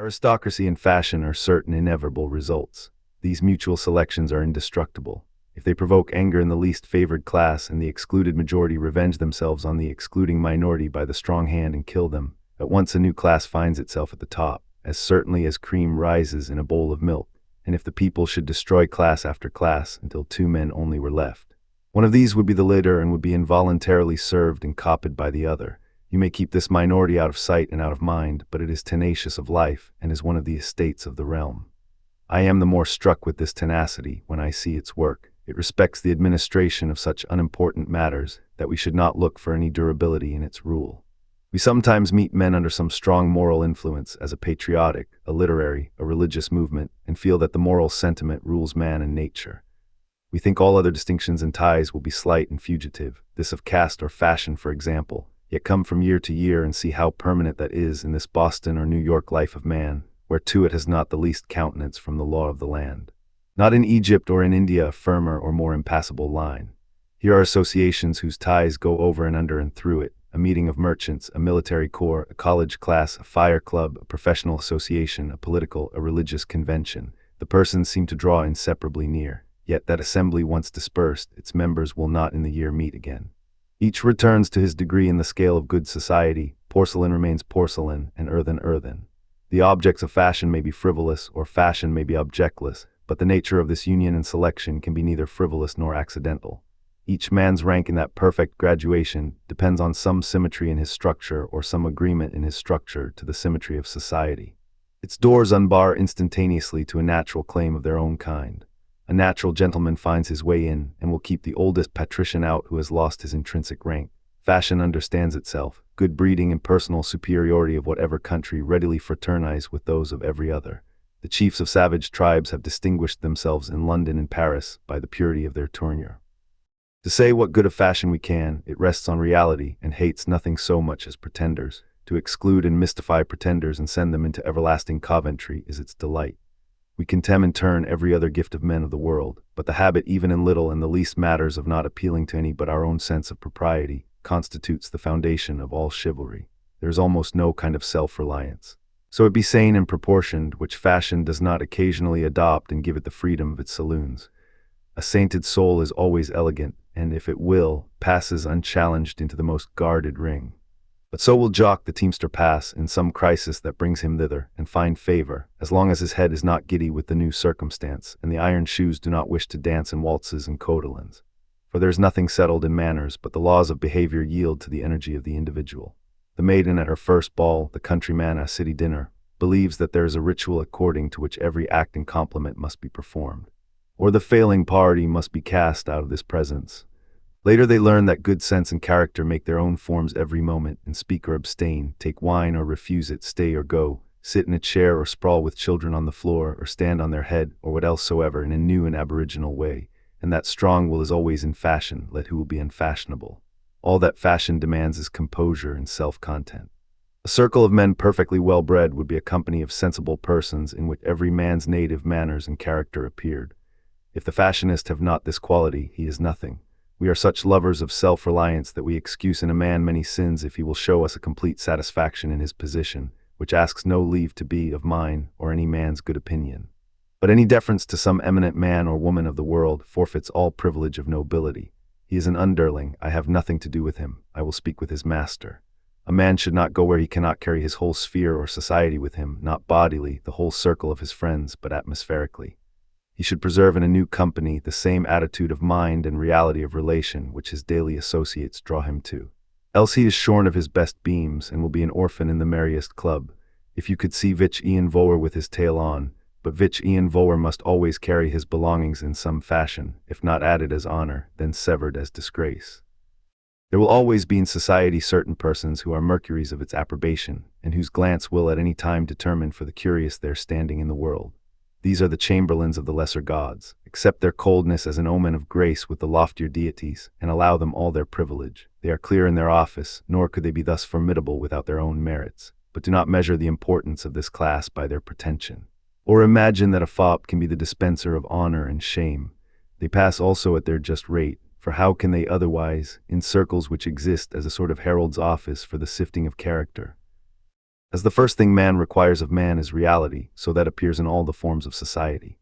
Aristocracy and fashion are certain inevitable results. These mutual selections are indestructible. If they provoke anger in the least favored class and the excluded majority revenge themselves on the excluding minority by the strong hand and kill them, at once a new class finds itself at the top, as certainly as cream rises in a bowl of milk. And if the people should destroy class after class until two men only were left, one of these would be the leader and would be involuntarily served and copied by the other. You may keep this minority out of sight and out of mind, but it is tenacious of life and is one of the estates of the realm. I am the more struck with this tenacity when I see its work. It respects the administration of such unimportant matters that we should not look for any durability in its rule. We sometimes meet men under some strong moral influence as a patriotic, a literary, a religious movement, and feel that the moral sentiment rules man and nature. We think all other distinctions and ties will be slight and fugitive, this of caste or fashion for example, yet come from year to year and see how permanent that is in this Boston or New York life of man, whereto it has not the least countenance from the law of the land. Not in Egypt or in India a firmer or more impassable line. Here are associations whose ties go over and under and through it, a meeting of merchants, a military corps, a college class, a fire club, a professional association, a political, a religious convention. The persons seem to draw inseparably near, yet that assembly once dispersed, its members will not in the year meet again. Each returns to his degree in the scale of good society, porcelain remains porcelain, and earthen earthen. The objects of fashion may be frivolous, or fashion may be objectless, but the nature of this union and selection can be neither frivolous nor accidental. Each man's rank in that perfect graduation depends on some symmetry in his structure or some agreement in his structure to the symmetry of society. Its doors unbar instantaneously to a natural claim of their own kind. A natural gentleman finds his way in and will keep the oldest patrician out who has lost his intrinsic rank. Fashion understands itself. Good breeding and personal superiority of whatever country readily fraternize with those of every other. The chiefs of savage tribes have distinguished themselves in London and Paris by the purity of their tournure. To say what good of fashion we can, it rests on reality and hates nothing so much as pretenders. To exclude and mystify pretenders and send them into everlasting coventry is its delight. We contemn in turn every other gift of men of the world, but the habit even in little and the least matters of not appealing to any but our own sense of propriety constitutes the foundation of all chivalry. There is almost no kind of self-reliance. So it be sane and proportioned, which fashion does not occasionally adopt and give it the freedom of its saloons. A sainted soul is always elegant, and if it will, passes unchallenged into the most guarded ring. But so will Jock the teamster pass in some crisis that brings him thither, and find favor, as long as his head is not giddy with the new circumstance, and the iron shoes do not wish to dance in waltzes and codolins. For there is nothing settled in manners, but the laws of behavior yield to the energy of the individual. The maiden at her first ball, the countryman at a city dinner, believes that there is a ritual according to which every act and compliment must be performed, or the failing party must be cast out of this presence. Later they learn that good sense and character make their own forms every moment, and speak or abstain, take wine or refuse it, stay or go, sit in a chair or sprawl with children on the floor, or stand on their head, or what else soever in a new and aboriginal way, and that strong will is always in fashion, let who will be unfashionable. All that fashion demands is composure and self-content. A circle of men perfectly well-bred would be a company of sensible persons in which every man's native manners and character appeared. If the fashionist have not this quality, he is nothing. We are such lovers of self-reliance that we excuse in a man many sins if he will show us a complete satisfaction in his position, which asks no leave to be of mine or any man's good opinion. But any deference to some eminent man or woman of the world forfeits all privilege of nobility. He is an underling, I have nothing to do with him, I will speak with his master. A man should not go where he cannot carry his whole sphere or society with him, not bodily, the whole circle of his friends, but atmospherically. He should preserve in a new company the same attitude of mind and reality of relation which his daily associates draw him to. Else he is shorn of his best beams and will be an orphan in the merriest club. If you could see Vich Ian Vower with his tail on, but Vich Ian Vower must always carry his belongings in some fashion, if not added as honor, then severed as disgrace. There will always be in society certain persons who are mercuries of its approbation, and whose glance will at any time determine for the curious their standing in the world. These are the chamberlains of the lesser gods. Accept their coldness as an omen of grace with the loftier deities, and allow them all their privilege. They are clear in their office, nor could they be thus formidable without their own merits. But do not measure the importance of this class by their pretension, or imagine that a fop can be the dispenser of honor and shame. They pass also at their just rate, for how can they otherwise, in circles which exist as a sort of herald's office for the sifting of character? As the first thing man requires of man is reality, so that appears in all the forms of society.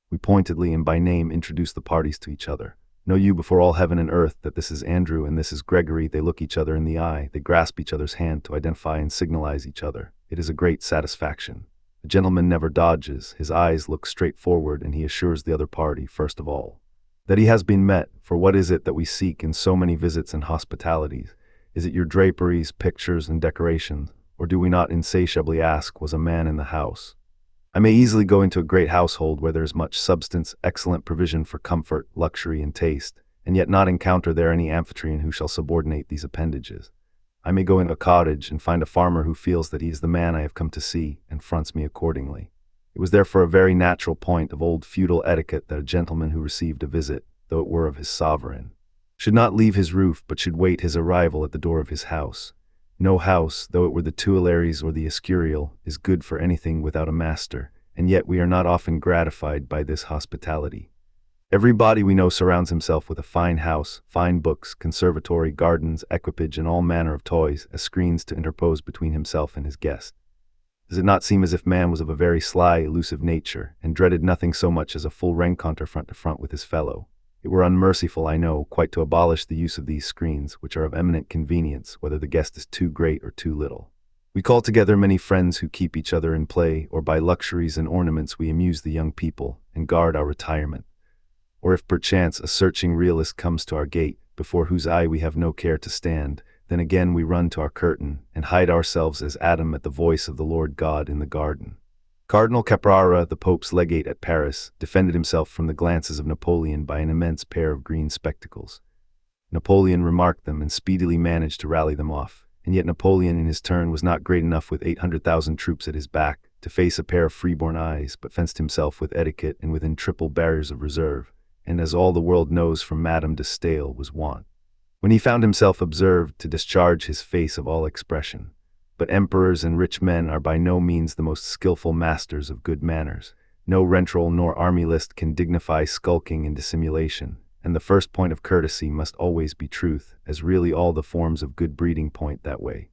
We pointedly and by name introduce the parties to each other. Know you before all heaven and earth that this is Andrew and this is Gregory. They look each other in the eye, they grasp each other's hand to identify and signalize each other. It is a great satisfaction. The gentleman never dodges, his eyes look straight forward, and he assures the other party, first of all, that he has been met. For what is it that we seek in so many visits and hospitalities? Is it your draperies, pictures, and decorations? Or do we not insatiably ask, was a man in the house? I may easily go into a great household where there is much substance, excellent provision for comfort, luxury, and taste, and yet not encounter there any amphitryon who shall subordinate these appendages. I may go into a cottage and find a farmer who feels that he is the man I have come to see, and fronts me accordingly. It was therefore a very natural point of old feudal etiquette that a gentleman who received a visit, though it were of his sovereign, should not leave his roof but should wait his arrival at the door of his house. No house, though it were the Tuileries or the Escurial, is good for anything without a master, and yet we are not often gratified by this hospitality. Everybody we know surrounds himself with a fine house, fine books, conservatory, gardens, equipage, and all manner of toys, as screens to interpose between himself and his guest. Does it not seem as if man was of a very sly, elusive nature, and dreaded nothing so much as a full rencontre front to front with his fellow? It were unmerciful, I know, quite to abolish the use of these screens, which are of eminent convenience, whether the guest is too great or too little. We call together many friends who keep each other in play, or by luxuries and ornaments we amuse the young people, and guard our retirement. Or if perchance a searching realist comes to our gate, before whose eye we have no care to stand, then again we run to our curtain, and hide ourselves as Adam at the voice of the Lord God in the garden. Cardinal Caprara, the Pope's legate at Paris, defended himself from the glances of Napoleon by an immense pair of green spectacles. Napoleon remarked them and speedily managed to rally them off, and yet Napoleon in his turn was not great enough with 800,000 troops at his back to face a pair of freeborn eyes, but fenced himself with etiquette and within triple barriers of reserve, and as all the world knows from Madame de Staël was wont, when he found himself observed, to discharge his face of all expression. But emperors and rich men are by no means the most skillful masters of good manners. No rentroll nor army list can dignify skulking and dissimulation, and the first point of courtesy must always be truth, as really all the forms of good breeding point that way.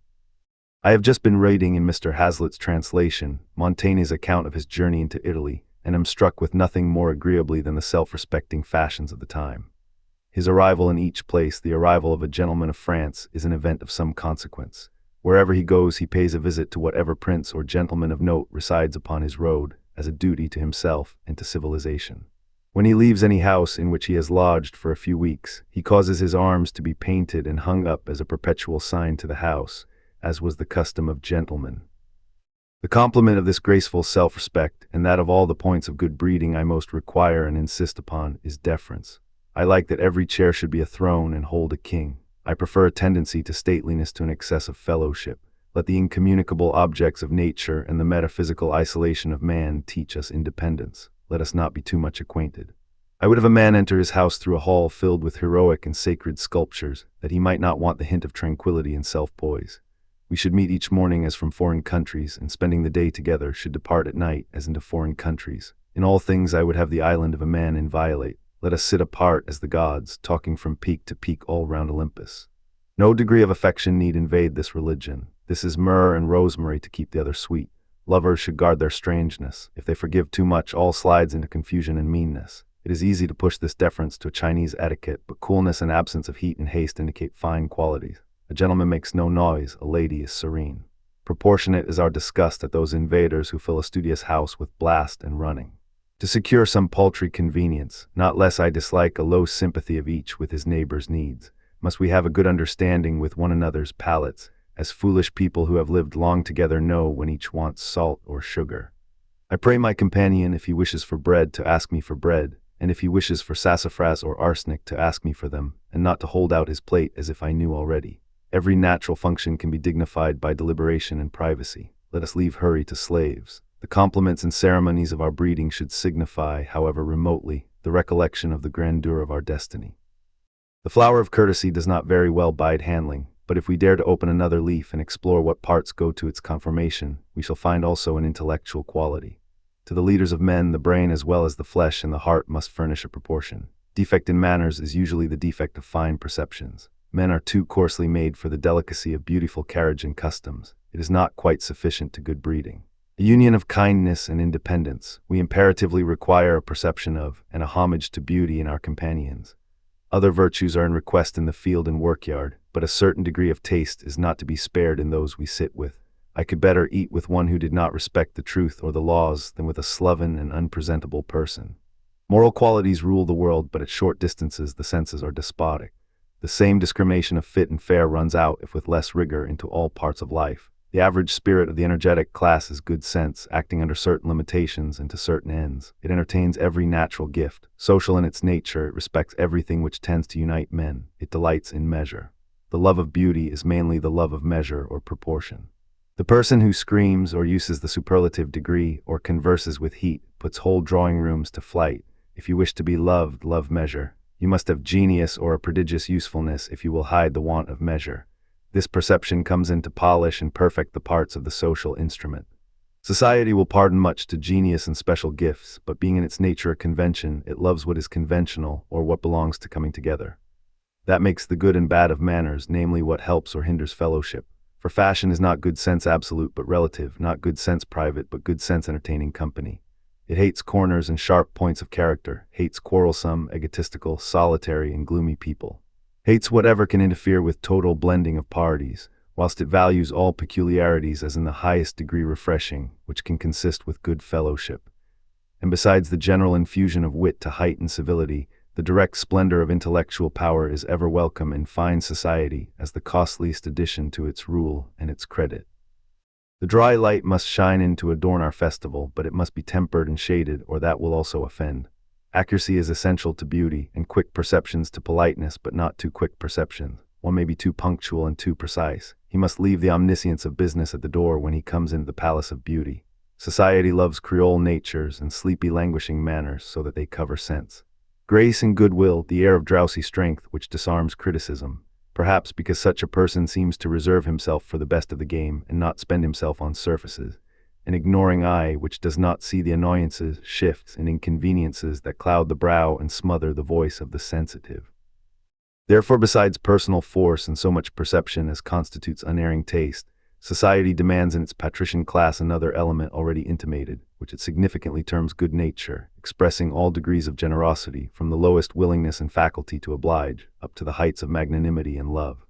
I have just been reading in Mr. Hazlitt's translation Montaigne's account of his journey into Italy, and am struck with nothing more agreeably than the self-respecting fashions of the time. His arrival in each place, the arrival of a gentleman of France, is an event of some consequence. Wherever he goes, he pays a visit to whatever prince or gentleman of note resides upon his road, as a duty to himself and to civilization. When he leaves any house in which he has lodged for a few weeks, he causes his arms to be painted and hung up as a perpetual sign to the house, as was the custom of gentlemen. The complement of this graceful self-respect, and that of all the points of good breeding I most require and insist upon, is deference. I like that every chair should be a throne and hold a king. I prefer a tendency to stateliness to an excess of fellowship. Let the incommunicable objects of nature and the metaphysical isolation of man teach us independence. Let us not be too much acquainted. I would have a man enter his house through a hall filled with heroic and sacred sculptures, that he might not want the hint of tranquility and self-poise. We should meet each morning as from foreign countries, and spending the day together should depart at night as into foreign countries. In all things I would have the island of a man inviolate. Let us sit apart as the gods, talking from peak to peak all round Olympus. No degree of affection need invade this religion. This is myrrh and rosemary to keep the other sweet. Lovers should guard their strangeness. If they forgive too much, all slides into confusion and meanness. It is easy to push this deference to a Chinese etiquette, but coolness and absence of heat and haste indicate fine qualities. A gentleman makes no noise, a lady is serene. Proportionate is our disgust at those invaders who fill a studious house with blast and running. To secure some paltry convenience, not less I dislike a low sympathy of each with his neighbor's needs. Must we have a good understanding with one another's palates, as foolish people who have lived long together know when each wants salt or sugar. I pray my companion, if he wishes for bread, to ask me for bread, and if he wishes for sassafras or arsenic, to ask me for them, and not to hold out his plate as if I knew already. Every natural function can be dignified by deliberation and privacy. Let us leave hurry to slaves. The compliments and ceremonies of our breeding should signify, however remotely, the recollection of the grandeur of our destiny. The flower of courtesy does not very well bide handling, but if we dare to open another leaf and explore what parts go to its conformation, we shall find also an intellectual quality. To the leaders of men, the brain as well as the flesh and the heart must furnish a proportion. Defect in manners is usually the defect of fine perceptions. Men are too coarsely made for the delicacy of beautiful carriage and customs. it is not quite sufficient to good breeding. A union of kindness and independence, we imperatively require a perception of and a homage to beauty in our companions. Other virtues are in request in the field and workyard, but a certain degree of taste is not to be spared in those we sit with. I could better eat with one who did not respect the truth or the laws than with a sloven and unpresentable person. Moral qualities rule the world, but at short distances the senses are despotic. The same discrimination of fit and fair runs out, if with less rigor, into all parts of life. The average spirit of the energetic class is good sense, acting under certain limitations and to certain ends. It entertains every natural gift. Social in its nature, it respects everything which tends to unite men. It delights in measure. The love of beauty is mainly the love of measure or proportion. The person who screams or uses the superlative degree or converses with heat puts whole drawing rooms to flight. If you wish to be loved, love measure. You must have genius or a prodigious usefulness if you will hide the want of measure. This perception comes in to polish and perfect the parts of the social instrument. Society will pardon much to genius and special gifts, but being in its nature a convention, it loves what is conventional or what belongs to coming together. That makes the good and bad of manners, namely what helps or hinders fellowship. For fashion is not good sense absolute but relative, not good sense private but good sense entertaining company. It hates corners and sharp points of character, hates quarrelsome, egotistical, solitary, and gloomy people. Hates whatever can interfere with total blending of parties, whilst it values all peculiarities as in the highest degree refreshing, which can consist with good fellowship. And besides the general infusion of wit to heighten civility, the direct splendor of intellectual power is ever welcome in fine society as the costliest addition to its rule and its credit. The dry light must shine in to adorn our festival, but it must be tempered and shaded, or that will also offend. Accuracy is essential to beauty, and quick perceptions to politeness, but not too quick perceptions. One may be too punctual and too precise. He must leave the omniscience of business at the door when he comes into the palace of beauty. Society loves Creole natures and sleepy languishing manners so that they cover sense. Grace and goodwill, the air of drowsy strength which disarms criticism. Perhaps because such a person seems to reserve himself for the best of the game and not spend himself on surfaces. An ignoring eye which does not see the annoyances, shifts, and inconveniences that cloud the brow and smother the voice of the sensitive. Therefore, besides personal force and so much perception as constitutes unerring taste, society demands in its patrician class another element already intimated, which it significantly terms good nature, expressing all degrees of generosity, from the lowest willingness and faculty to oblige, up to the heights of magnanimity and love.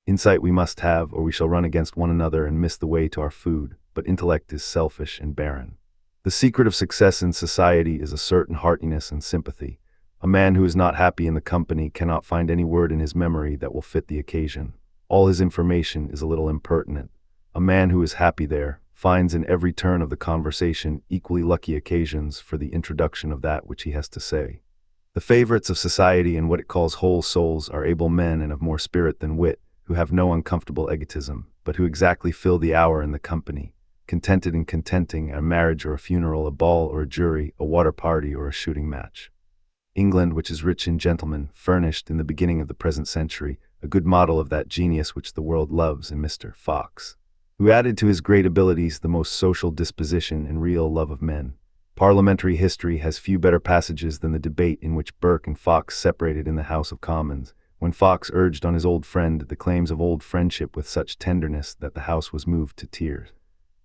Insight we must have, or we shall run against one another and miss the way to our food, but intellect is selfish and barren. The secret of success in society is a certain heartiness and sympathy. A man who is not happy in the company cannot find any word in his memory that will fit the occasion. All his information is a little impertinent. A man who is happy there finds in every turn of the conversation equally lucky occasions for the introduction of that which he has to say. The favorites of society and what it calls whole souls are able men and of more spirit than wit, who have no uncomfortable egotism, but who exactly fill the hour in the company, contented in contenting, a marriage or a funeral, a ball or a jury, a water party or a shooting match. England, which is rich in gentlemen, furnished, in the beginning of the present century, a good model of that genius which the world loves in Mr. Fox, who added to his great abilities the most social disposition and real love of men. Parliamentary history has few better passages than the debate in which Burke and Fox separated in the House of Commons, when Fox urged on his old friend the claims of old friendship with such tenderness that the House was moved to tears.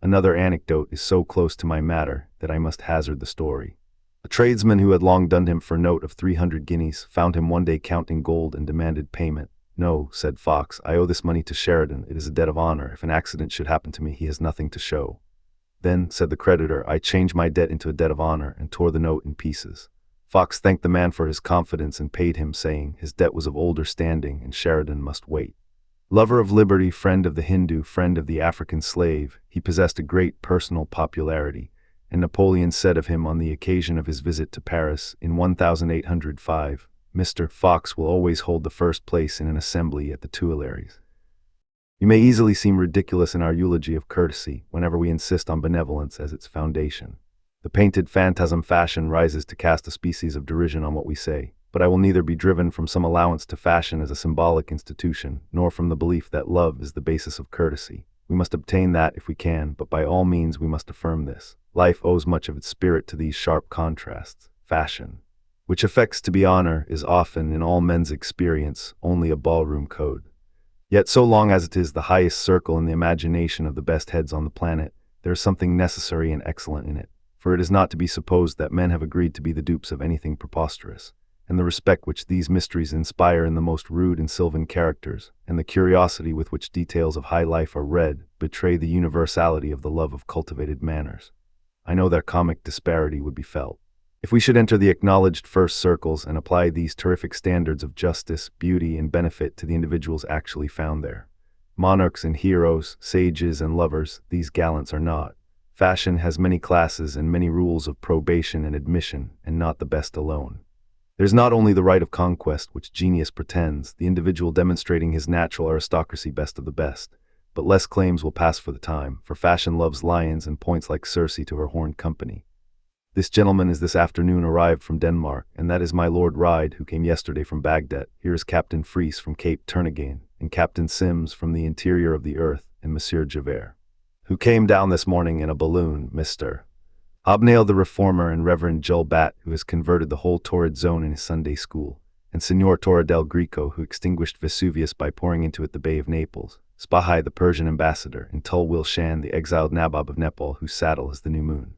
Another anecdote is so close to my matter that I must hazard the story. A tradesman who had long dunned him for a note of 300 guineas found him one day counting gold and demanded payment. "No," said Fox, "I owe this money to Sheridan. It is a debt of honor. If an accident should happen to me, he has nothing to show." "Then," said the creditor, "I changed my debt into a debt of honor and tore the note in pieces." Fox thanked the man for his confidence and paid him, saying his debt was of older standing and Sheridan must wait. Lover of liberty, friend of the Hindu, friend of the African slave, he possessed a great personal popularity, and Napoleon said of him on the occasion of his visit to Paris in 1805, "Mr. Fox will always hold the first place in an assembly at the Tuileries." You may easily seem ridiculous in our eulogy of courtesy whenever we insist on benevolence as its foundation. The painted phantasm fashion rises to cast a species of derision on what we say, but I will neither be driven from some allowance to fashion as a symbolic institution, nor from the belief that love is the basis of courtesy. We must obtain that if we can, but by all means we must affirm this. Life owes much of its spirit to these sharp contrasts. Fashion, which affects to be honor, is often, in all men's experience, only a ballroom code. Yet so long as it is the highest circle in the imagination of the best heads on the planet, there is something necessary and excellent in it, for it is not to be supposed that men have agreed to be the dupes of anything preposterous, and the respect which these mysteries inspire in the most rude and sylvan characters, and the curiosity with which details of high life are read, betray the universality of the love of cultivated manners. I know that comic disparity would be felt if we should enter the acknowledged first circles and apply these terrific standards of justice, beauty, and benefit to the individuals actually found there. Monarchs and heroes, sages and lovers, these gallants are not. Fashion has many classes and many rules of probation and admission, and not the best alone. There's not only the right of conquest, which genius pretends, the individual demonstrating his natural aristocracy best of the best, but less claims will pass for the time, for fashion loves lions and points like Circe to her horned company. This gentleman is this afternoon arrived from Denmark, and that is my Lord Ride, who came yesterday from Baghdad. Here is Captain Fries from Cape Turnagain, and Captain Sims from the interior of the earth, and Monsieur Javert, who came down this morning in a balloon, Mr. Hobnail the reformer, and Reverend Joel Bat, who has converted the whole torrid zone in his Sunday school, and Signor Torre del Greco, who extinguished Vesuvius by pouring into it the Bay of Naples, Spahai the Persian ambassador, and Tul Wil Shan the exiled Nabob of Nepal, whose saddle is the new moon.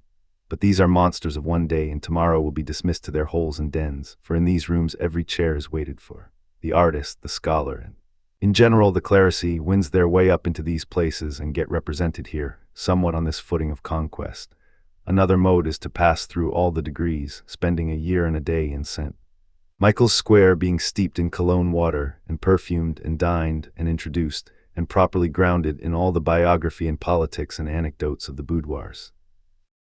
But these are monsters of one day, and tomorrow will be dismissed to their holes and dens, for in these rooms every chair is waited for. The artist, the scholar, and in general the clerisy wins their way up into these places and get represented here, somewhat on this footing of conquest. Another mode is to pass through all the degrees, spending a year and a day in St. Michael's Square, being steeped in Cologne water, and perfumed, and dined, and introduced, and properly grounded in all the biography and politics and anecdotes of the boudoirs.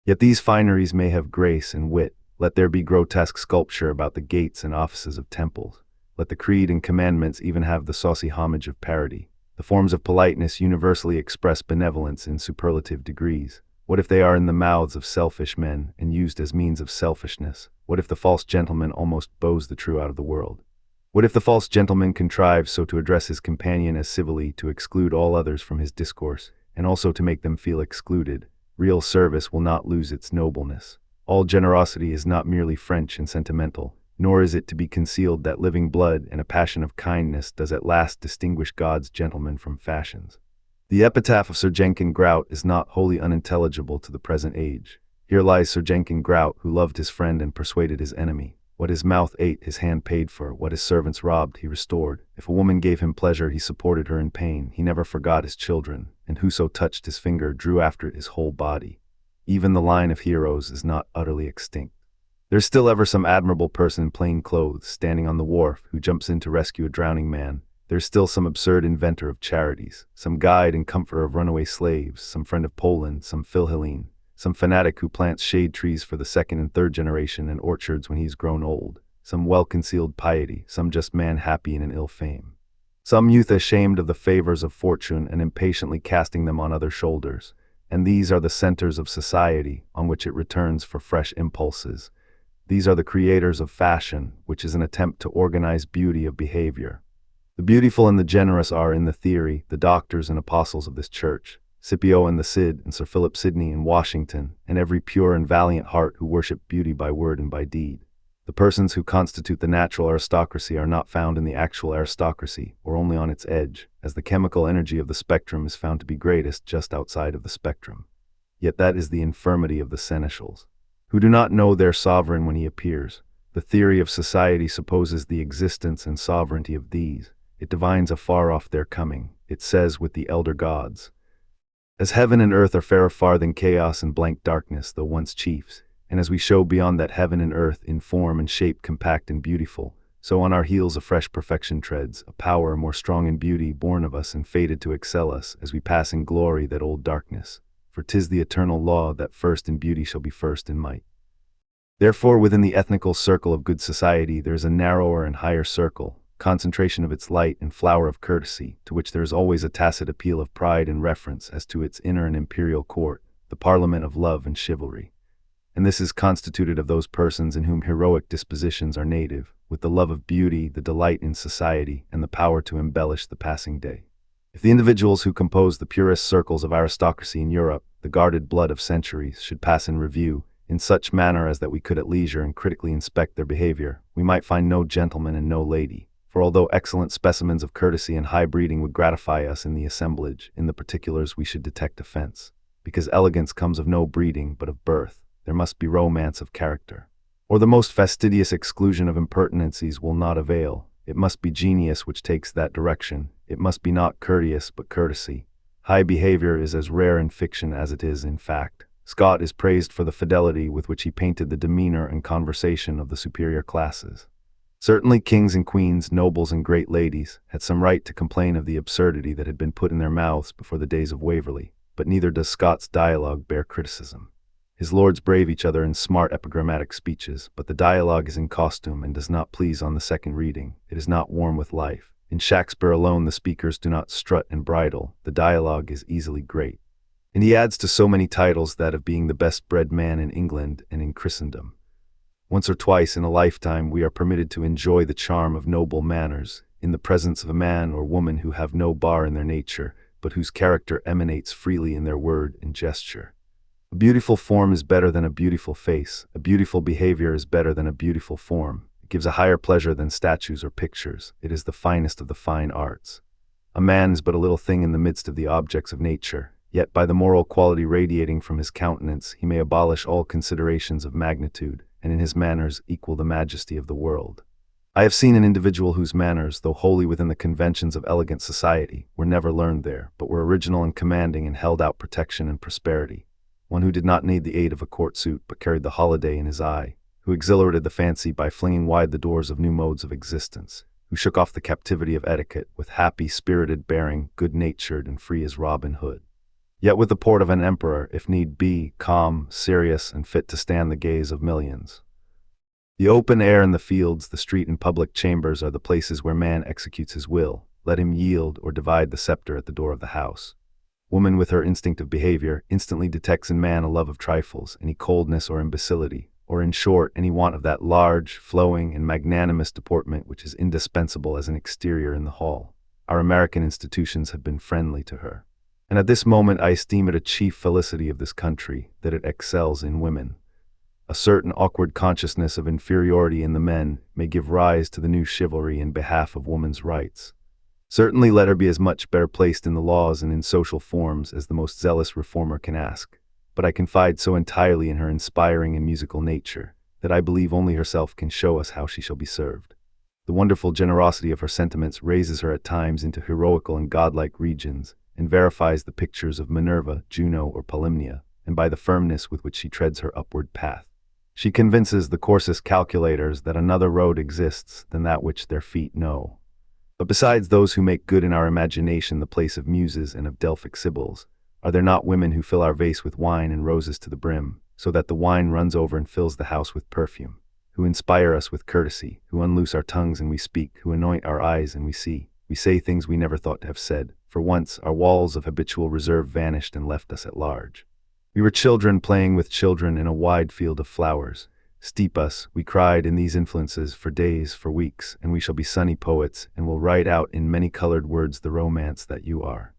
Yet these fineries may have grace and wit, let there be grotesque sculpture about the gates and offices of temples, let the creed and commandments even have the saucy homage of parody. The forms of politeness universally express benevolence in superlative degrees. What if they are in the mouths of selfish men, and used as means of selfishness? What if the false gentleman almost bows the true out of the world? What if the false gentleman contrives so to address his companion as civilly, to exclude all others from his discourse, and also to make them feel excluded? Real service will not lose its nobleness. All generosity is not merely French and sentimental, nor is it to be concealed that living blood and a passion of kindness does at last distinguish God's gentlemen from fashions. The epitaph of Sir Jenkin Grout is not wholly unintelligible to the present age. Here lies Sir Jenkin Grout, who loved his friend and persuaded his enemy. What his mouth ate, his hand paid for. What his servants robbed, he restored. If a woman gave him pleasure, he supported her in pain. He never forgot his children, and whoso touched his finger drew after it his whole body. Even the line of heroes is not utterly extinct. There's still ever some admirable person in plain clothes, standing on the wharf, who jumps in to rescue a drowning man. There's still some absurd inventor of charities, some guide and comforter of runaway slaves, some friend of Poland, some Philhellene, some fanatic who plants shade trees for the second and third generation and orchards when he's grown old, some well-concealed piety, some just man happy in an ill fame, some youth ashamed of the favors of fortune and impatiently casting them on other shoulders, and these are the centers of society on which it returns for fresh impulses. These are the creators of fashion, which is an attempt to organize beauty of behavior. The beautiful and the generous are, in the theory, the doctors and apostles of this church, Scipio and the Cid, and Sir Philip Sidney in Washington, and every pure and valiant heart who worship beauty by word and by deed. The persons who constitute the natural aristocracy are not found in the actual aristocracy, or only on its edge, as the chemical energy of the spectrum is found to be greatest just outside of the spectrum. Yet that is the infirmity of the seneschals, who do not know their sovereign when he appears. The theory of society supposes the existence and sovereignty of these. It divines afar off their coming. It says with the elder gods, as heaven and earth are fairer far than chaos and blank darkness, though once chiefs, and as we show beyond that heaven and earth in form and shape compact and beautiful, so on our heels a fresh perfection treads, a power more strong in beauty born of us and fated to excel us, as we pass in glory that old darkness. For 'tis the eternal law that first in beauty shall be first in might. Therefore within the ethnical circle of good society there is a narrower and higher circle, concentration of its light and flower of courtesy, to which there is always a tacit appeal of pride and reference as to its inner and imperial court, the parliament of love and chivalry. And this is constituted of those persons in whom heroic dispositions are native, with the love of beauty, the delight in society, and the power to embellish the passing day. If the individuals who compose the purest circles of aristocracy in Europe, the guarded blood of centuries, should pass in review, in such manner as that we could at leisure and critically inspect their behavior, we might find no gentleman and no lady, For although excellent specimens of courtesy and high breeding would gratify us in the assemblage, in the particulars we should detect offense. Because elegance comes of no breeding, but of birth, there must be romance of character. Or the most fastidious exclusion of impertinencies will not avail. It must be genius which takes that direction. It must be not courteous, but courtesy. High behavior is as rare in fiction as it is in fact. Scott is praised for the fidelity with which he painted the demeanor and conversation of the superior classes. Certainly kings and queens, nobles and great ladies, had some right to complain of the absurdity that had been put in their mouths before the days of Waverley, but neither does Scott's dialogue bear criticism. His lords brave each other in smart epigrammatic speeches, but the dialogue is in costume and does not please on the second reading. It is not warm with life. In Shakespeare alone the speakers do not strut and bridle. The dialogue is easily great. And he adds to so many titles that of being the best-bred man in England and in Christendom. Once or twice in a lifetime we are permitted to enjoy the charm of noble manners, in the presence of a man or woman who have no bar in their nature, but whose character emanates freely in their word and gesture. A beautiful form is better than a beautiful face. A beautiful behavior is better than a beautiful form. It gives a higher pleasure than statues or pictures. It is the finest of the fine arts. A man is but a little thing in the midst of the objects of nature, yet by the moral quality radiating from his countenance he may abolish all considerations of magnitude, and in his manners equal the majesty of the world. I have seen an individual whose manners, though wholly within the conventions of elegant society, were never learned there, but were original and commanding and held out protection and prosperity. One who did not need the aid of a court suit, but carried the holiday in his eye, who exhilarated the fancy by flinging wide the doors of new modes of existence, who shook off the captivity of etiquette with happy, spirited bearing, good-natured and free as Robin Hood. Yet with the port of an emperor, if need be, calm, serious, and fit to stand the gaze of millions. The open air and the fields, the street and public chambers are the places where man executes his will. Let him yield or divide the scepter at the door of the house. Woman, with her instinct of behavior, instantly detects in man a love of trifles, any coldness or imbecility, or in short, any want of that large, flowing, and magnanimous deportment which is indispensable as an exterior in the hall. Our American institutions have been friendly to her. And at this moment I esteem it a chief felicity of this country that it excels in women. A certain awkward consciousness of inferiority in the men may give rise to the new chivalry in behalf of woman's rights. Certainly let her be as much better placed in the laws and in social forms as the most zealous reformer can ask, but I confide so entirely in her inspiring and musical nature that I believe only herself can show us how she shall be served. The wonderful generosity of her sentiments raises her at times into heroical and godlike regions, and verifies the pictures of Minerva, Juno, or Polymnia, and by the firmness with which she treads her upward path, she convinces the coarsest calculators that another road exists than that which their feet know. But besides those who make good in our imagination the place of muses and of Delphic sibyls, are there not women who fill our vase with wine and roses to the brim, so that the wine runs over and fills the house with perfume, who inspire us with courtesy, who unloose our tongues and we speak, who anoint our eyes and we see? We say things we never thought to have said. For once, our walls of habitual reserve vanished and left us at large. We were children playing with children in a wide field of flowers. Steep us, we cried, in these influences for days, for weeks, and we shall be sunny poets, and will write out in many-colored words the romance that you are.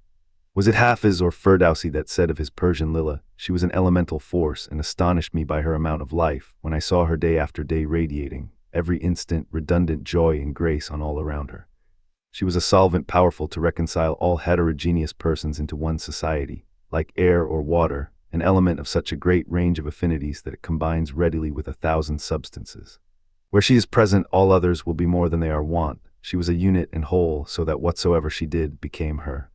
Was it Hafiz or Ferdowsi that said of his Persian Lila, she was an elemental force and astonished me by her amount of life when I saw her day after day radiating, every instant, redundant joy and grace on all around her. She was a solvent powerful to reconcile all heterogeneous persons into one society, like air or water, an element of such a great range of affinities that it combines readily with 1,000 substances. Where she is present, all others will be more than they are wont. She was a unit and whole, so that whatsoever she did became her.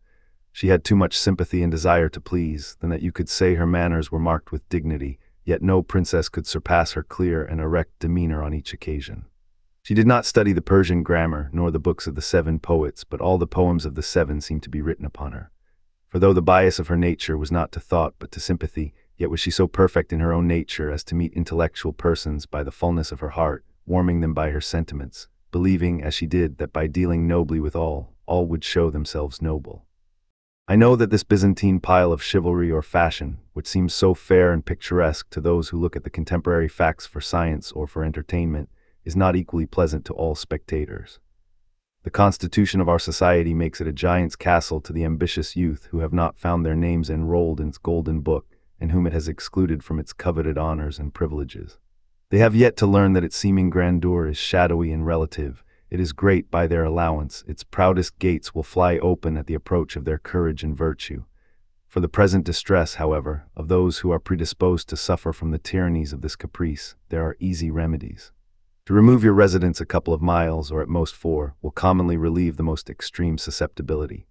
She had too much sympathy and desire to please, than that you could say her manners were marked with dignity, yet no princess could surpass her clear and erect demeanor on each occasion. She did not study the Persian grammar, nor the books of the 7 poets, but all the poems of the 7 seemed to be written upon her. For though the bias of her nature was not to thought but to sympathy, yet was she so perfect in her own nature as to meet intellectual persons by the fullness of her heart, warming them by her sentiments, believing, as she did, that by dealing nobly with all would show themselves noble. I know that this Byzantine pile of chivalry or fashion, which seems so fair and picturesque to those who look at the contemporary facts for science or for entertainment, is not equally pleasant to all spectators. The constitution of our society makes it a giant's castle to the ambitious youth who have not found their names enrolled in its golden book, and whom it has excluded from its coveted honors and privileges. They have yet to learn that its seeming grandeur is shadowy and relative, It is great by their allowance, its proudest gates will fly open at the approach of their courage and virtue. For the present distress, however, of those who are predisposed to suffer from the tyrannies of this caprice, there are easy remedies. To remove your residence a couple of miles, or at most 4, will commonly relieve the most extreme susceptibility.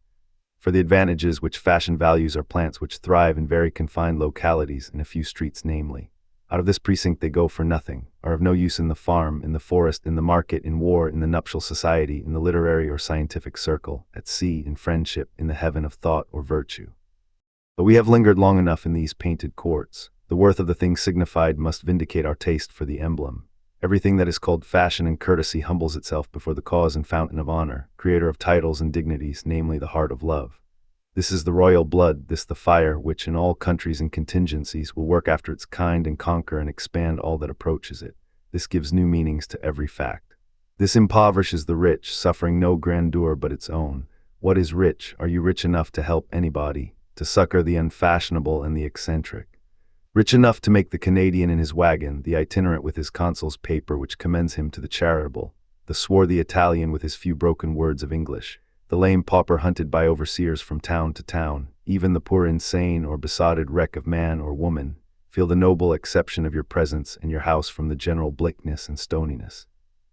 For the advantages which fashion values are plants which thrive in very confined localities, in a few streets namely. Out of this precinct they go for nothing, are of no use in the farm, in the forest, in the market, in war, in the nuptial society, in the literary or scientific circle, at sea, in friendship, in the heaven of thought or virtue. But we have lingered long enough in these painted courts. The worth of the thing signified must vindicate our taste for the emblem. Everything that is called fashion and courtesy humbles itself before the cause and fountain of honor, creator of titles and dignities, namely the heart of love. This is the royal blood, this the fire, which in all countries and contingencies will work after its kind and conquer and expand all that approaches it. This gives new meanings to every fact. This impoverishes the rich, suffering no grandeur but its own. What is rich? Are you rich enough to help anybody, to succor the unfashionable and the eccentric? Rich enough to make the Canadian in his wagon, the itinerant with his consul's paper which commends him to the charitable, the swarthy Italian with his few broken words of English, the lame pauper hunted by overseers from town to town, even the poor insane or besotted wreck of man or woman, feel the noble exception of your presence and your house from the general bleakness and stoniness.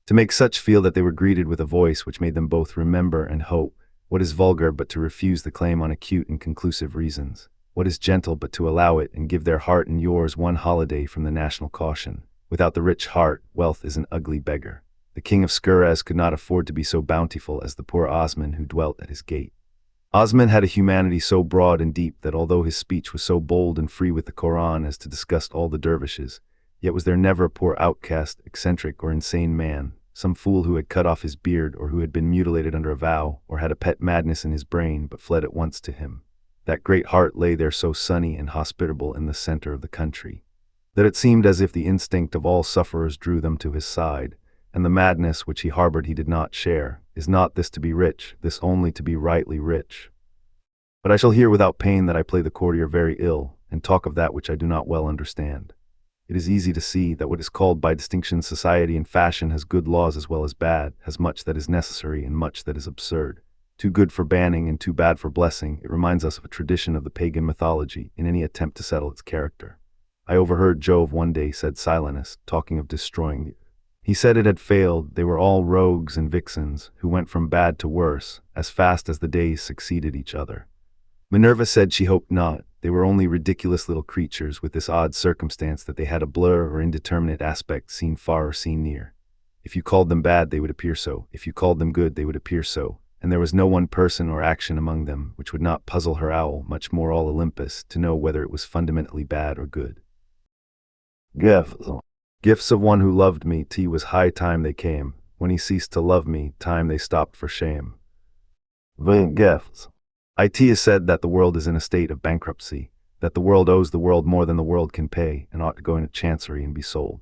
To make such feel that they were greeted with a voice which made them both remember and hope, what is vulgar but to refuse the claim on acute and conclusive reasons? What is gentle but to allow it and give their heart and yours one holiday from the national caution? Without the rich heart, wealth is an ugly beggar. The king of Skurraz could not afford to be so bountiful as the poor Osman who dwelt at his gate. Osman had a humanity so broad and deep that although his speech was so bold and free with the Koran as to disgust all the dervishes, yet was there never a poor outcast, eccentric, or insane man, some fool who had cut off his beard or who had been mutilated under a vow, or had a pet madness in his brain but fled at once to him. That great heart lay there so sunny and hospitable in the center of the country, that it seemed as if the instinct of all sufferers drew them to his side, and the madness which he harbored he did not share. Is not this to be rich, this only to be rightly rich? But I shall hear without pain that I play the courtier very ill, and talk of that which I do not well understand. It is easy to see that what is called by distinction society and fashion has good laws as well as bad, has much that is necessary and much that is absurd. Too good for banning and too bad for blessing, it reminds us of a tradition of the pagan mythology in any attempt to settle its character. I overheard Jove one day, said Silenus, talking of destroying the earth. He said it had failed, they were all rogues and vixens, who went from bad to worse, as fast as the days succeeded each other. Minerva said she hoped not, they were only ridiculous little creatures with this odd circumstance that they had a blur or indeterminate aspect seen far or seen near. If you called them bad they would appear so, if you called them good they would appear so, and there was no one person or action among them which would not puzzle her owl, much more all Olympus, to know whether it was fundamentally bad or good. Gifts of one who loved me, 'twas high time they came. When he ceased to love me, time they stopped for shame. Gifts. It is said that the world is in a state of bankruptcy, that the world owes the world more than the world can pay, and ought to go into chancery and be sold.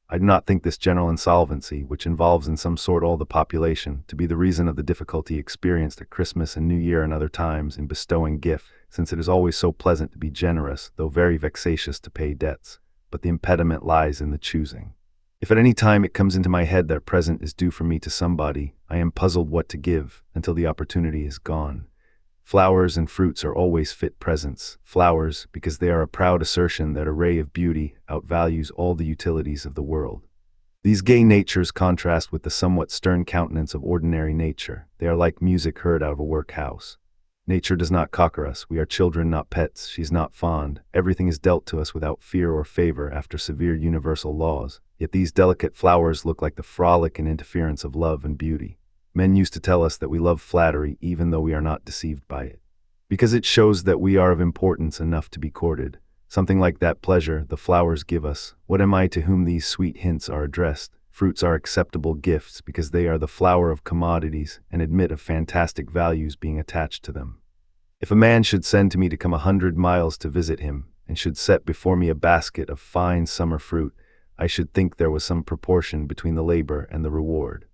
I do not think this general insolvency, which involves in some sort all the population, to be the reason of the difficulty experienced at Christmas and New Year and other times in bestowing gifts, since it is always so pleasant to be generous, though very vexatious to pay debts, but the impediment lies in the choosing. If at any time it comes into my head that a present is due from me to somebody, I am puzzled what to give, until the opportunity is gone. Flowers and fruits are always fit presents. Flowers, because they are a proud assertion that a ray of beauty outvalues all the utilities of the world. These gay natures contrast with the somewhat stern countenance of ordinary nature. They are like music heard out of a workhouse. Nature does not cocker us. We are children, not pets. She is not fond. Everything is dealt to us without fear or favor after severe universal laws. Yet these delicate flowers look like the frolic and interference of love and beauty. Men used to tell us that we love flattery even though we are not deceived by it, because it shows that we are of importance enough to be courted. Something like that pleasure the flowers give us. What am I to whom these sweet hints are addressed? Fruits are acceptable gifts because they are the flower of commodities and admit of fantastic values being attached to them. If a man should send to me to come 100 miles to visit him, and should set before me a basket of fine summer fruit, I should think there was some proportion between the labor and the reward.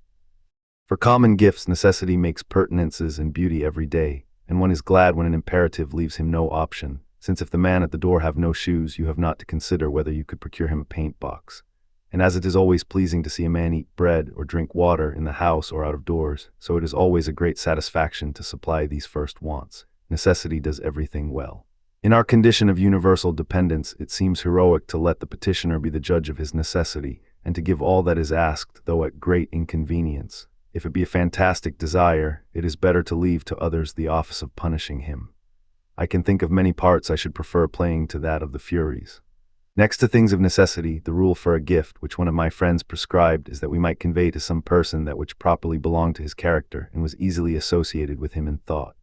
For common gifts necessity makes pertinences and beauty every day, and one is glad when an imperative leaves him no option, since if the man at the door have no shoes, you have not to consider whether you could procure him a paint box. And as it is always pleasing to see a man eat bread or drink water in the house or out of doors, so it is always a great satisfaction to supply these first wants. Necessity does everything well. In our condition of universal dependence, it seems heroic to let the petitioner be the judge of his necessity, and to give all that is asked, though at great inconvenience. If it be a fantastic desire, it is better to leave to others the office of punishing him. I can think of many parts I should prefer playing to that of the Furies. Next to things of necessity, the rule for a gift which one of my friends prescribed is that we might convey to some person that which properly belonged to his character and was easily associated with him in thought.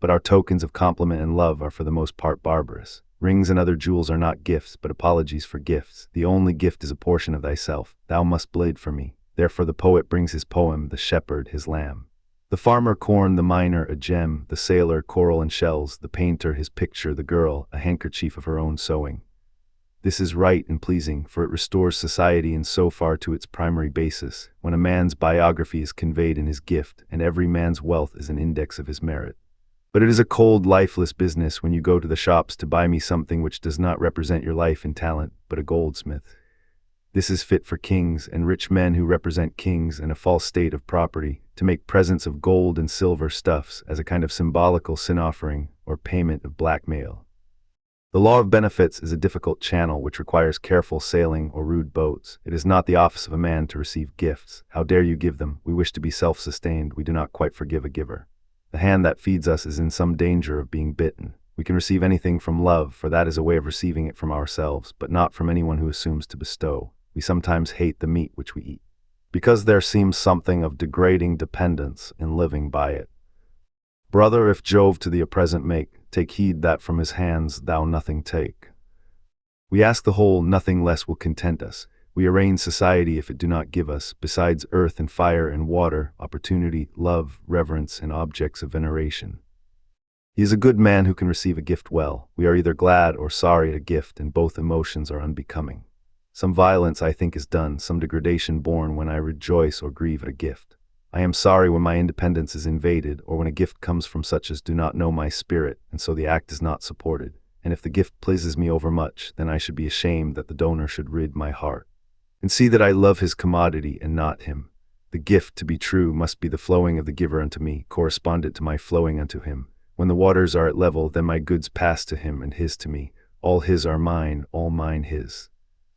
But our tokens of compliment and love are for the most part barbarous. Rings and other jewels are not gifts, but apologies for gifts. The only gift is a portion of thyself. Thou must bleed for me. Therefore the poet brings his poem, the shepherd his lamb. The farmer corn, the miner a gem, the sailor coral and shells, the painter his picture, the girl a handkerchief of her own sewing. This is right and pleasing, for it restores society in so far to its primary basis, when a man's biography is conveyed in his gift, and every man's wealth is an index of his merit. But it is a cold, lifeless business when you go to the shops to buy me something which does not represent your life and talent, but a goldsmith. This is fit for kings and rich men who represent kings in a false state of property, to make presents of gold and silver stuffs as a kind of symbolical sin offering or payment of blackmail. The law of benefits is a difficult channel which requires careful sailing or rude boats. It is not the office of a man to receive gifts. How dare you give them? We wish to be self-sustained. We do not quite forgive a giver. The hand that feeds us is in some danger of being bitten. We can receive anything from love, for that is a way of receiving it from ourselves, but not from anyone who assumes to bestow. We sometimes hate the meat which we eat, because there seems something of degrading dependence in living by it. Brother, if Jove to thee a present make, take heed that from his hands thou nothing take. We ask the whole, nothing less will content us. We arraign society if it do not give us, besides earth and fire and water, opportunity, love, reverence, and objects of veneration. He is a good man who can receive a gift well. We are either glad or sorry at a gift, and both emotions are unbecoming. Some violence, I think, is done, some degradation born when I rejoice or grieve at a gift. I am sorry when my independence is invaded, or when a gift comes from such as do not know my spirit, and so the act is not supported. And if the gift pleases me overmuch, then I should be ashamed that the donor should rid my heart, and see that I love his commodity and not him. The gift, to be true, must be the flowing of the giver unto me, correspondent to my flowing unto him. When the waters are at level, then my goods pass to him and his to me. All his are mine, all mine his.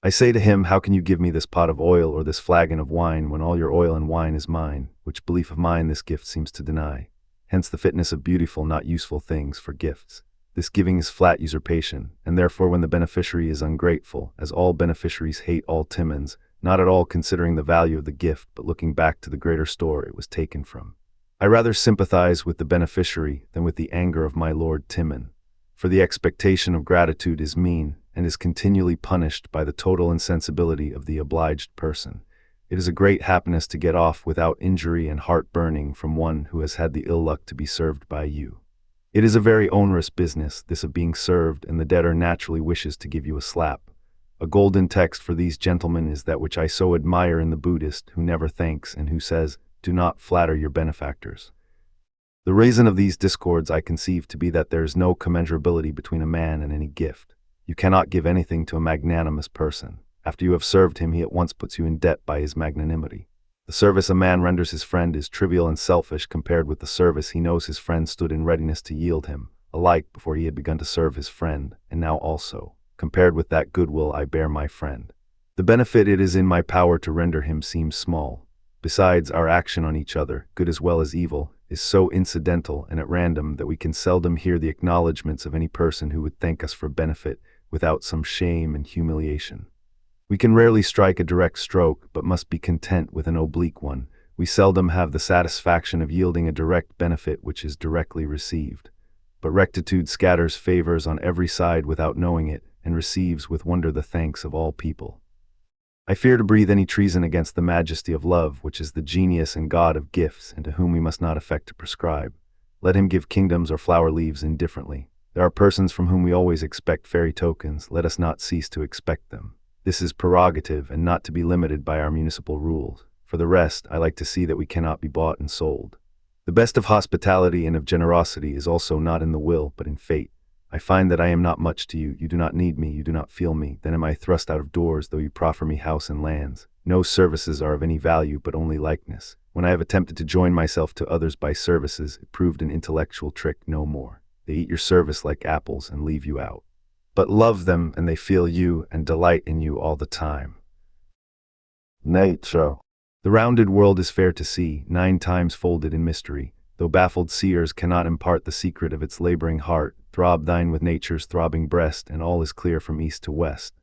I say to him, how can you give me this pot of oil or this flagon of wine when all your oil and wine is mine, which belief of mine this gift seems to deny. Hence the fitness of beautiful, not useful things for gifts. This giving is flat usurpation, and therefore when the beneficiary is ungrateful, as all beneficiaries hate all Timons, not at all considering the value of the gift, but looking back to the greater store it was taken from. I rather sympathize with the beneficiary than with the anger of my Lord Timon, for the expectation of gratitude is mean, and is continually punished by the total insensibility of the obliged person. It is a great happiness to get off without injury and heart burning from one who has had the ill luck to be served by you. It is a very onerous business, this of being served, and the debtor naturally wishes to give you a slap. A golden text for these gentlemen is that which I so admire in the Buddhist, who never thanks and who says, do not flatter your benefactors. The reason of these discords I conceive to be that there is no commensurability between a man and any gift. You cannot give anything to a magnanimous person. After you have served him, he at once puts you in debt by his magnanimity. The service a man renders his friend is trivial and selfish compared with the service he knows his friend stood in readiness to yield him, alike before he had begun to serve his friend, and now also, compared with that goodwill I bear my friend. The benefit it is in my power to render him seems small. Besides, our action on each other, good as well as evil, is so incidental and at random that we can seldom hear the acknowledgments of any person who would thank us for benefit without some shame and humiliation. We can rarely strike a direct stroke, but must be content with an oblique one. We seldom have the satisfaction of yielding a direct benefit which is directly received. But rectitude scatters favors on every side without knowing it, and receives with wonder the thanks of all people. I fear to breathe any treason against the majesty of love, which is the genius and god of gifts, and to whom we must not affect to prescribe. Let him give kingdoms or flower leaves indifferently. There are persons from whom we always expect fairy tokens. Let us not cease to expect them. This is prerogative, and not to be limited by our municipal rules. For the rest, I like to see that we cannot be bought and sold. The best of hospitality and of generosity is also not in the will, but in fate. I find that I am not much to you. You do not need me. You do not feel me. Then am I thrust out of doors, though you proffer me house and lands. No services are of any value, but only likeness. When I have attempted to join myself to others by services, it proved an intellectual trick no more. They eat your service like apples and leave you out. But love them, and they feel you and delight in you all the time. Nature. The rounded world is fair to see, 9 times folded in mystery. Though baffled seers cannot impart the secret of its laboring heart, throb thine with nature's throbbing breast, and all is clear from east to west.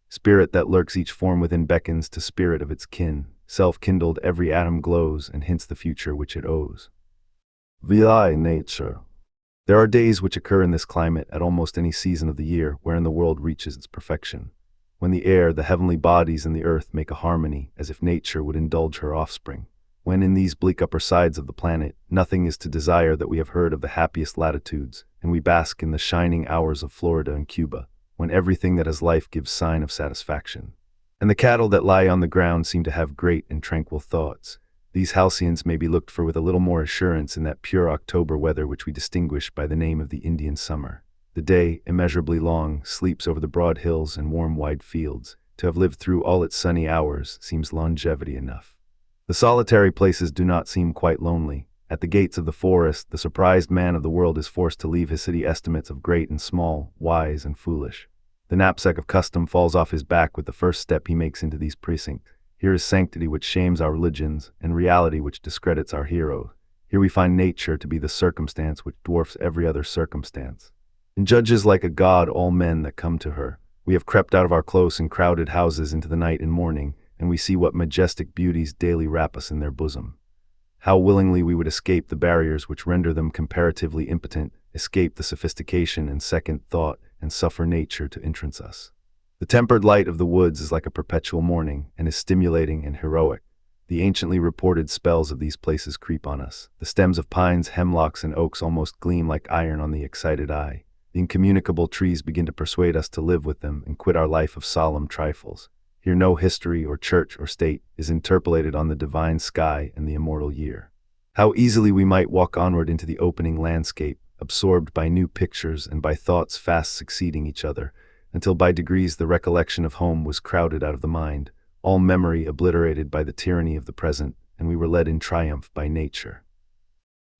Spirit that lurks each form within beckons to spirit of its kin. Self-kindled every atom glows, and hints the future which it owes. Vi nature. There are days which occur in this climate at almost any season of the year wherein the world reaches its perfection. When the air, the heavenly bodies, and the earth make a harmony, as if nature would indulge her offspring. When in these bleak upper sides of the planet, nothing is to desire that we have heard of the happiest latitudes, and we bask in the shining hours of Florida and Cuba, when everything that has life gives sign of satisfaction. And the cattle that lie on the ground seem to have great and tranquil thoughts. These halcyons may be looked for with a little more assurance in that pure October weather which we distinguish by the name of the Indian summer. The day, immeasurably long, sleeps over the broad hills and warm wide fields. To have lived through all its sunny hours seems longevity enough. The solitary places do not seem quite lonely. At the gates of the forest, the surprised man of the world is forced to leave his city estimates of great and small, wise and foolish. The knapsack of custom falls off his back with the first step he makes into these precincts. Here is sanctity which shames our religions, and reality which discredits our heroes. Here we find nature to be the circumstance which dwarfs every other circumstance, and judges like a god all men that come to her. We have crept out of our close and crowded houses into the night and morning, and we see what majestic beauties daily wrap us in their bosom. How willingly we would escape the barriers which render them comparatively impotent, escape the sophistication and second thought, and suffer nature to entrance us. The tempered light of the woods is like a perpetual morning, and is stimulating and heroic. The anciently reported spells of these places creep on us. The stems of pines, hemlocks, and oaks almost gleam like iron on the excited eye. The incommunicable trees begin to persuade us to live with them and quit our life of solemn trifles. Here no history or church or state is interpolated on the divine sky and the immortal year. How easily we might walk onward into the opening landscape, absorbed by new pictures and by thoughts fast succeeding each other, until by degrees the recollection of home was crowded out of the mind, all memory obliterated by the tyranny of the present, and we were led in triumph by nature.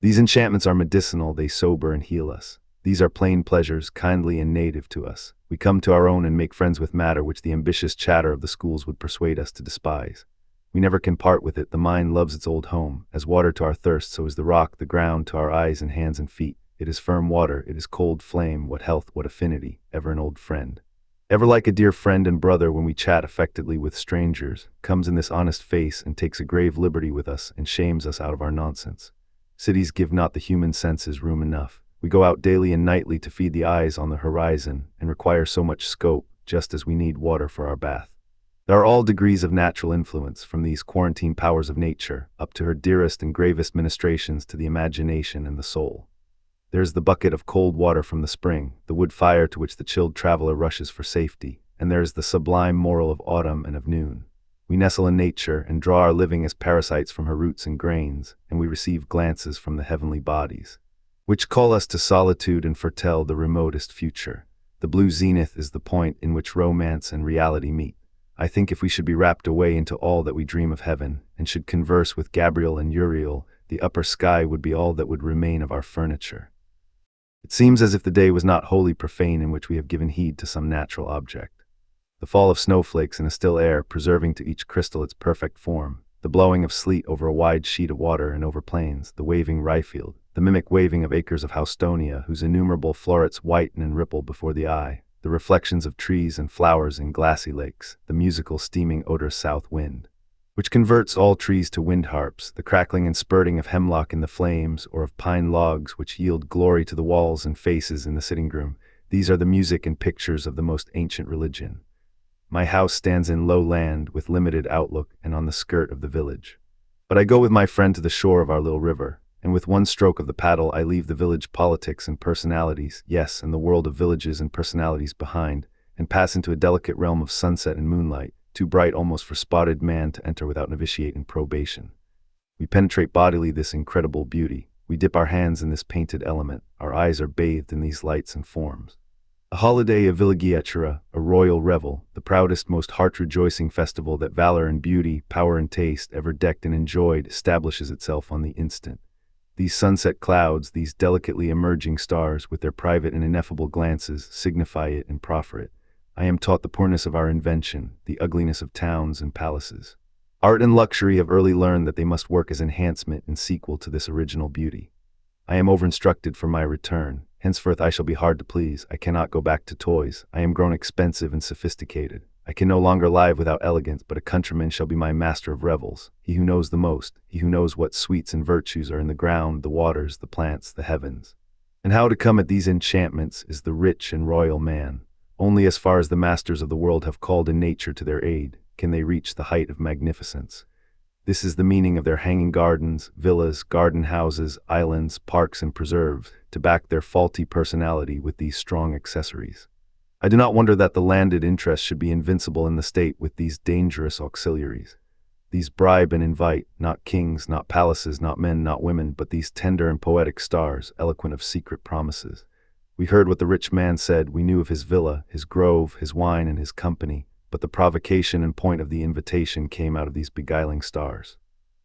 These enchantments are medicinal, they sober and heal us. These are plain pleasures, kindly and native to us. We come to our own and make friends with matter which the ambitious chatter of the schools would persuade us to despise. We never can part with it. The mind loves its old home. As water to our thirst, so is the rock, the ground, to our eyes and hands and feet. It is firm water, it is cold flame, what health, what affinity, ever an old friend. Ever like a dear friend and brother when we chat affectedly with strangers, comes in this honest face and takes a grave liberty with us and shames us out of our nonsense. Cities give not the human senses room enough. We go out daily and nightly to feed the eyes on the horizon, and require so much scope, just as we need water for our bath. There are all degrees of natural influence, from these quarantine powers of nature, up to her dearest and gravest ministrations to the imagination and the soul. There is the bucket of cold water from the spring, the wood fire to which the chilled traveler rushes for safety, and there is the sublime moral of autumn and of noon. We nestle in nature and draw our living as parasites from her roots and grains, and we receive glances from the heavenly bodies, which call us to solitude and foretell the remotest future. The blue zenith is the point in which romance and reality meet. I think if we should be wrapped away into all that we dream of heaven, and should converse with Gabriel and Uriel, the upper sky would be all that would remain of our furniture. It seems as if the day was not wholly profane in which we have given heed to some natural object. The fall of snowflakes in a still air, preserving to each crystal its perfect form, the blowing of sleet over a wide sheet of water and over plains, the waving ryefield, the mimic waving of acres of houstonia whose innumerable florets whiten and ripple before the eye, the reflections of trees and flowers in glassy lakes, the musical steaming odor south wind, which converts all trees to wind harps, the crackling and spurting of hemlock in the flames, or of pine logs which yield glory to the walls and faces in the sitting room. These are the music and pictures of the most ancient religion. My house stands in low land with limited outlook and on the skirt of the village. But I go with my friend to the shore of our little river, and with one stroke of the paddle I leave the village politics and personalities, yes, and the world of villages and personalities behind, and pass into a delicate realm of sunset and moonlight, too bright almost for spotted man to enter without novitiate and probation. We penetrate bodily this incredible beauty. We dip our hands in this painted element, our eyes are bathed in these lights and forms. A holiday of villeggiatura, a royal revel, the proudest, most heart-rejoicing festival that valor and beauty, power and taste, ever decked and enjoyed, establishes itself on the instant. These sunset clouds, these delicately emerging stars, with their private and ineffable glances, signify it and proffer it. I am taught the poorness of our invention, the ugliness of towns and palaces. Art and luxury have early learned that they must work as enhancement and sequel to this original beauty. I am overinstructed for my return. Henceforth I shall be hard to please. I cannot go back to toys. I am grown expensive and sophisticated. I can no longer live without elegance, but a countryman shall be my master of revels. He who knows the most, he who knows what sweets and virtues are in the ground, the waters, the plants, the heavens. And how to come at these enchantments is the rich and royal man. Only as far as the masters of the world have called in nature to their aid, can they reach the height of magnificence. This is the meaning of their hanging gardens, villas, garden houses, islands, parks, and preserves, to back their faulty personality with these strong accessories. I do not wonder that the landed interest should be invincible in the state with these dangerous auxiliaries. These bribe and invite, not kings, not palaces, not men, not women, but these tender and poetic stars, eloquent of secret promises. We heard what the rich man said, we knew of his villa, his grove, his wine, and his company, but the provocation and point of the invitation came out of these beguiling stars.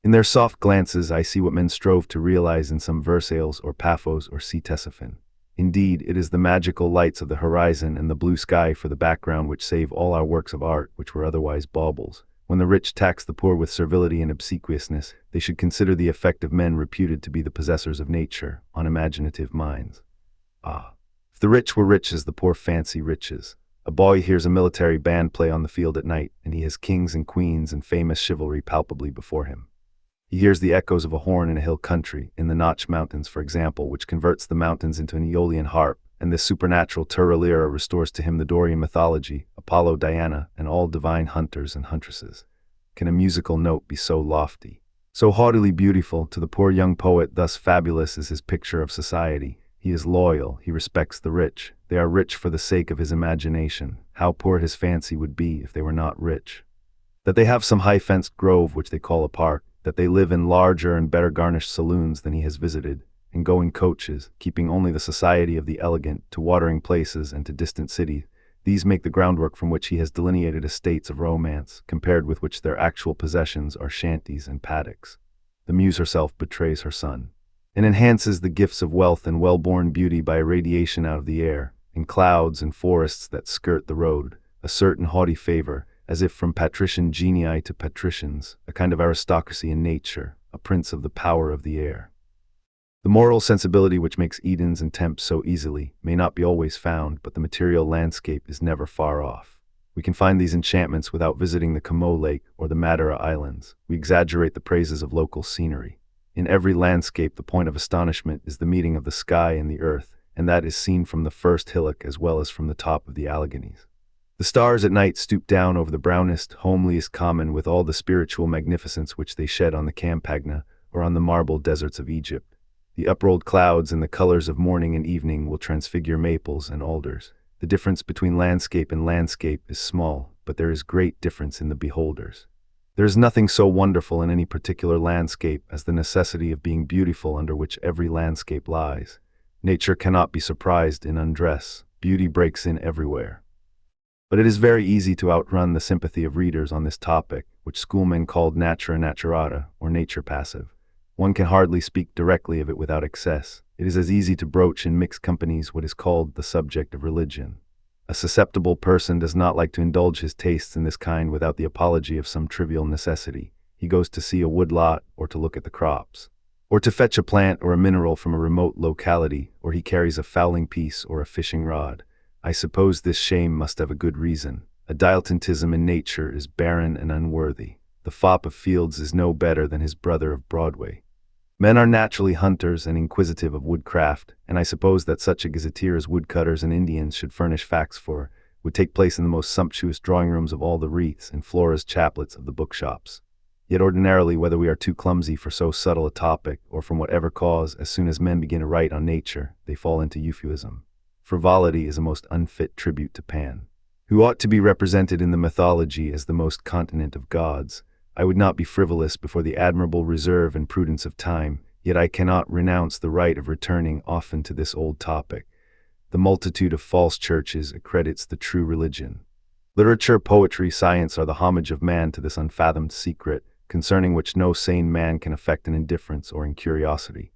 In their soft glances I see what men strove to realize in some Versailles or Paphos or Ctesiphon. Indeed, it is the magical lights of the horizon and the blue sky for the background which save all our works of art, which were otherwise baubles. When the rich tax the poor with servility and obsequiousness, they should consider the effect of men reputed to be the possessors of nature, on imaginative minds. Ah, if the rich were rich as the poor fancy riches. A boy hears a military band play on the field at night, and he has kings and queens and famous chivalry palpably before him. He hears the echoes of a horn in a hill country, in the Notch Mountains, for example, which converts the mountains into an Aeolian harp, and this supernatural Turalira restores to him the Dorian mythology, Apollo, Diana, and all divine hunters and huntresses. Can a musical note be so lofty, so haughtily beautiful? To the poor young poet, thus fabulous is his picture of society. He is loyal, he respects the rich. They are rich for the sake of his imagination. How poor his fancy would be if they were not rich. That they have some high-fenced grove which they call a park, that they live in larger and better garnished saloons than he has visited, and go in coaches, keeping only the society of the elegant, to watering places and to distant cities, these make the groundwork from which he has delineated estates of romance, compared with which their actual possessions are shanties and paddocks. The muse herself betrays her son, and enhances the gifts of wealth and well-born beauty by irradiation out of the air, in clouds and forests that skirt the road, a certain haughty favor, as if from patrician genii to patricians, a kind of aristocracy in nature, a prince of the power of the air. The moral sensibility which makes Edens and Temps so easily may not be always found, but the material landscape is never far off. We can find these enchantments without visiting the Como Lake or the Madeira Islands. We exaggerate the praises of local scenery. In every landscape, the point of astonishment is the meeting of the sky and the earth, and that is seen from the first hillock as well as from the top of the Alleghanies. The stars at night stoop down over the brownest, homeliest common with all the spiritual magnificence which they shed on the Campagna or on the marble deserts of Egypt. The uprolled clouds in the colors of morning and evening will transfigure maples and alders. The difference between landscape and landscape is small, but there is great difference in the beholders. There is nothing so wonderful in any particular landscape as the necessity of being beautiful under which every landscape lies. Nature cannot be surprised in undress. Beauty breaks in everywhere. But it is very easy to outrun the sympathy of readers on this topic, which schoolmen called natura naturata, or nature passive. One can hardly speak directly of it without excess. It is as easy to broach in mixed companies what is called the subject of religion. A susceptible person does not like to indulge his tastes in this kind without the apology of some trivial necessity. He goes to see a woodlot, or to look at the crops, or to fetch a plant or a mineral from a remote locality, or he carries a fowling piece or a fishing rod. I suppose this shame must have a good reason. A dilettantism in nature is barren and unworthy. The fop of fields is no better than his brother of Broadway. Men are naturally hunters and inquisitive of woodcraft, and I suppose that such a gazetteer as woodcutters and Indians should furnish facts for would take place in the most sumptuous drawing-rooms of all the wreaths and Flora's chaplets of the bookshops. Yet ordinarily, whether we are too clumsy for so subtle a topic, or from whatever cause, as soon as men begin to write on nature, they fall into euphuism. Frivolity is a most unfit tribute to Pan, who ought to be represented in the mythology as the most continent of gods. I would not be frivolous before the admirable reserve and prudence of time, Yet I cannot renounce the right of returning often to this old topic. The multitude of false churches accredits the true religion. Literature, poetry, science are the homage of man to this unfathomed secret, concerning which no sane man can affect an indifference or incuriosity.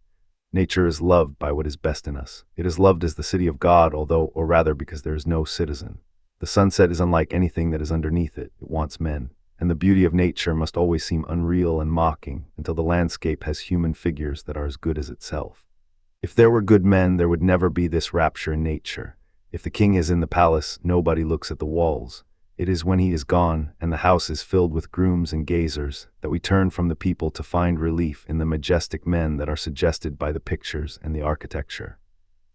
Nature is loved by what is best in us. It is loved as the city of God, although, or rather because there is no citizen. The sunset is unlike anything that is underneath it. It wants men. And the beauty of nature must always seem unreal and mocking until the landscape has human figures that are as good as itself. If there were good men, there would never be this rapture in nature. If the king is in the palace, nobody looks at the walls. It is when he is gone, and the house is filled with grooms and gazers, that we turn from the people to find relief in the majestic men that are suggested by the pictures and the architecture.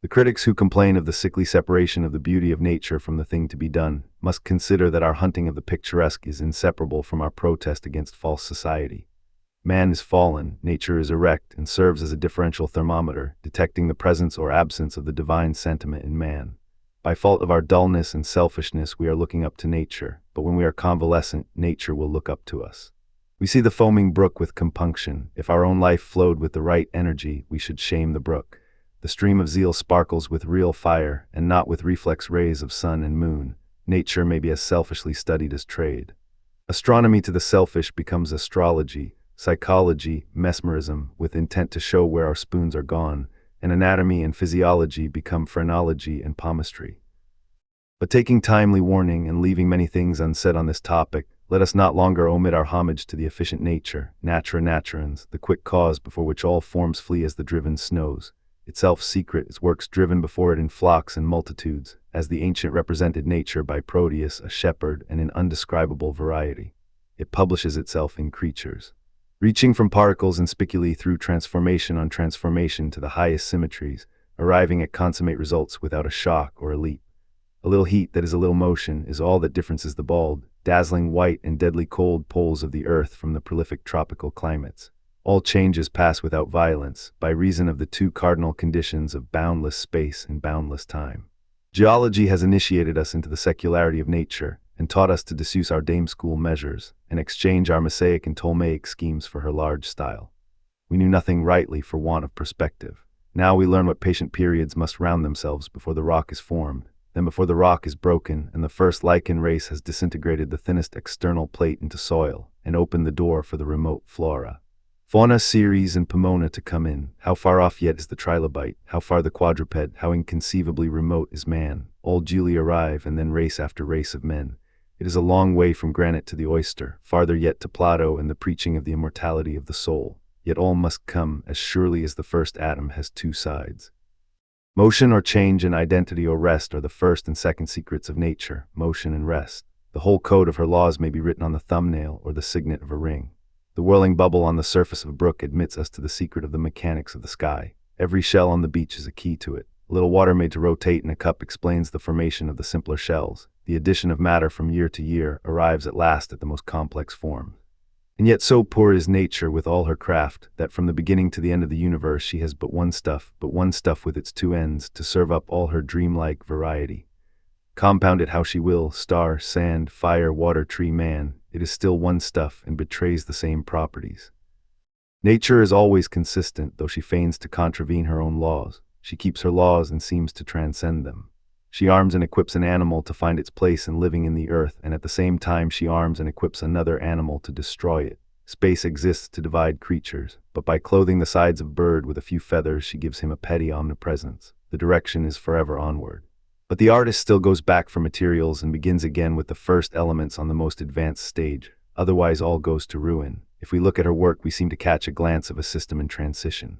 The critics who complain of the sickly separation of the beauty of nature from the thing to be done must consider that our hunting of the picturesque is inseparable from our protest against false society. Man is fallen, nature is erect, and serves as a differential thermometer, detecting the presence or absence of the divine sentiment in man. By fault of our dullness and selfishness, we are looking up to nature, but when we are convalescent, nature will look up to us. We see the foaming brook with compunction. If our own life flowed with the right energy, we should shame the brook. The stream of zeal sparkles with real fire, and not with reflex rays of sun and moon. Nature may be as selfishly studied as trade. Astronomy to the selfish becomes astrology, psychology, mesmerism, with intent to show where our spoons are gone, and anatomy and physiology become phrenology and palmistry. But taking timely warning and leaving many things unsaid on this topic, let us not longer omit our homage to the efficient nature, natura naturans, the quick cause before which all forms flee as the driven snows. Itself secret, its works driven before it in flocks and multitudes, as the ancient represented nature by Proteus, a shepherd, and in undescribable variety. It publishes itself in creatures, reaching from particles and spiculae through transformation on transformation to the highest symmetries, arriving at consummate results without a shock or a leap. A little heat that is a little motion is all that differences the bald, dazzling white and deadly cold poles of the earth from the prolific tropical climates. All changes pass without violence, by reason of the two cardinal conditions of boundless space and boundless time. Geology has initiated us into the secularity of nature, and taught us to disuse our dame school measures, and exchange our Mosaic and Ptolemaic schemes for her large style. We knew nothing rightly for want of perspective. Now we learn what patient periods must round themselves before the rock is formed, then before the rock is broken, and the first lichen race has disintegrated the thinnest external plate into soil, and opened the door for the remote flora. Fauna, Ceres, and Pomona to come in. How far off yet is the trilobite, how far the quadruped, how inconceivably remote is man. All duly arrive, and then race after race of men. It is a long way from granite to the oyster, farther yet to Plato and the preaching of the immortality of the soul. Yet all must come, as surely as the first atom has two sides. Motion or change and identity or rest are the first and second secrets of nature, motion and rest. The whole code of her laws may be written on the thumbnail or the signet of a ring. The whirling bubble on the surface of a brook admits us to the secret of the mechanics of the sky. Every shell on the beach is a key to it. A little water made to rotate in a cup explains the formation of the simpler shells. The addition of matter from year to year arrives at last at the most complex form. And yet so poor is nature with all her craft, that from the beginning to the end of the universe she has but one stuff with its two ends, to serve up all her dreamlike variety. Compound it how she will, star, sand, fire, water, tree, man, it is still one stuff and betrays the same properties. Nature is always consistent, though she feigns to contravene her own laws. She keeps her laws and seems to transcend them. She arms and equips an animal to find its place in living in the earth, and at the same time she arms and equips another animal to destroy it. Space exists to divide creatures, but by clothing the sides of a bird with a few feathers she gives him a petty omnipresence. The direction is forever onward. But the artist still goes back for materials and begins again with the first elements on the most advanced stage. Otherwise all goes to ruin. If we look at her work, we seem to catch a glance of a system in transition.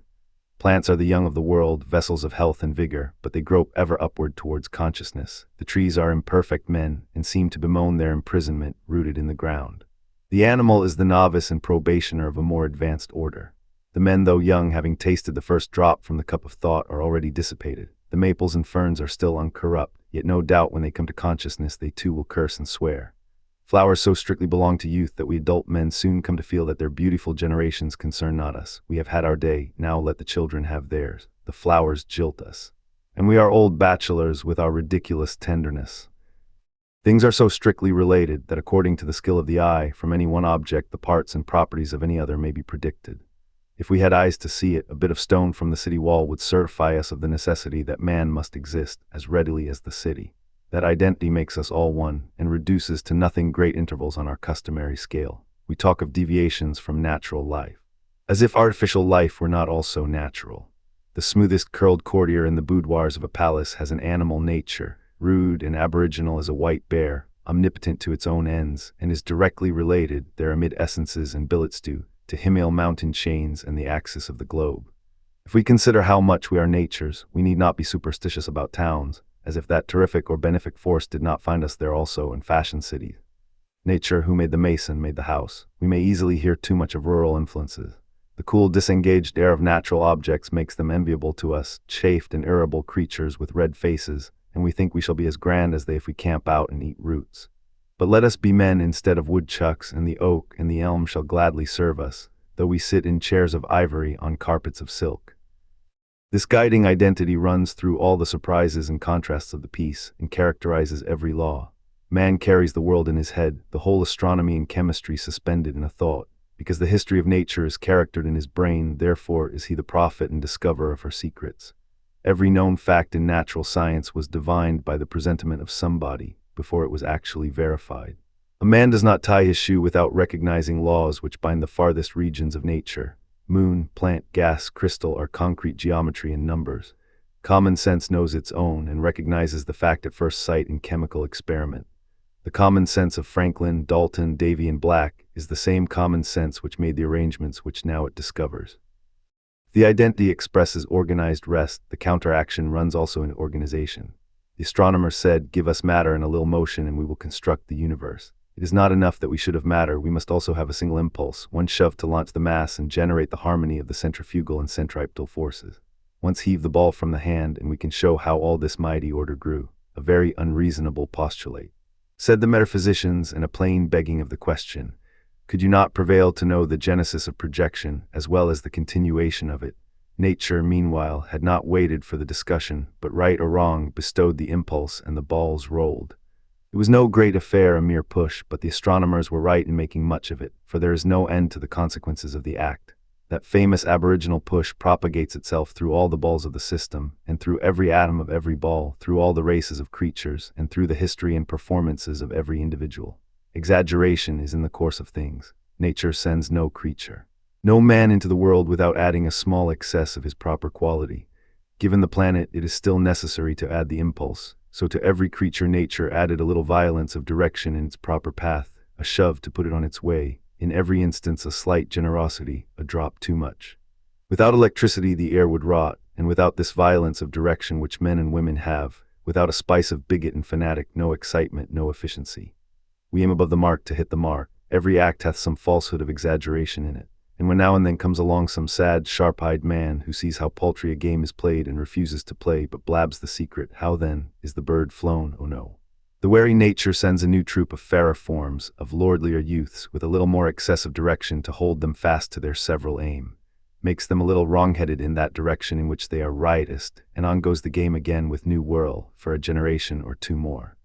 Plants are the young of the world, vessels of health and vigor, but they grope ever upward towards consciousness. The trees are imperfect men, and seem to bemoan their imprisonment, rooted in the ground. The animal is the novice and probationer of a more advanced order. The men, though young, having tasted the first drop from the cup of thought, are already dissipated. The maples and ferns are still uncorrupt, yet no doubt when they come to consciousness they too will curse and swear. Flowers so strictly belong to youth that we adult men soon come to feel that their beautiful generations concern not us. We have had our day, now let the children have theirs. The flowers jilt us. And we are old bachelors with our ridiculous tenderness. Things are so strictly related that according to the skill of the eye, from any one object the parts and properties of any other may be predicted. If we had eyes to see it, a bit of stone from the city wall would certify us of the necessity that man must exist as readily as the city. That identity makes us all one, and reduces to nothing great intervals on our customary scale. We talk of deviations from natural life, as if artificial life were not also natural. The smoothest curled courtier in the boudoirs of a palace has an animal nature, rude and aboriginal as a white bear, omnipotent to its own ends, and is directly related, there amid essences and billet stew, to Himal mountain chains and the axis of the globe. If we consider how much we are natures, we need not be superstitious about towns, as if that terrific or benefic force did not find us there also in fashion cities. Nature, who made the mason, made the house. We may easily hear too much of rural influences. The cool, disengaged air of natural objects makes them enviable to us, chafed and irritable creatures with red faces, and we think we shall be as grand as they if we camp out and eat roots. But let us be men instead of woodchucks, and the oak and the elm shall gladly serve us, though we sit in chairs of ivory on carpets of silk. This guiding identity runs through all the surprises and contrasts of the piece, and characterizes every law. Man carries the world in his head, the whole astronomy and chemistry suspended in a thought. Because the history of nature is charactered in his brain, therefore is he the prophet and discoverer of her secrets. Every known fact in natural science was divined by the presentiment of somebody, before it was actually verified. A man does not tie his shoe without recognizing laws which bind the farthest regions of nature. Moon, plant, gas, crystal are concrete geometry and numbers. Common sense knows its own and recognizes the fact at first sight in chemical experiment. The common sense of Franklin, Dalton, Davy, and Black is the same common sense which made the arrangements which now it discovers. The identity expresses organized rest, the counteraction runs also in organization. The astronomer said, "Give us matter and a little motion and we will construct the universe." It is not enough that we should have matter, we must also have a single impulse, one shove to launch the mass and generate the harmony of the centrifugal and centripetal forces. Once heave the ball from the hand and we can show how all this mighty order grew. A very unreasonable postulate. Said the metaphysicians in a plain begging of the question, could you not prevail to know the genesis of projection, as well as the continuation of it? Nature, meanwhile, had not waited for the discussion, but right or wrong bestowed the impulse and the balls rolled. It was no great affair, a mere push, but the astronomers were right in making much of it, for there is no end to the consequences of the act. That famous aboriginal push propagates itself through all the balls of the system, and through every atom of every ball, through all the races of creatures, and through the history and performances of every individual. Exaggeration is in the course of things. Nature sends no creature, no man into the world without adding a small excess of his proper quality. Given the planet, it is still necessary to add the impulse. So to every creature nature added a little violence of direction in its proper path, a shove to put it on its way, in every instance a slight generosity, a drop too much. Without electricity the air would rot, and without this violence of direction which men and women have, without a spice of bigot and fanatic, no excitement, no efficiency. We aim above the mark to hit the mark. Every act hath some falsehood of exaggeration in it. And when now and then comes along some sad, sharp-eyed man who sees how paltry a game is played and refuses to play but blabs the secret, how then is the bird flown? Oh no. The wary nature sends a new troop of fairer forms, of lordlier youths, with a little more excessive direction to hold them fast to their several aim, makes them a little wrong-headed in that direction in which they are riotous, and on goes the game again with new whirl, for a generation or two more.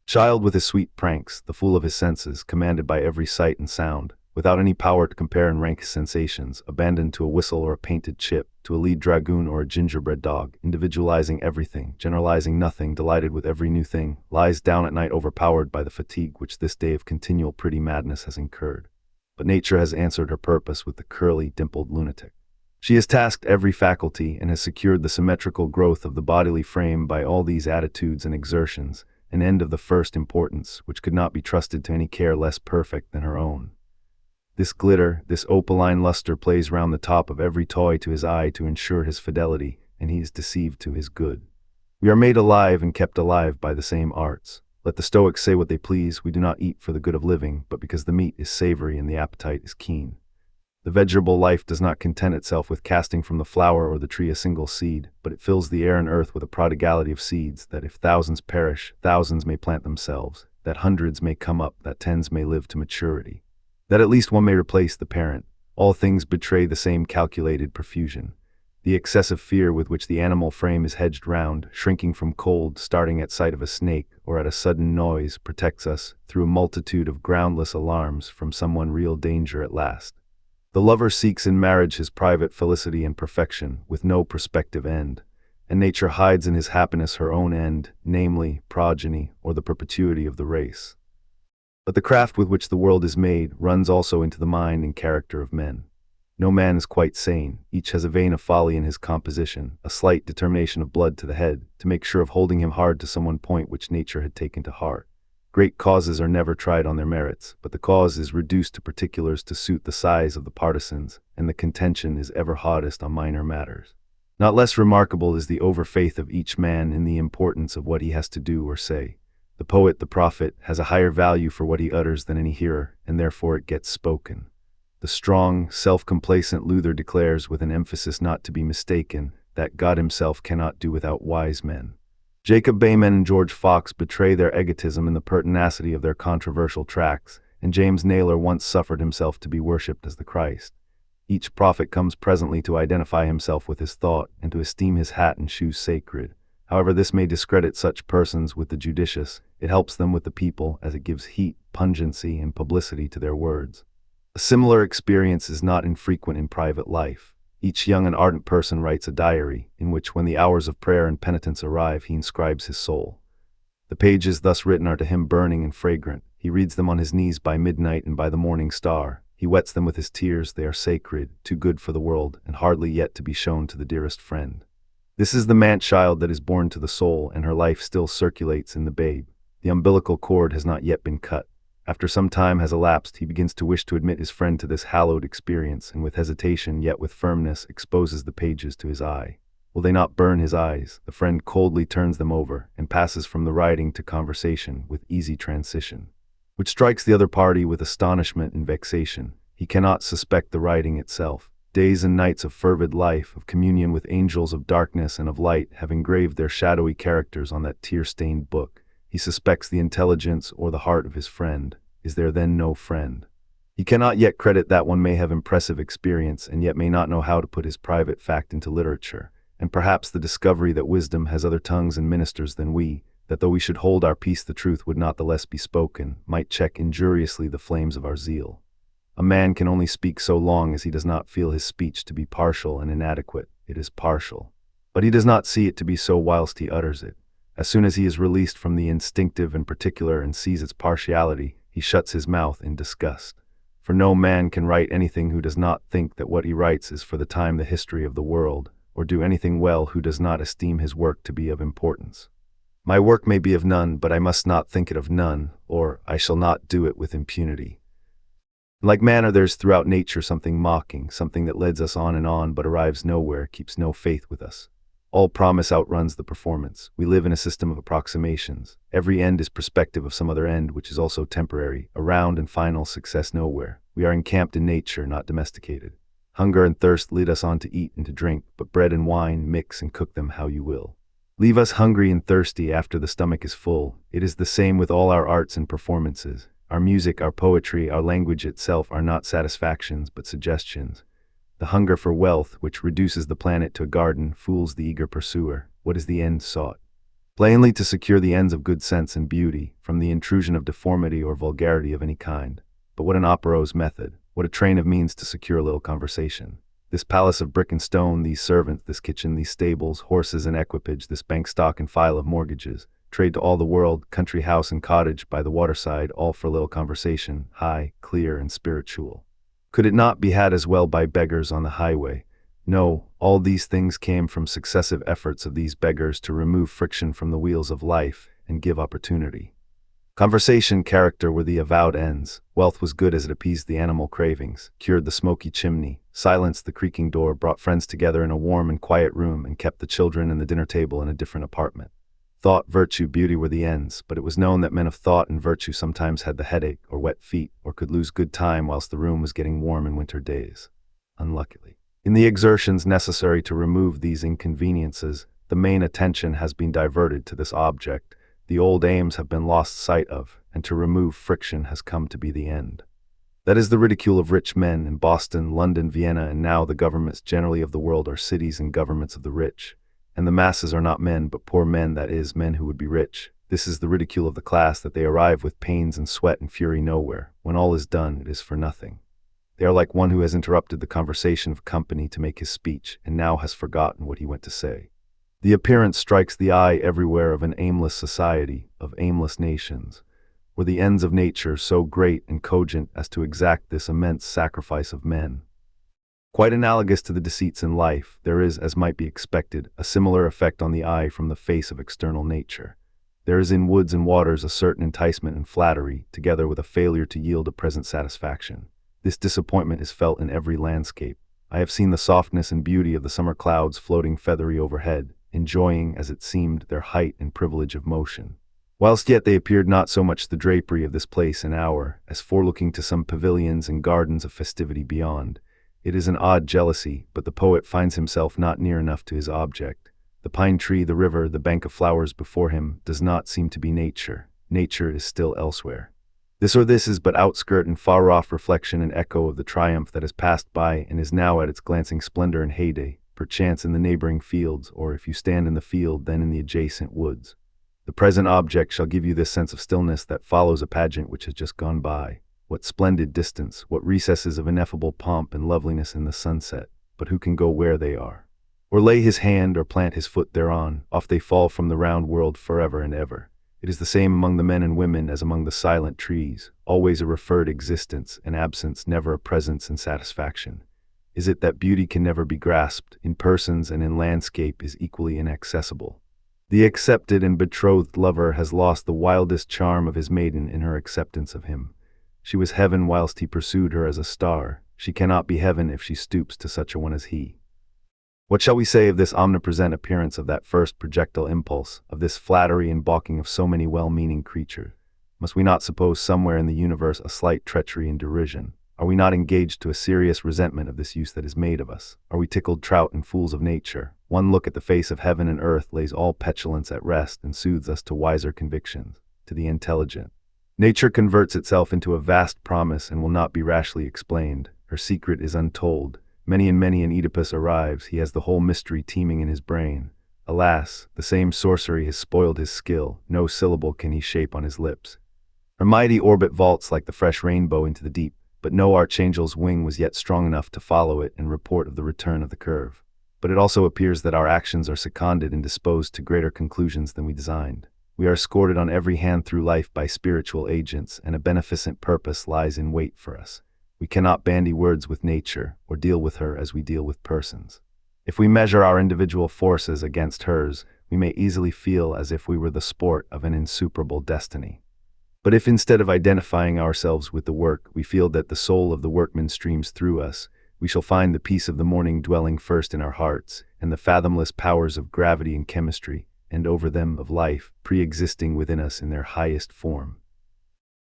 Child with his sweet pranks, the fool of his senses, commanded by every sight and sound, without any power to compare and rank his sensations, abandoned to a whistle or a painted chip, to a lead dragoon or a gingerbread dog, individualizing everything, generalizing nothing, delighted with every new thing, lies down at night overpowered by the fatigue which this day of continual pretty madness has incurred. But nature has answered her purpose with the curly, dimpled lunatic. She has tasked every faculty and has secured the symmetrical growth of the bodily frame by all these attitudes and exertions, an end of the first importance, which could not be trusted to any care less perfect than her own. This glitter, this opaline luster plays round the top of every toy to his eye to ensure his fidelity, and he is deceived to his good. We are made alive and kept alive by the same arts. Let the Stoics say what they please, we do not eat for the good of living, but because the meat is savory and the appetite is keen. The vegetable life does not content itself with casting from the flower or the tree a single seed, but it fills the air and earth with a prodigality of seeds, that if thousands perish, thousands may plant themselves, that hundreds may come up, that tens may live to maturity, that at least one may replace the parent. All things betray the same calculated profusion. The excessive fear with which the animal frame is hedged round, shrinking from cold, starting at sight of a snake, or at a sudden noise, protects us, through a multitude of groundless alarms, from some one real danger at last. The lover seeks in marriage his private felicity and perfection, with no prospective end, and nature hides in his happiness her own end, namely, progeny, or the perpetuity of the race. But the craft with which the world is made runs also into the mind and character of men. No man is quite sane, each has a vein of folly in his composition, a slight determination of blood to the head, to make sure of holding him hard to some one point which nature had taken to heart. Great causes are never tried on their merits, but the cause is reduced to particulars to suit the size of the partisans, and the contention is ever hottest on minor matters. Not less remarkable is the overfaith of each man in the importance of what he has to do or say. The poet, the prophet, has a higher value for what he utters than any hearer, and therefore it gets spoken. The strong, self-complacent Luther declares with an emphasis not to be mistaken that God himself cannot do without wise men. Jacob Bayman and George Fox betray their egotism in the pertinacity of their controversial tracts, and James Naylor once suffered himself to be worshipped as the Christ. Each prophet comes presently to identify himself with his thought and to esteem his hat and shoes sacred. However this may discredit such persons with the judicious, it helps them with the people as it gives heat, pungency, and publicity to their words. A similar experience is not infrequent in private life. Each young and ardent person writes a diary, in which when the hours of prayer and penitence arrive, he inscribes his soul. The pages thus written are to him burning and fragrant. He reads them on his knees by midnight and by the morning star. He wets them with his tears, they are sacred, too good for the world, and hardly yet to be shown to the dearest friend. This is the man-child that is born to the soul, and her life still circulates in the babe. The umbilical cord has not yet been cut. After some time has elapsed, he begins to wish to admit his friend to this hallowed experience, and with hesitation, yet with firmness, exposes the pages to his eye. Will they not burn his eyes? The friend coldly turns them over, and passes from the writing to conversation, with easy transition, which strikes the other party with astonishment and vexation. He cannot suspect the writing itself. Days and nights of fervid life, of communion with angels of darkness and of light, have engraved their shadowy characters on that tear-stained book. He suspects the intelligence or the heart of his friend. Is there then no friend? He cannot yet credit that one may have impressive experience and yet may not know how to put his private fact into literature, and perhaps the discovery that wisdom has other tongues and ministers than we, that though we should hold our peace the truth would not the less be spoken, might check injuriously the flames of our zeal. A man can only speak so long as he does not feel his speech to be partial and inadequate. It is partial. But he does not see it to be so whilst he utters it. As soon as he is released from the instinctive and particular and sees its partiality, he shuts his mouth in disgust. For no man can write anything who does not think that what he writes is for the time the history of the world, or do anything well who does not esteem his work to be of importance. My work may be of none, but I must not think it of none, or I shall not do it with impunity. In like manner there is throughout nature something mocking, something that leads us on, but arrives nowhere, keeps no faith with us. All promise outruns the performance. We live in a system of approximations. Every end is prospective of some other end, which is also temporary, a round and final success nowhere. We are encamped in nature, not domesticated. Hunger and thirst lead us on to eat and to drink, but bread and wine mix and cook them how you will. Leave us hungry and thirsty after the stomach is full. It is the same with all our arts and performances. Our music, our poetry, our language itself are not satisfactions, but suggestions. The hunger for wealth, which reduces the planet to a garden, fools the eager pursuer. What is the end sought? Plainly to secure the ends of good sense and beauty, from the intrusion of deformity or vulgarity of any kind. But what an operose method! What a train of means to secure a little conversation! This palace of brick and stone, these servants, this kitchen, these stables, horses and equipage, this bank stock and file of mortgages, trade to all the world, country house and cottage by the waterside, all for a little conversation, high, clear, and spiritual. Could it not be had as well by beggars on the highway? No, all these things came from successive efforts of these beggars to remove friction from the wheels of life and give opportunity. Conversation, character were the avowed ends. Wealth was good as it appeased the animal cravings, cured the smoky chimney, silenced the creaking door, brought friends together in a warm and quiet room, and kept the children and the dinner table in a different apartment. Thought, virtue, beauty were the ends, but it was known that men of thought and virtue sometimes had the headache, or wet feet, or could lose good time whilst the room was getting warm in winter days. Unluckily, in the exertions necessary to remove these inconveniences, the main attention has been diverted to this object. The old aims have been lost sight of, and to remove friction has come to be the end. That is the ridicule of rich men in Boston, London, Vienna, and now the governments generally of the world are cities and governments of the rich. And the masses are not men, but poor men, that is, men who would be rich. This is the ridicule of the class, that they arrive with pains and sweat and fury nowhere. When all is done, it is for nothing. They are like one who has interrupted the conversation of company to make his speech, and now has forgotten what he went to say. The appearance strikes the eye everywhere of an aimless society, of aimless nations. Were the ends of nature so great and cogent as to exact this immense sacrifice of men? Quite analogous to the deceits in life, there is, as might be expected, a similar effect on the eye from the face of external nature. There is in woods and waters a certain enticement and flattery, together with a failure to yield a present satisfaction. This disappointment is felt in every landscape. I have seen the softness and beauty of the summer clouds floating feathery overhead, enjoying, as it seemed, their height and privilege of motion. Whilst yet they appeared not so much the drapery of this place and hour, as forelooking to some pavilions and gardens of festivity beyond. It is an odd jealousy, but the poet finds himself not near enough to his object. The pine tree, the river, the bank of flowers before him does not seem to be nature. Nature is still elsewhere. This is but outskirt and far-off reflection and echo of the triumph that has passed by and is now at its glancing splendor and heyday, perchance in the neighboring fields, or if you stand in the field, then in the adjacent woods. The present object shall give you this sense of stillness that follows a pageant which has just gone by. What splendid distance, what recesses of ineffable pomp and loveliness in the sunset, but who can go where they are? Or lay his hand or plant his foot thereon, off they fall from the round world forever and ever. It is the same among the men and women as among the silent trees, always a referred existence, an absence, never a presence and satisfaction. Is it that beauty can never be grasped, in persons and in landscape is equally inaccessible? The accepted and betrothed lover has lost the wildest charm of his maiden in her acceptance of him. She was heaven whilst he pursued her as a star. She cannot be heaven if she stoops to such a one as he. What shall we say of this omnipresent appearance of that first projectile impulse, of this flattery and balking of so many well-meaning creatures? Must we not suppose somewhere in the universe a slight treachery and derision? Are we not engaged to a serious resentment of this use that is made of us? Are we tickled trout and fools of nature? One look at the face of heaven and earth lays all petulance at rest and soothes us to wiser convictions, to the intelligent. Nature converts itself into a vast promise and will not be rashly explained. Her secret is untold. Many an Oedipus arrives, he has the whole mystery teeming in his brain. Alas, the same sorcery has spoiled his skill, no syllable can he shape on his lips. Her mighty orbit vaults like the fresh rainbow into the deep, but no archangel's wing was yet strong enough to follow it and report of the return of the curve. But it also appears that our actions are seconded and disposed to greater conclusions than we designed. We are escorted on every hand through life by spiritual agents, and a beneficent purpose lies in wait for us. We cannot bandy words with nature, or deal with her as we deal with persons. If we measure our individual forces against hers, we may easily feel as if we were the sport of an insuperable destiny. But if instead of identifying ourselves with the work, we feel that the soul of the workman streams through us, we shall find the peace of the morning dwelling first in our hearts, and the fathomless powers of gravity and chemistry, and over them of life, pre-existing within us in their highest form.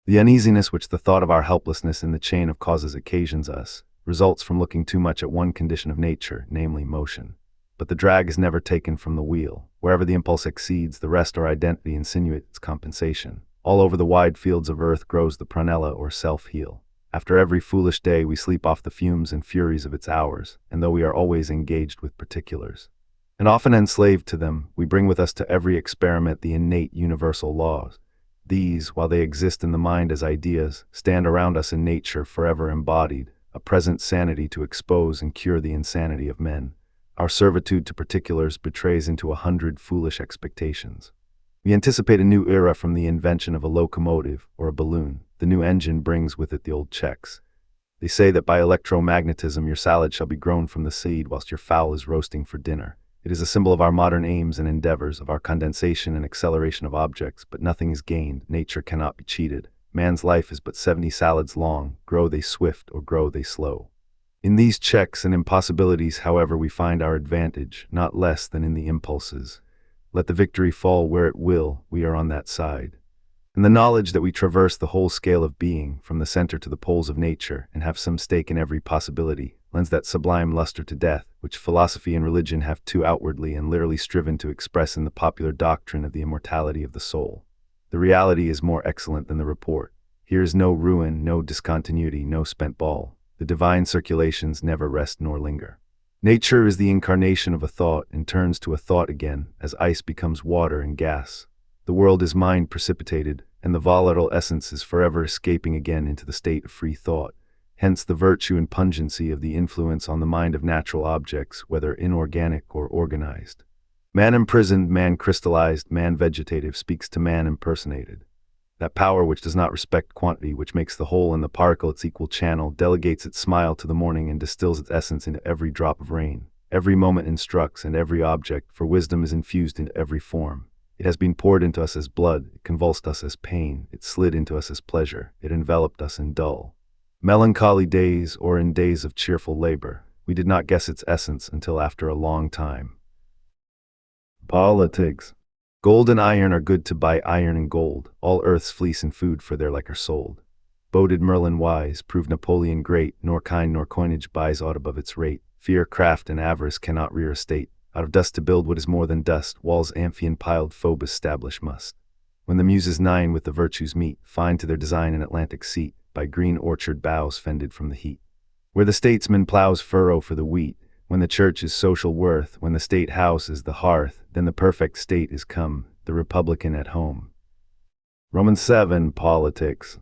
The uneasiness which the thought of our helplessness in the chain of causes occasions us, results from looking too much at one condition of nature, namely motion. But the drag is never taken from the wheel. Wherever the impulse exceeds, the rest or identity insinuate its compensation. All over the wide fields of earth grows the prunella or self-heal. After every foolish day we sleep off the fumes and furies of its hours, and though we are always engaged with particulars, and often enslaved to them, we bring with us to every experiment the innate universal laws. These, while they exist in the mind as ideas, stand around us in nature forever embodied, a present sanity to expose and cure the insanity of men. Our servitude to particulars betrays into 100 foolish expectations. We anticipate a new era from the invention of a locomotive or a balloon. The new engine brings with it the old checks. They say that by electromagnetism your salad shall be grown from the seed whilst your fowl is roasting for dinner. It is a symbol of our modern aims and endeavors, of our condensation and acceleration of objects, but nothing is gained. Nature cannot be cheated. Man's life is but 70 salads long, grow they swift or grow they slow. In these checks and impossibilities, however, we find our advantage, not less than in the impulses. Let the victory fall where it will, we are on that side. And the knowledge that we traverse the whole scale of being, from the center to the poles of nature, and have some stake in every possibility, lends that sublime luster to death, which philosophy and religion have too outwardly and literally striven to express in the popular doctrine of the immortality of the soul. The reality is more excellent than the report. Here is no ruin, no discontinuity, no spent ball. The divine circulations never rest nor linger. Nature is the incarnation of a thought and turns to a thought again, as ice becomes water and gas. The world is mind precipitated, and the volatile essence is forever escaping again into the state of free thought. hence the virtue and pungency of the influence on the mind of natural objects, whether inorganic or organized. Man imprisoned, man crystallized, man vegetative speaks to man impersonated. That power which does not respect quantity, which makes the whole and the particle its equal channel, delegates its smile to the morning and distills its essence into every drop of rain. Every moment instructs, and every object, for wisdom is infused into every form. It has been poured into us as blood, it convulsed us as pain, it slid into us as pleasure, it enveloped us in dull, melancholy days or in days of cheerful labor. We did not guess its essence until after a long time. Politics. Gold and iron are good to buy iron and gold. All earth's fleece and food for their like are sold. Boded Merlin wise, proved Napoleon great, nor kind nor coinage buys aught above its rate. Fear, craft, and avarice cannot rear a state. Out of dust to build what is more than dust, walls Amphion piled Phoebus stablish must. When the muses nine with the virtues meet, find to their design an Atlantic seat, by green orchard boughs fended from the heat. Where the statesman plows furrow for the wheat, when the church is social worth, when the state house is the hearth, then the perfect state is come, the republican at home. Romans 7, Politics.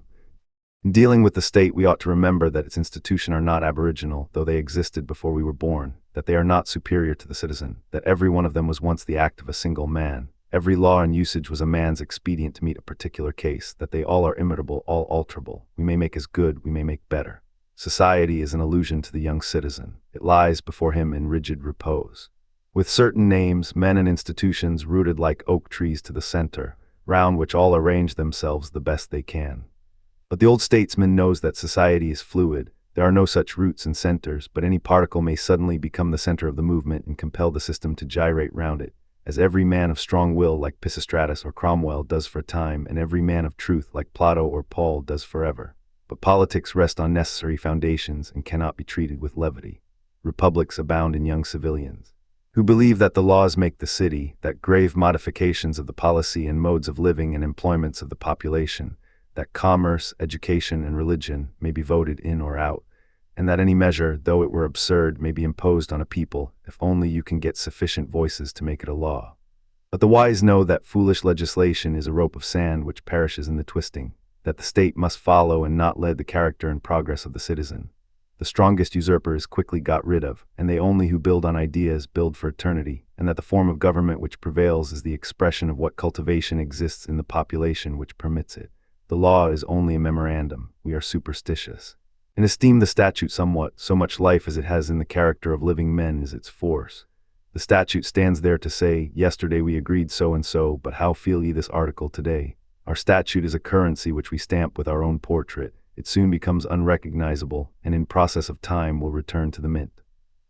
In dealing with the state, we ought to remember that its institutions are not aboriginal, though they existed before we were born, that they are not superior to the citizen, that every one of them was once the act of a single man. Every law and usage was a man's expedient to meet a particular case, that they all are imitable, all alterable. We may make as good, we may make better. Society is an allusion to the young citizen. It lies before him in rigid repose. With certain names, men and institutions rooted like oak trees to the center, round which all arrange themselves the best they can. But the old statesman knows that society is fluid. There are no such roots and centers, but any particle may suddenly become the center of the movement and compel the system to gyrate round it, as every man of strong will like Pisistratus or Cromwell does for a time, and every man of truth like Plato or Paul does forever. But politics rest on necessary foundations and cannot be treated with levity. Republics abound in young civilians, who believe that the laws make the city, that grave modifications of the policy and modes of living and employments of the population, that commerce, education, and religion may be voted in or out, and that any measure, though it were absurd, may be imposed on a people, if only you can get sufficient voices to make it a law. But the wise know that foolish legislation is a rope of sand which perishes in the twisting, that the state must follow and not lead the character and progress of the citizen. The strongest usurper is quickly got rid of, and they only who build on ideas build for eternity, and that the form of government which prevails is the expression of what cultivation exists in the population which permits it. The law is only a memorandum. We are superstitious, and esteem the statute somewhat. So much life as it has in the character of living men is its force. The statute stands there to say, yesterday we agreed so and so, but how feel ye this article today? Our statute is a currency which we stamp with our own portrait. It soon becomes unrecognizable, and in process of time will return to the mint.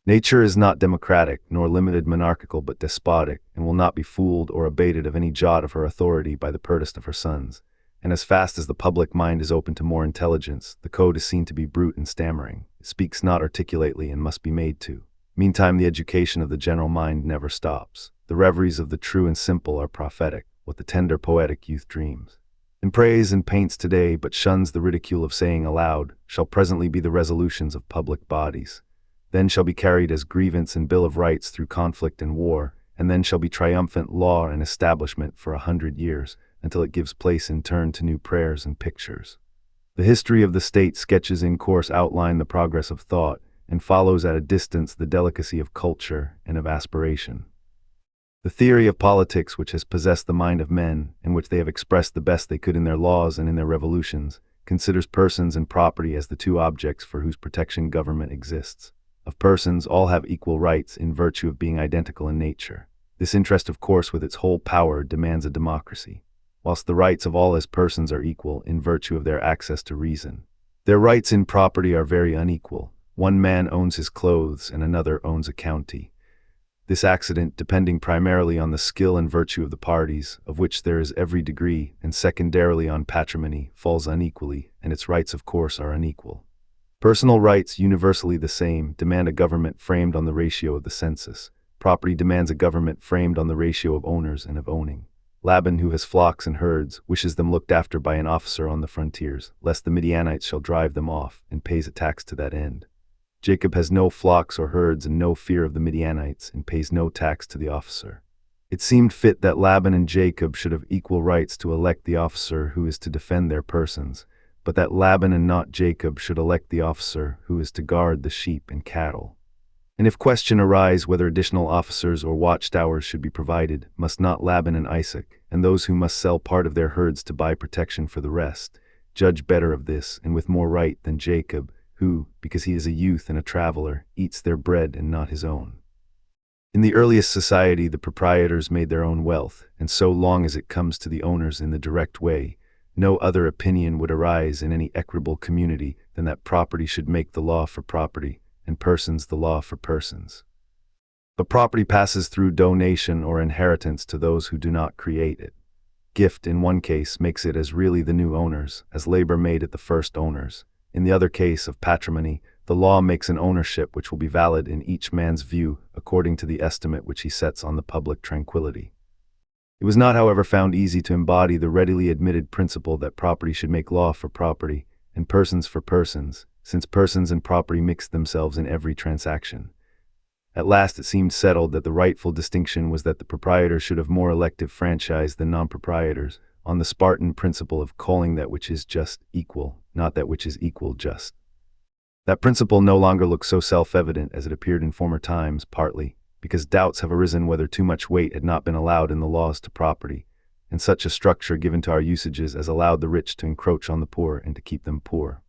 Nature is not democratic, nor limited monarchical, but despotic, and will not be fooled or abated of any jot of her authority by the pertest of her sons. And as fast as the public mind is open to more intelligence, the code is seen to be brute and stammering. It speaks not articulately and must be made to. Meantime, the education of the general mind never stops. The reveries of the true and simple are prophetic, what the tender poetic youth dreams and prays and paints today, but shuns the ridicule of saying aloud, shall presently be the resolutions of public bodies. Then shall be carried as grievance and bill of rights through conflict and war, and then shall be triumphant law and establishment for 100 years, until it gives place in turn to new prayers and pictures. The history of the state sketches in course outline the progress of thought, and follows at a distance the delicacy of culture and of aspiration. The theory of politics which has possessed the mind of men, and which they have expressed the best they could in their laws and in their revolutions, considers persons and property as the two objects for whose protection government exists. Of persons, all have equal rights in virtue of being identical in nature. This interest, of course, with its whole power, demands a democracy, whilst the rights of all as persons are equal in virtue of their access to reason. Their rights in property are very unequal. One man owns his clothes and another owns a county. This accident, depending primarily on the skill and virtue of the parties, of which there is every degree, and secondarily on patrimony, falls unequally, and its rights of course are unequal. Personal rights, universally the same, demand a government framed on the ratio of the census. Property demands a government framed on the ratio of owners and of owning. Laban, who has flocks and herds, wishes them looked after by an officer on the frontiers, lest the Midianites shall drive them off, and pays a tax to that end. Jacob has no flocks or herds and no fear of the Midianites, and pays no tax to the officer. It seemed fit that Laban and Jacob should have equal rights to elect the officer who is to defend their persons, but that Laban and not Jacob should elect the officer who is to guard the sheep and cattle. And if question arise whether additional officers or watchtowers should be provided, must not Laban and Isaac, and those who must sell part of their herds to buy protection for the rest, judge better of this, and with more right than Jacob, who, because he is a youth and a traveler, eats their bread and not his own? In the earliest society, the proprietors made their own wealth, and so long as it comes to the owners in the direct way, no other opinion would arise in any equitable community than that property should make the law for property, and persons the law for persons. But property passes through donation or inheritance to those who do not create it. Gift in one case makes it as really the new owners as labor made it the first owners. In the other case of patrimony, the law makes an ownership which will be valid in each man's view according to the estimate which he sets on the public tranquility. It was not, however, found easy to embody the readily admitted principle that property should make law for property, and persons for persons, since persons and property mixed themselves in every transaction. At last it seemed settled that the rightful distinction was that the proprietors should have more elective franchise than non-proprietors, on the Spartan principle of calling that which is just equal, not that which is equal just. That principle no longer looks so self-evident as it appeared in former times, partly because doubts have arisen whether too much weight had not been allowed in the laws to property, and such a structure given to our usages as allowed the rich to encroach on the poor and to keep them poor.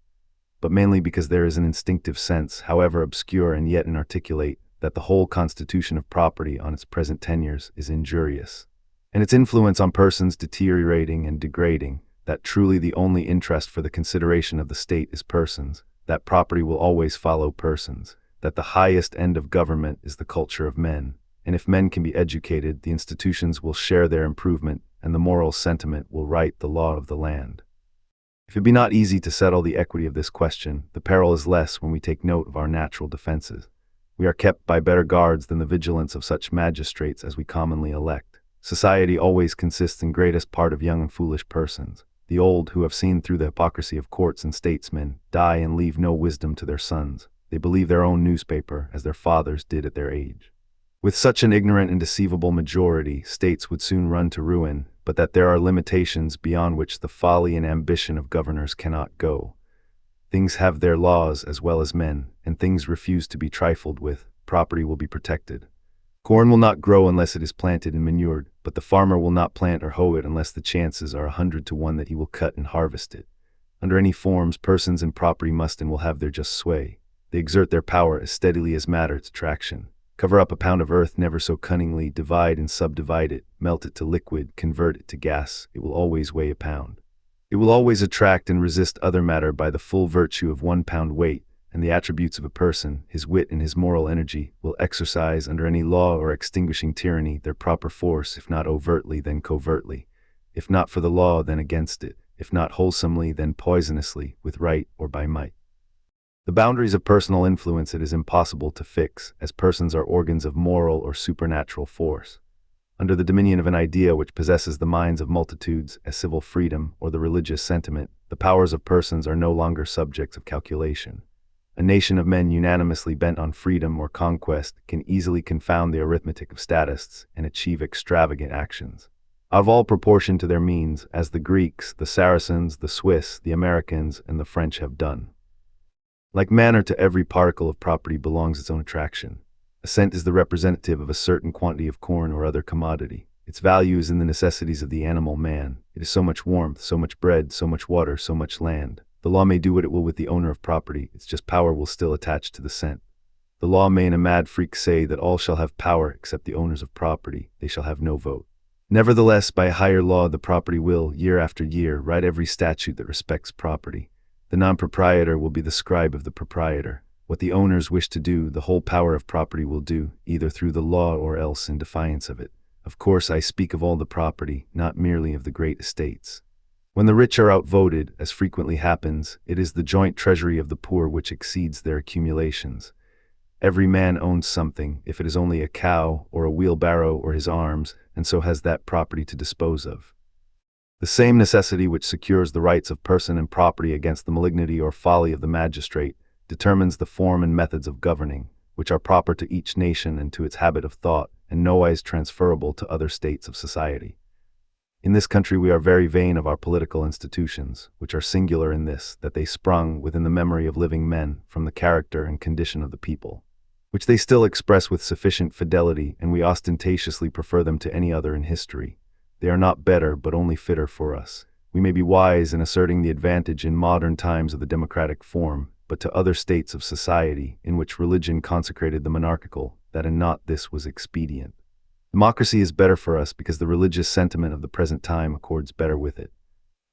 But mainly because there is an instinctive sense, however obscure and yet inarticulate, that the whole constitution of property on its present tenures is injurious, and its influence on persons deteriorating and degrading, that truly the only interest for the consideration of the state is persons, that property will always follow persons, that the highest end of government is the culture of men, and if men can be educated, the institutions will share their improvement, and the moral sentiment will write the law of the land. If it be not easy to settle the equity of this question, the peril is less when we take note of our natural defenses. We are kept by better guards than the vigilance of such magistrates as we commonly elect. Society always consists in greatest part of young and foolish persons. The old, who have seen through the hypocrisy of courts and statesmen, die and leave no wisdom to their sons. They believe their own newspaper, as their fathers did at their age. With such an ignorant and deceivable majority, states would soon run to ruin, but that there are limitations beyond which the folly and ambition of governors cannot go. Things have their laws as well as men, and things refuse to be trifled with. Property will be protected. Corn will not grow unless it is planted and manured, but the farmer will not plant or hoe it unless the chances are 100 to 1 that he will cut and harvest it. Under any forms, persons and property must and will have their just sway. They exert their power as steadily as matter's attraction. Cover up a pound of earth never so cunningly, divide and subdivide it, melt it to liquid, convert it to gas, it will always weigh a pound. It will always attract and resist other matter by the full virtue of 1 pound weight, and the attributes of a person, his wit and his moral energy, will exercise under any law or extinguishing tyranny their proper force, if not overtly, then covertly, if not for the law, then against it, if not wholesomely, then poisonously, with right or by might. The boundaries of personal influence it is impossible to fix, as persons are organs of moral or supernatural force. Under the dominion of an idea which possesses the minds of multitudes, as civil freedom or the religious sentiment, the powers of persons are no longer subjects of calculation. A nation of men unanimously bent on freedom or conquest can easily confound the arithmetic of statists and achieve extravagant actions, out of all proportion to their means, as the Greeks, the Saracens, the Swiss, the Americans, and the French have done. Like manner, to every particle of property belongs its own attraction. A cent is the representative of a certain quantity of corn or other commodity. Its value is in the necessities of the animal man. It is so much warmth, so much bread, so much water, so much land. The law may do what it will with the owner of property, its just power will still attach to the cent. The law may in a mad freak say that all shall have power except the owners of property, they shall have no vote. Nevertheless, by a higher law, the property will, year after year, write every statute that respects property. The non-proprietor will be the scribe of the proprietor. What the owners wish to do, the whole power of property will do, either through the law or else in defiance of it. Of course, I speak of all the property, not merely of the great estates. When the rich are outvoted, as frequently happens, it is the joint treasury of the poor which exceeds their accumulations. Every man owns something, if it is only a cow, or a wheelbarrow, or his arms, and so has that property to dispose of. The same necessity which secures the rights of person and property against the malignity or folly of the magistrate determines the form and methods of governing, which are proper to each nation and to its habit of thought, and nowise transferable to other states of society. In this country we are very vain of our political institutions, which are singular in this, that they sprung within the memory of living men from the character and condition of the people, which they still express with sufficient fidelity, and we ostentatiously prefer them to any other in history. They are not better, but only fitter for us. We may be wise in asserting the advantage in modern times of the democratic form, but to other states of society, in which religion consecrated the monarchical, that in naught this was expedient. Democracy is better for us because the religious sentiment of the present time accords better with it.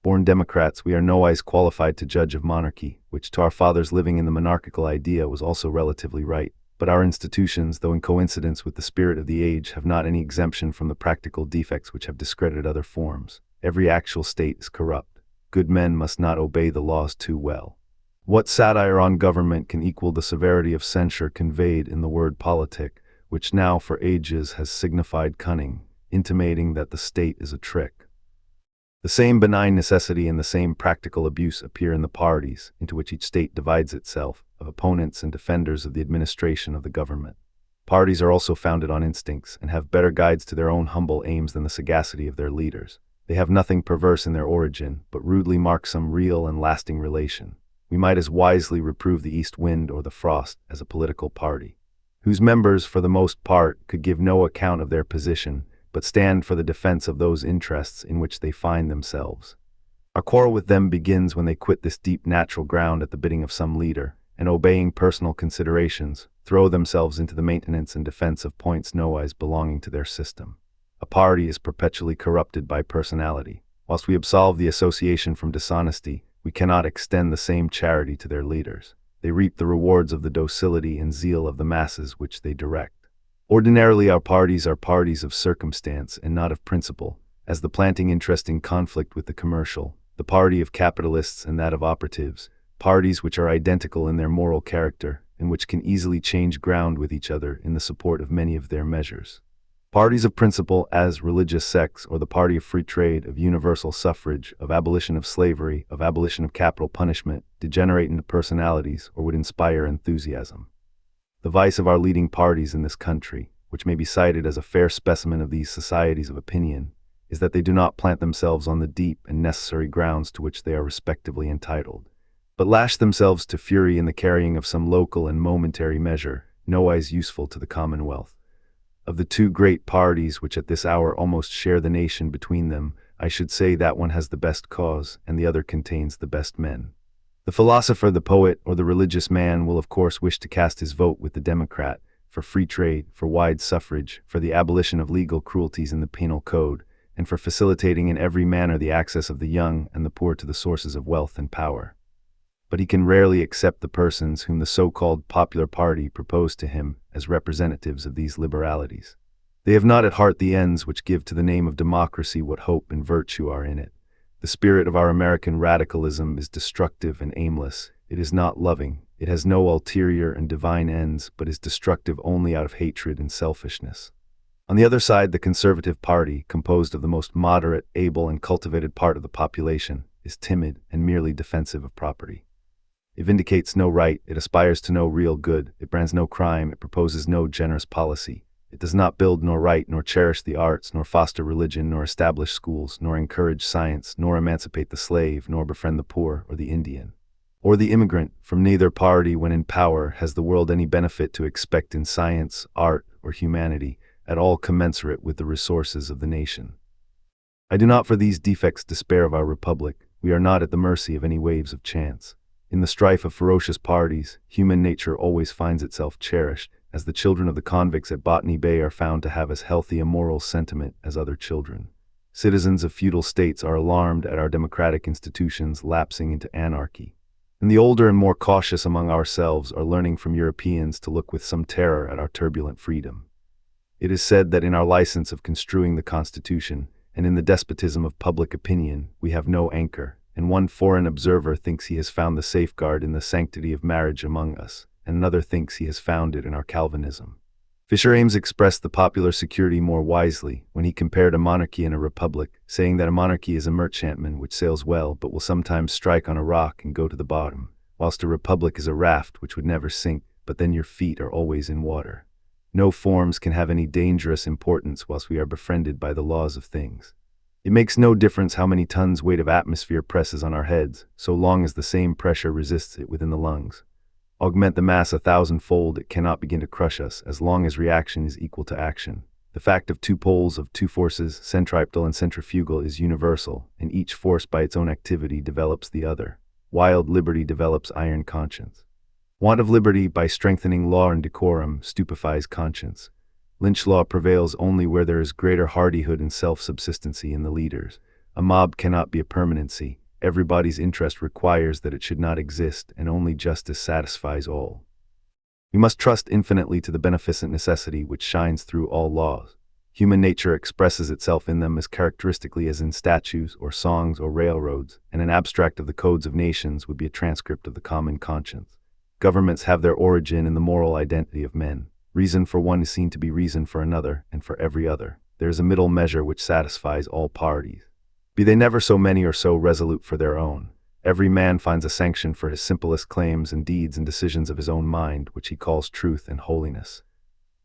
Born democrats, we are nowise qualified to judge of monarchy, which to our fathers living in the monarchical idea was also relatively right. But our institutions, though in coincidence with the spirit of the age, have not any exemption from the practical defects which have discredited other forms. Every actual state is corrupt. Good men must not obey the laws too well. What satire on government can equal the severity of censure conveyed in the word politic, which now for ages has signified cunning, intimating that the state is a trick? The same benign necessity and the same practical abuse appear in the parties, into which each state divides itself, of opponents and defenders of the administration of the government. Parties are also founded on instincts, and have better guides to their own humble aims than the sagacity of their leaders. They have nothing perverse in their origin, but rudely mark some real and lasting relation. We might as wisely reprove the east wind or the frost as a political party, whose members, for the most part, could give no account of their position, but stand for the defense of those interests in which they find themselves. Our quarrel with them begins when they quit this deep natural ground at the bidding of some leader, and obeying personal considerations, throw themselves into the maintenance and defense of points nowise belonging to their system. A party is perpetually corrupted by personality. Whilst we absolve the association from dishonesty, we cannot extend the same charity to their leaders. They reap the rewards of the docility and zeal of the masses which they direct. Ordinarily our parties are parties of circumstance and not of principle, as the planting interest in conflict with the commercial, the party of capitalists and that of operatives, parties which are identical in their moral character, and which can easily change ground with each other in the support of many of their measures. Parties of principle, as religious sects, or the party of free trade, of universal suffrage, of abolition of slavery, of abolition of capital punishment, degenerate into personalities, or would inspire enthusiasm. The vice of our leading parties in this country, which may be cited as a fair specimen of these societies of opinion, is that they do not plant themselves on the deep and necessary grounds to which they are respectively entitled, but lash themselves to fury in the carrying of some local and momentary measure, nowise useful to the commonwealth. Of the two great parties which at this hour almost share the nation between them, I should say that one has the best cause, and the other contains the best men. The philosopher, the poet, or the religious man will of course wish to cast his vote with the Democrat, for free trade, for wide suffrage, for the abolition of legal cruelties in the penal code, and for facilitating in every manner the access of the young and the poor to the sources of wealth and power. But he can rarely accept the persons whom the so-called popular party propose to him as representatives of these liberalities. They have not at heart the ends which give to the name of democracy what hope and virtue are in it. The spirit of our American radicalism is destructive and aimless. It is not loving. It has no ulterior and divine ends, but is destructive only out of hatred and selfishness. On the other side, the Conservative Party, composed of the most moderate, able, and cultivated part of the population, is timid and merely defensive of property. It vindicates no right, it aspires to no real good, it brands no crime, it proposes no generous policy. It does not build nor write nor cherish the arts, nor foster religion, nor establish schools, nor encourage science, nor emancipate the slave, nor befriend the poor or the Indian, or the immigrant. From neither party, when in power, has the world any benefit to expect in science, art, or humanity, at all commensurate with the resources of the nation. I do not for these defects despair of our republic. We are not at the mercy of any waves of chance. In the strife of ferocious parties, human nature always finds itself cherished, as the children of the convicts at Botany Bay are found to have as healthy a moral sentiment as other children. Citizens of feudal states are alarmed at our democratic institutions lapsing into anarchy. And the older and more cautious among ourselves are learning from Europeans to look with some terror at our turbulent freedom. It is said that in our license of construing the Constitution, and in the despotism of public opinion, we have no anchor, and one foreign observer thinks he has found the safeguard in the sanctity of marriage among us, and another thinks he has found it in our Calvinism. Fisher Ames expressed the popular security more wisely when he compared a monarchy and a republic, saying that a monarchy is a merchantman which sails well but will sometimes strike on a rock and go to the bottom, whilst a republic is a raft which would never sink, but then your feet are always in water. No forms can have any dangerous importance whilst we are befriended by the laws of things. It makes no difference how many tons weight of atmosphere presses on our heads, so long as the same pressure resists it within the lungs. Augment the mass 1,000-fold, it cannot begin to crush us, as long as reaction is equal to action. The fact of two poles of two forces, centripetal and centrifugal, is universal, and each force by its own activity develops the other. Wild liberty develops iron conscience. Want of liberty, by strengthening law and decorum, stupefies conscience. Lynch law prevails only where there is greater hardihood and self-subsistency in the leaders. A mob cannot be a permanency. Everybody's interest requires that it should not exist, and only justice satisfies all. We must trust infinitely to the beneficent necessity which shines through all laws. Human nature expresses itself in them as characteristically as in statues or songs or railroads, and an abstract of the codes of nations would be a transcript of the common conscience. Governments have their origin in the moral identity of men. Reason for one is seen to be reason for another, and for every other. There is a middle measure which satisfies all parties. Be they never so many or so resolute for their own. Every man finds a sanction for his simplest claims and deeds and decisions of his own mind, which he calls truth and holiness.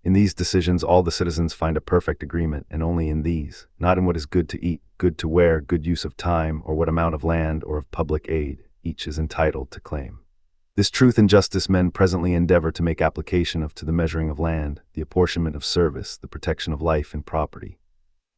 In these decisions all the citizens find a perfect agreement, and only in these, not in what is good to eat, good to wear, good use of time, or what amount of land or of public aid, each is entitled to claim. This truth and justice men presently endeavor to make application of to the measuring of land, the apportionment of service, the protection of life and property.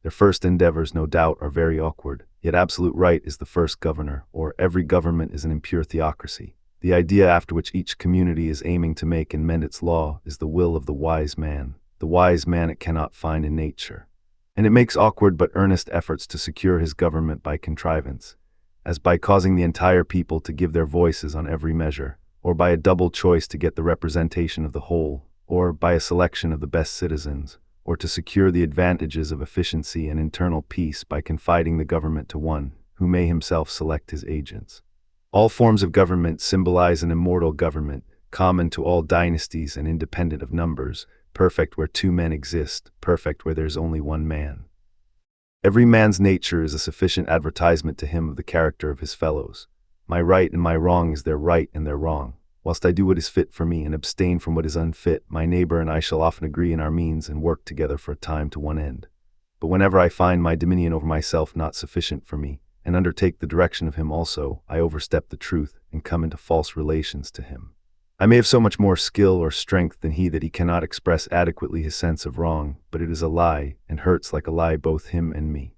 Their first endeavors, no doubt, are very awkward, yet absolute right is the first governor, or every government is an impure theocracy. The idea after which each community is aiming to make and mend its law is the will of the wise man. The wise man it cannot find in nature. And it makes awkward but earnest efforts to secure his government by contrivance, as by causing the entire people to give their voices on every measure, or by a double choice to get the representation of the whole, or by a selection of the best citizens, or to secure the advantages of efficiency and internal peace by confiding the government to one, who may himself select his agents. All forms of government symbolize an immortal government, common to all dynasties and independent of numbers, perfect where two men exist, perfect where there is only one man. Every man's nature is a sufficient advertisement to him of the character of his fellows. My right and my wrong is their right and their wrong. Whilst I do what is fit for me and abstain from what is unfit, my neighbor and I shall often agree in our means and work together for a time to one end. But whenever I find my dominion over myself not sufficient for me, and undertake the direction of him also, I overstep the truth and come into false relations to him. I may have so much more skill or strength than he that he cannot express adequately his sense of wrong, but it is a lie, and hurts like a lie both him and me.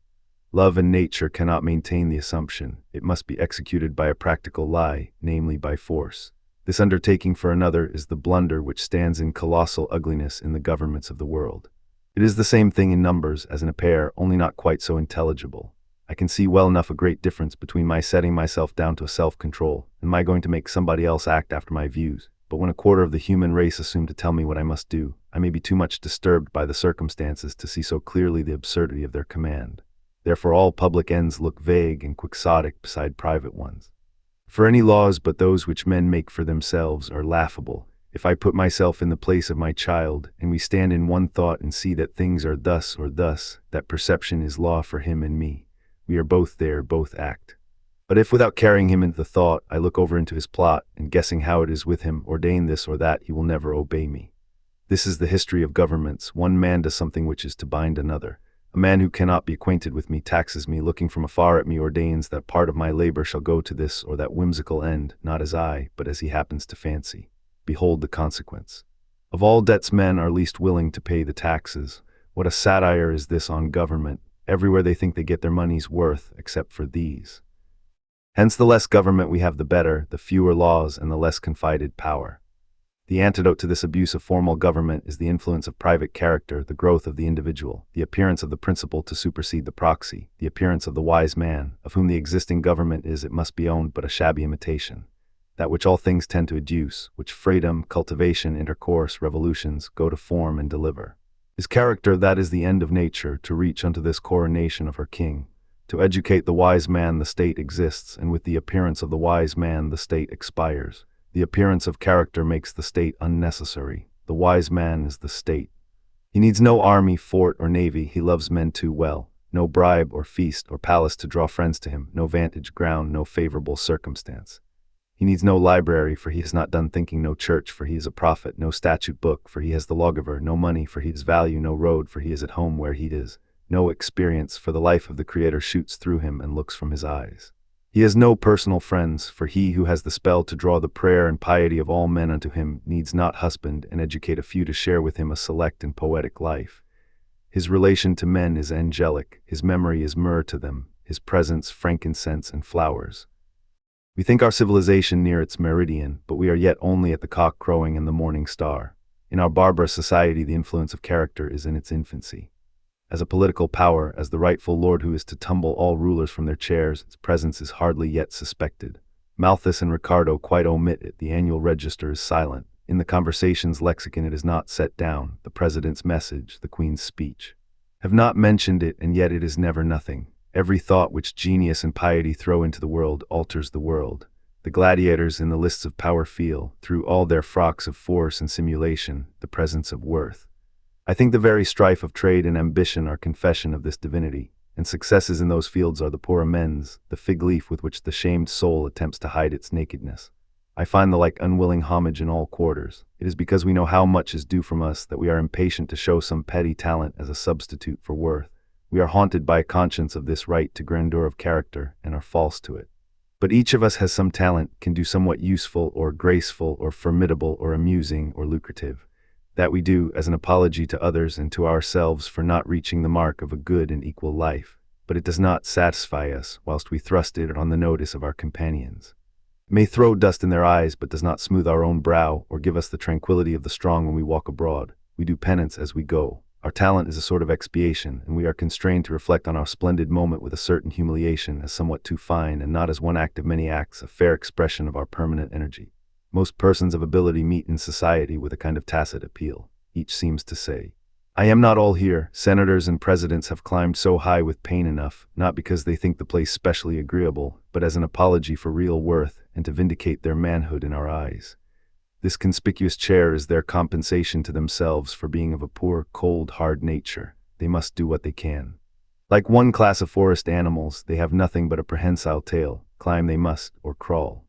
Love and nature cannot maintain the assumption. It must be executed by a practical lie, namely by force. This undertaking for another is the blunder which stands in colossal ugliness in the governments of the world. It is the same thing in numbers as in a pair, only not quite so intelligible. I can see well enough a great difference between my setting myself down to self-control and my going to make somebody else act after my views. But when a quarter of the human race assume to tell me what I must do, I may be too much disturbed by the circumstances to see so clearly the absurdity of their command. Therefore all public ends look vague and quixotic beside private ones. For any laws but those which men make for themselves are laughable. If I put myself in the place of my child, and we stand in one thought and see that things are thus or thus, that perception is law for him and me. We are both there, both act. But if without carrying him into the thought, I look over into his plot, and guessing how it is with him, ordain this or that, he will never obey me. This is the history of governments. One man does something which is to bind another. A man who cannot be acquainted with me taxes me, looking from afar at me ordains that part of my labor shall go to this or that whimsical end, not as I, but as he happens to fancy. Behold the consequence. Of all debts men are least willing to pay the taxes. What a satire is this on government! Everywhere they think they get their money's worth, except for these. Hence the less government we have the better, the fewer laws and the less confided power. The antidote to this abuse of formal government is the influence of private character, the growth of the individual, the appearance of the principle to supersede the proxy, the appearance of the wise man, of whom the existing government is, it must be owned, but a shabby imitation. That which all things tend to educe, which freedom, cultivation, intercourse, revolutions, go to form and deliver. His character, that is the end of nature, to reach unto this coronation of her king. To educate the wise man the state exists, and with the appearance of the wise man the state expires. The appearance of character makes the state unnecessary. The wise man is the state. He needs no army, fort, or navy. He loves men too well. No bribe or feast or palace to draw friends to him. No vantage ground, no favorable circumstance. He needs no library, for he has not done thinking. No church, for he is a prophet. No statute book, for he has the lawgiver. No money, for he has value. No road, for he is at home where he is. no experience, for the life of the Creator shoots through him and looks from his eyes. He has no personal friends, for he who has the spell to draw the prayer and piety of all men unto him needs not husband and educate a few to share with him a select and poetic life. His relation to men is angelic, his memory is myrrh to them, his presence frankincense and flowers. We think our civilization near its meridian, but we are yet only at the cock crowing and the morning star. In our barbarous society, the influence of character is in its infancy. As a political power, as the rightful lord who is to tumble all rulers from their chairs, its presence is hardly yet suspected. Malthus and Ricardo quite omit it, the annual register is silent. In the conversation's lexicon it is not set down, the president's message, the queen's speech. Have not mentioned it, and yet it is never nothing. Every thought which genius and piety throw into the world alters the world. The gladiators in the lists of power feel, through all their frocks of force and simulation, the presence of worth. I think the very strife of trade and ambition are confession of this divinity, and successes in those fields are the poor amends, the fig leaf with which the shamed soul attempts to hide its nakedness. I find the like unwilling homage in all quarters. It is because we know how much is due from us that we are impatient to show some petty talent as a substitute for worth. We are haunted by a conscience of this right to grandeur of character, and are false to it. But each of us has some talent, can do somewhat useful or graceful or formidable or amusing or lucrative. That we do as an apology to others and to ourselves for not reaching the mark of a good and equal life, but it does not satisfy us whilst we thrust it on the notice of our companions. It may throw dust in their eyes, but does not smooth our own brow or give us the tranquility of the strong when we walk abroad. We do penance as we go. Our talent is a sort of expiation, and we are constrained to reflect on our splendid moment with a certain humiliation as somewhat too fine and not as one act of many acts, a fair expression of our permanent energy. Most persons of ability meet in society with a kind of tacit appeal. Each seems to say, I am not all here. Senators and presidents have climbed so high with pain enough, not because they think the place specially agreeable, but as an apology for real worth and to vindicate their manhood in our eyes. This conspicuous chair is their compensation to themselves for being of a poor, cold, hard nature. They must do what they can. Like one class of forest animals, they have nothing but a prehensile tail. Climb they must, or crawl.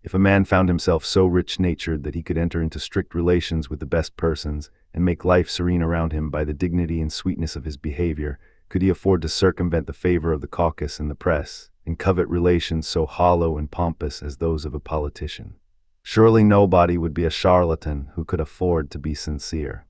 If a man found himself so rich-natured that he could enter into strict relations with the best persons, and make life serene around him by the dignity and sweetness of his behavior, could he afford to circumvent the favor of the caucus and the press, and covet relations so hollow and pompous as those of a politician? Surely nobody would be a charlatan who could afford to be sincere.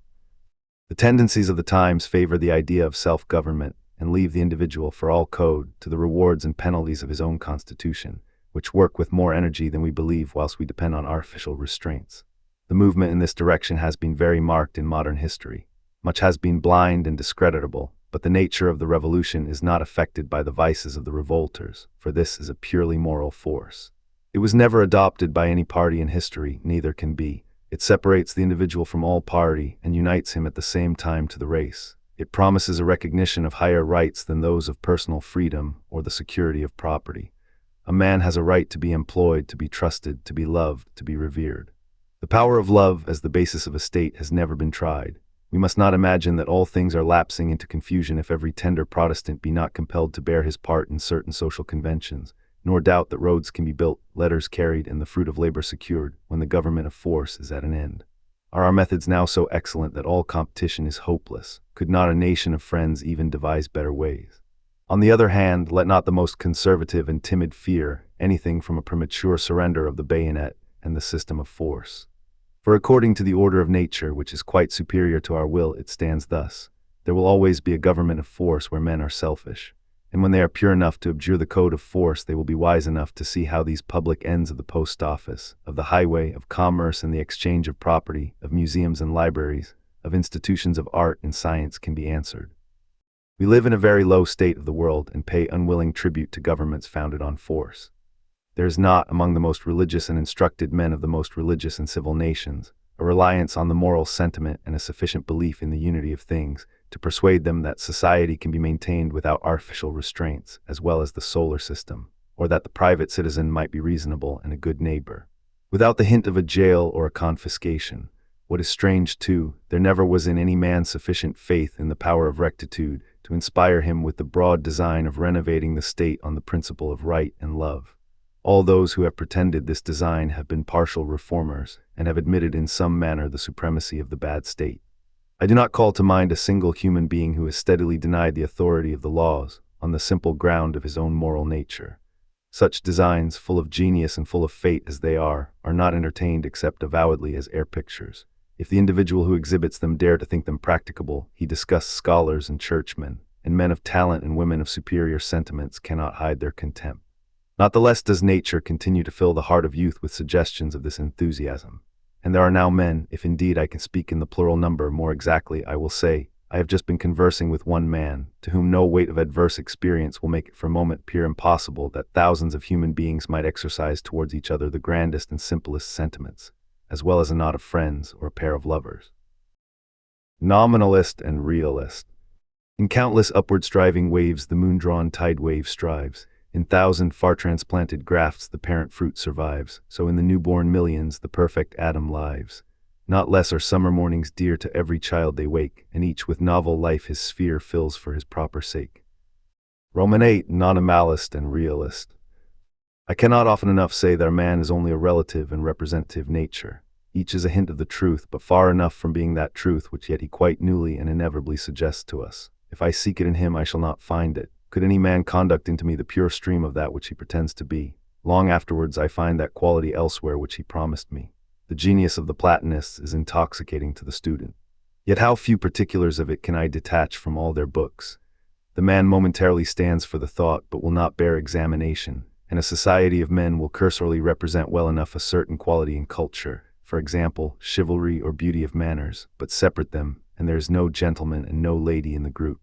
The tendencies of the times favor the idea of self-government, and leave the individual, for all code, to the rewards and penalties of his own constitution, which work with more energy than we believe whilst we depend on artificial restraints. The movement in this direction has been very marked in modern history. Much has been blind and discreditable, but the nature of the revolution is not affected by the vices of the revolters, for this is a purely moral force. It was never adopted by any party in history, neither can be. It separates the individual from all party and unites him at the same time to the race. It promises a recognition of higher rights than those of personal freedom or the security of property. A man has a right to be employed, to be trusted, to be loved, to be revered. The power of love as the basis of a state has never been tried. We must not imagine that all things are lapsing into confusion if every tender Protestant be not compelled to bear his part in certain social conventions, nor doubt that roads can be built, letters carried, and the fruit of labor secured, when the government of force is at an end. Are our methods now so excellent that all competition is hopeless? Could not a nation of friends even devise better ways? On the other hand, let not the most conservative and timid fear anything from a premature surrender of the bayonet and the system of force. For according to the order of nature, which is quite superior to our will, it stands thus: there will always be a government of force where men are selfish, and when they are pure enough to abjure the code of force, they will be wise enough to see how these public ends of the post office, of the highway, of commerce and the exchange of property, of museums and libraries, of institutions of art and science can be answered. We live in a very low state of the world and pay unwilling tribute to governments founded on force. There is not, among the most religious and instructed men of the most religious and civil nations, a reliance on the moral sentiment and a sufficient belief in the unity of things to persuade them that society can be maintained without artificial restraints, as well as the solar system, or that the private citizen might be reasonable and a good neighbor, without the hint of a jail or a confiscation. What is strange, too, there never was in any man sufficient faith in the power of rectitude to inspire him with the broad design of renovating the state on the principle of right and love. All those who have pretended this design have been partial reformers, and have admitted in some manner the supremacy of the bad state. I do not call to mind a single human being who has steadily denied the authority of the laws on the simple ground of his own moral nature. Such designs, full of genius and full of fate as they are not entertained except avowedly as air pictures. If the individual who exhibits them dare to think them practicable, he disgusts scholars and churchmen, and men of talent and women of superior sentiments cannot hide their contempt. Not the less does nature continue to fill the heart of youth with suggestions of this enthusiasm. And there are now men, if indeed I can speak in the plural number more exactly, I will say, I have just been conversing with one man, to whom no weight of adverse experience will make it for a moment appear impossible that thousands of human beings might exercise towards each other the grandest and simplest sentiments, as well as a knot of friends or a pair of lovers. Nominalist and realist. In countless upward striving waves the moon-drawn tide wave strives. In thousand far-transplanted grafts the parent fruit survives, so in the newborn millions the perfect atom lives. Not less are summer mornings dear to every child they wake, and each with novel life his sphere fills for his proper sake. Roman 8, nominalist and realist. I cannot often enough say that man is only a relative and representative nature. Each is a hint of the truth, but far enough from being that truth which yet he quite newly and inevitably suggests to us. If I seek it in him, I shall not find it. Could any man conduct into me the pure stream of that which he pretends to be? Long afterwards I find that quality elsewhere which he promised me. The genius of the Platonists is intoxicating to the student. Yet how few particulars of it can I detach from all their books. The man momentarily stands for the thought, but will not bear examination, and a society of men will cursorily represent well enough a certain quality in culture, for example, chivalry or beauty of manners, but separate them, and there is no gentleman and no lady in the group.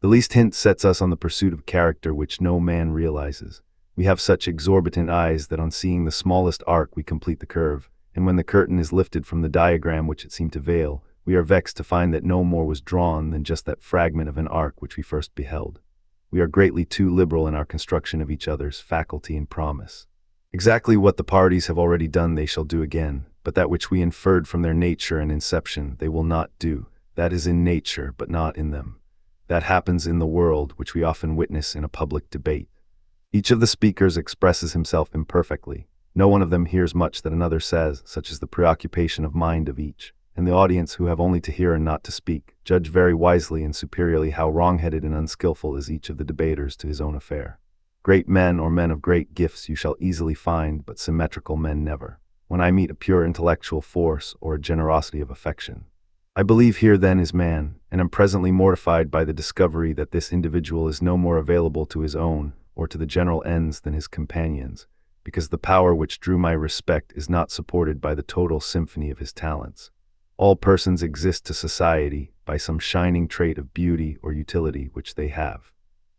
The least hint sets us on the pursuit of character which no man realizes. We have such exorbitant eyes that on seeing the smallest arc we complete the curve, and when the curtain is lifted from the diagram which it seemed to veil, we are vexed to find that no more was drawn than just that fragment of an arc which we first beheld. We are greatly too liberal in our construction of each other's faculty and promise. Exactly what the parties have already done they shall do again, but that which we inferred from their nature and inception they will not do. That is in nature, but not in them. That happens in the world, which we often witness in a public debate. Each of the speakers expresses himself imperfectly. No one of them hears much that another says, such is the preoccupation of mind of each. And the audience, who have only to hear and not to speak, judge very wisely and superiorly how wrong-headed and unskillful is each of the debaters to his own affair. Great men or men of great gifts you shall easily find, but symmetrical men never. When I meet a pure intellectual force or a generosity of affection, I believe here then is man, and am presently mortified by the discovery that this individual is no more available to his own or to the general ends than his companions, because the power which drew my respect is not supported by the total symphony of his talents. All persons exist to society by some shining trait of beauty or utility which they have.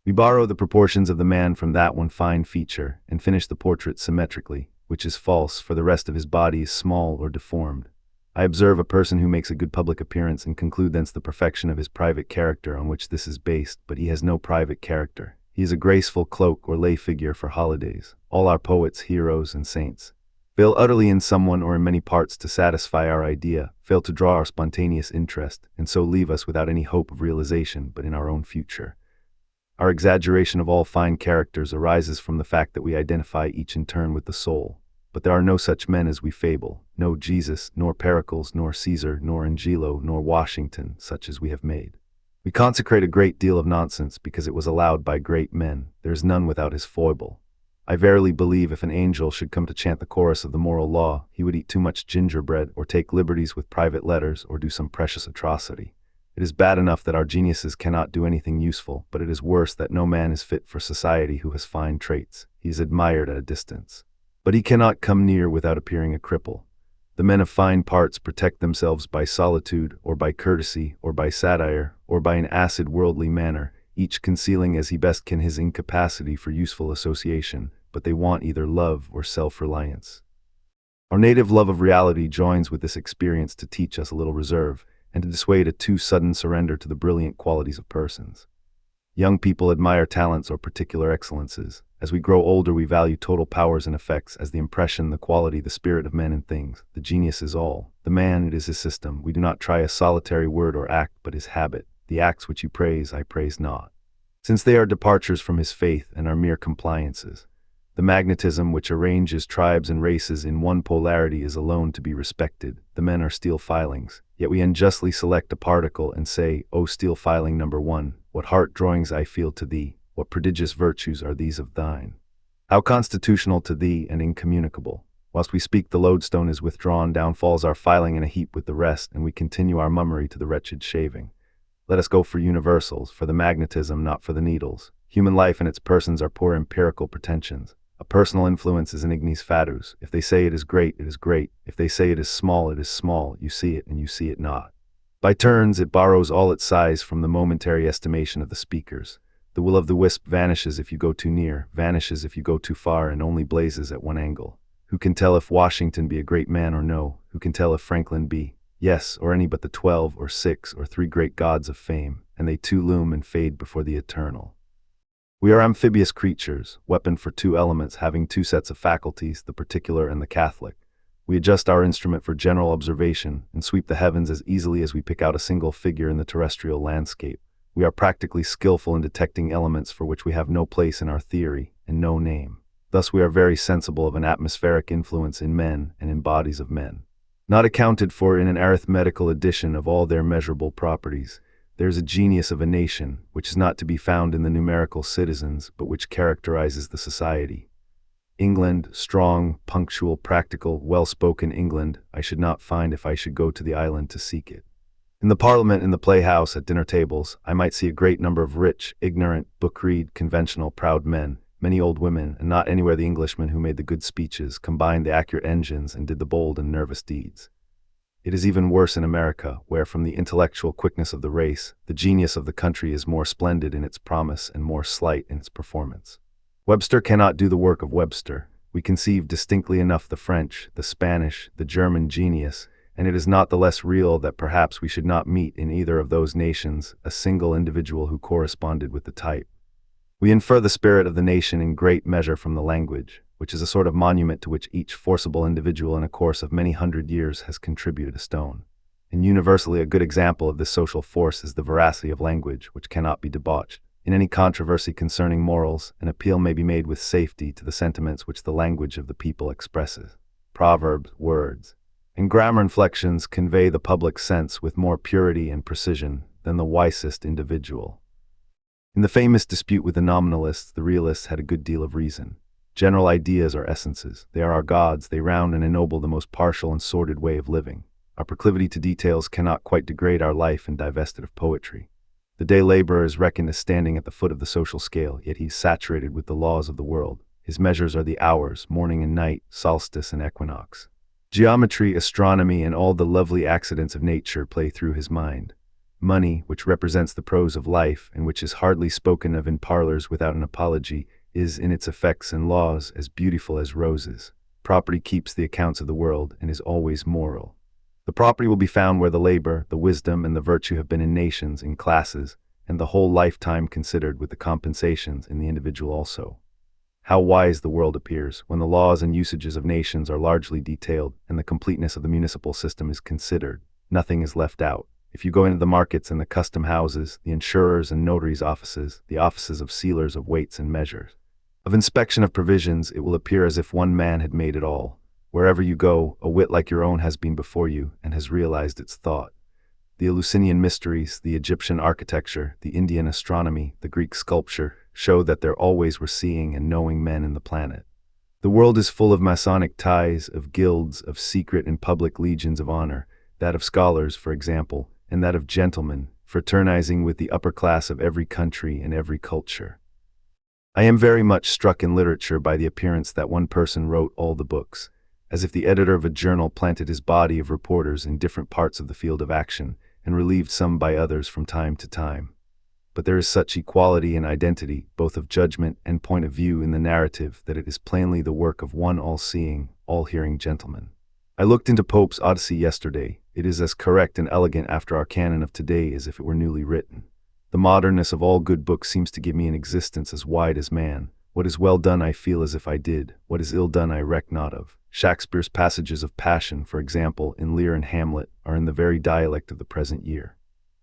We borrow the proportions of the man from that one fine feature, and finish the portrait symmetrically, which is false, for the rest of his body is small or deformed. I observe a person who makes a good public appearance and conclude thence the perfection of his private character on which this is based, but he has no private character. He is a graceful cloak or lay figure for holidays. All our poets, heroes, and saints fail utterly in someone or in many parts to satisfy our idea, fail to draw our spontaneous interest, and so leave us without any hope of realization but in our own future. Our exaggeration of all fine characters arises from the fact that we identify each in turn with the soul. But there are no such men as we fable, no Jesus, nor Pericles, nor Caesar, nor Angelo, nor Washington, such as we have made. We consecrate a great deal of nonsense because it was allowed by great men. There is none without his foible. I verily believe if an angel should come to chant the chorus of the moral law, he would eat too much gingerbread, or take liberties with private letters, or do some precious atrocity. It is bad enough that our geniuses cannot do anything useful, but it is worse that no man is fit for society who has fine traits. He is admired at a distance, but he cannot come near without appearing a cripple. The men of fine parts protect themselves by solitude, or by courtesy, or by satire, or by an acid worldly manner, each concealing as he best can his incapacity for useful association, but they want either love or self-reliance. Our native love of reality joins with this experience to teach us a little reserve, and to dissuade a too sudden surrender to the brilliant qualities of persons. Young people admire talents or particular excellences. As we grow older, we value total powers and effects as the impression, the quality, the spirit of men and things. The genius is all. The man, it is his system. We do not try a solitary word or act, but his habit. The acts which you praise, I praise not, since they are departures from his faith and are mere compliances. The magnetism which arranges tribes and races in one polarity is alone to be respected. The men are steel filings, yet we unjustly select a particle and say, O steel filing number 1, what heart drawings I feel to thee, what prodigious virtues are these of thine. How constitutional to thee and incommunicable. Whilst we speak, the lodestone is withdrawn, down falls our filing in a heap with the rest, and we continue our mummery to the wretched shaving. Let us go for universals, for the magnetism, not for the needles. Human life and its persons are poor empirical pretensions. A personal influence is an ignis fatuus. If they say it is great, it is great. If they say it is small, it is small. You see it and you see it not. By turns, it borrows all its size from the momentary estimation of the speakers. The will of the wisp vanishes if you go too near, vanishes if you go too far, and only blazes at one angle. Who can tell if Washington be a great man or no? Who can tell if Franklin be? Yes, or any but the 12 or 6 or 3 great gods of fame, and they too loom and fade before the eternal. We are amphibious creatures, weaponed for 2 elements, having 2 sets of faculties, the particular and the catholic. We adjust our instrument for general observation and sweep the heavens as easily as we pick out a single figure in the terrestrial landscape. We are practically skillful in detecting elements for which we have no place in our theory and no name. Thus we are very sensible of an atmospheric influence in men and in bodies of men, not accounted for in an arithmetical addition of all their measurable properties. There is a genius of a nation, which is not to be found in the numerical citizens, but which characterizes the society. England, strong, punctual, practical, well-spoken England, I should not find if I should go to the island to seek it. In the Parliament, in the playhouse, at dinner tables, I might see a great number of rich, ignorant, book-read, conventional, proud men, many old women, and not anywhere the Englishmen who made the good speeches, combined the accurate engines, and did the bold and nervous deeds. It is even worse in America, where from the intellectual quickness of the race, the genius of the country is more splendid in its promise and more slight in its performance. Webster cannot do the work of Webster. We conceive distinctly enough the French, the Spanish, the German genius, and it is not the less real that perhaps we should not meet in either of those nations a single individual who corresponded with the type. We infer the spirit of the nation in great measure from the language, which is a sort of monument to which each forcible individual in a course of many hundred years has contributed a stone. And universally a good example of this social force is the veracity of language, which cannot be debauched. In any controversy concerning morals, an appeal may be made with safety to the sentiments which the language of the people expresses. Proverbs, words, and grammar inflections convey the public sense with more purity and precision than the wisest individual. In the famous dispute with the nominalists, the realists had a good deal of reason. General ideas are essences. They are our gods. They round and ennoble the most partial and sordid way of living. Our proclivity to details cannot quite degrade our life and divest it of poetry. The day laborer is reckoned as standing at the foot of the social scale, yet he is saturated with the laws of the world. His measures are the hours, morning and night, solstice and equinox. Geometry, astronomy, and all the lovely accidents of nature play through his mind. Money, which represents the prose of life, and which is hardly spoken of in parlors without an apology, is in its effects and laws as beautiful as roses. Property keeps the accounts of the world and is always moral. The property will be found where the labor, the wisdom, and the virtue have been in nations, in classes, and the whole lifetime considered with the compensations in the individual also. How wise the world appears when the laws and usages of nations are largely detailed and the completeness of the municipal system is considered. Nothing is left out. If you go into the markets and the custom houses, the insurers' and notaries' offices, the offices of sealers of weights and measures, of inspection of provisions, it will appear as if one man had made it all. Wherever you go, a wit like your own has been before you and has realized its thought. The Eleusinian mysteries, the Egyptian architecture, the Indian astronomy, the Greek sculpture, show that there always were seeing and knowing men in the planet. The world is full of Masonic ties, of guilds, of secret and public legions of honor, that of scholars, for example, and that of gentlemen, fraternizing with the upper class of every country and every culture. I am very much struck in literature by the appearance that one person wrote all the books, as if the editor of a journal planted his body of reporters in different parts of the field of action, and relieved some by others from time to time. But there is such equality and identity, both of judgment and point of view in the narrative, that it is plainly the work of one all-seeing, all-hearing gentleman. I looked into Pope's Odyssey yesterday. It is as correct and elegant after our canon of today as if it were newly written. The modernness of all good books seems to give me an existence as wide as man. What is well done I feel as if I did, what is ill done I reck not of. Shakespeare's passages of passion, for example, in Lear and Hamlet, are in the very dialect of the present year.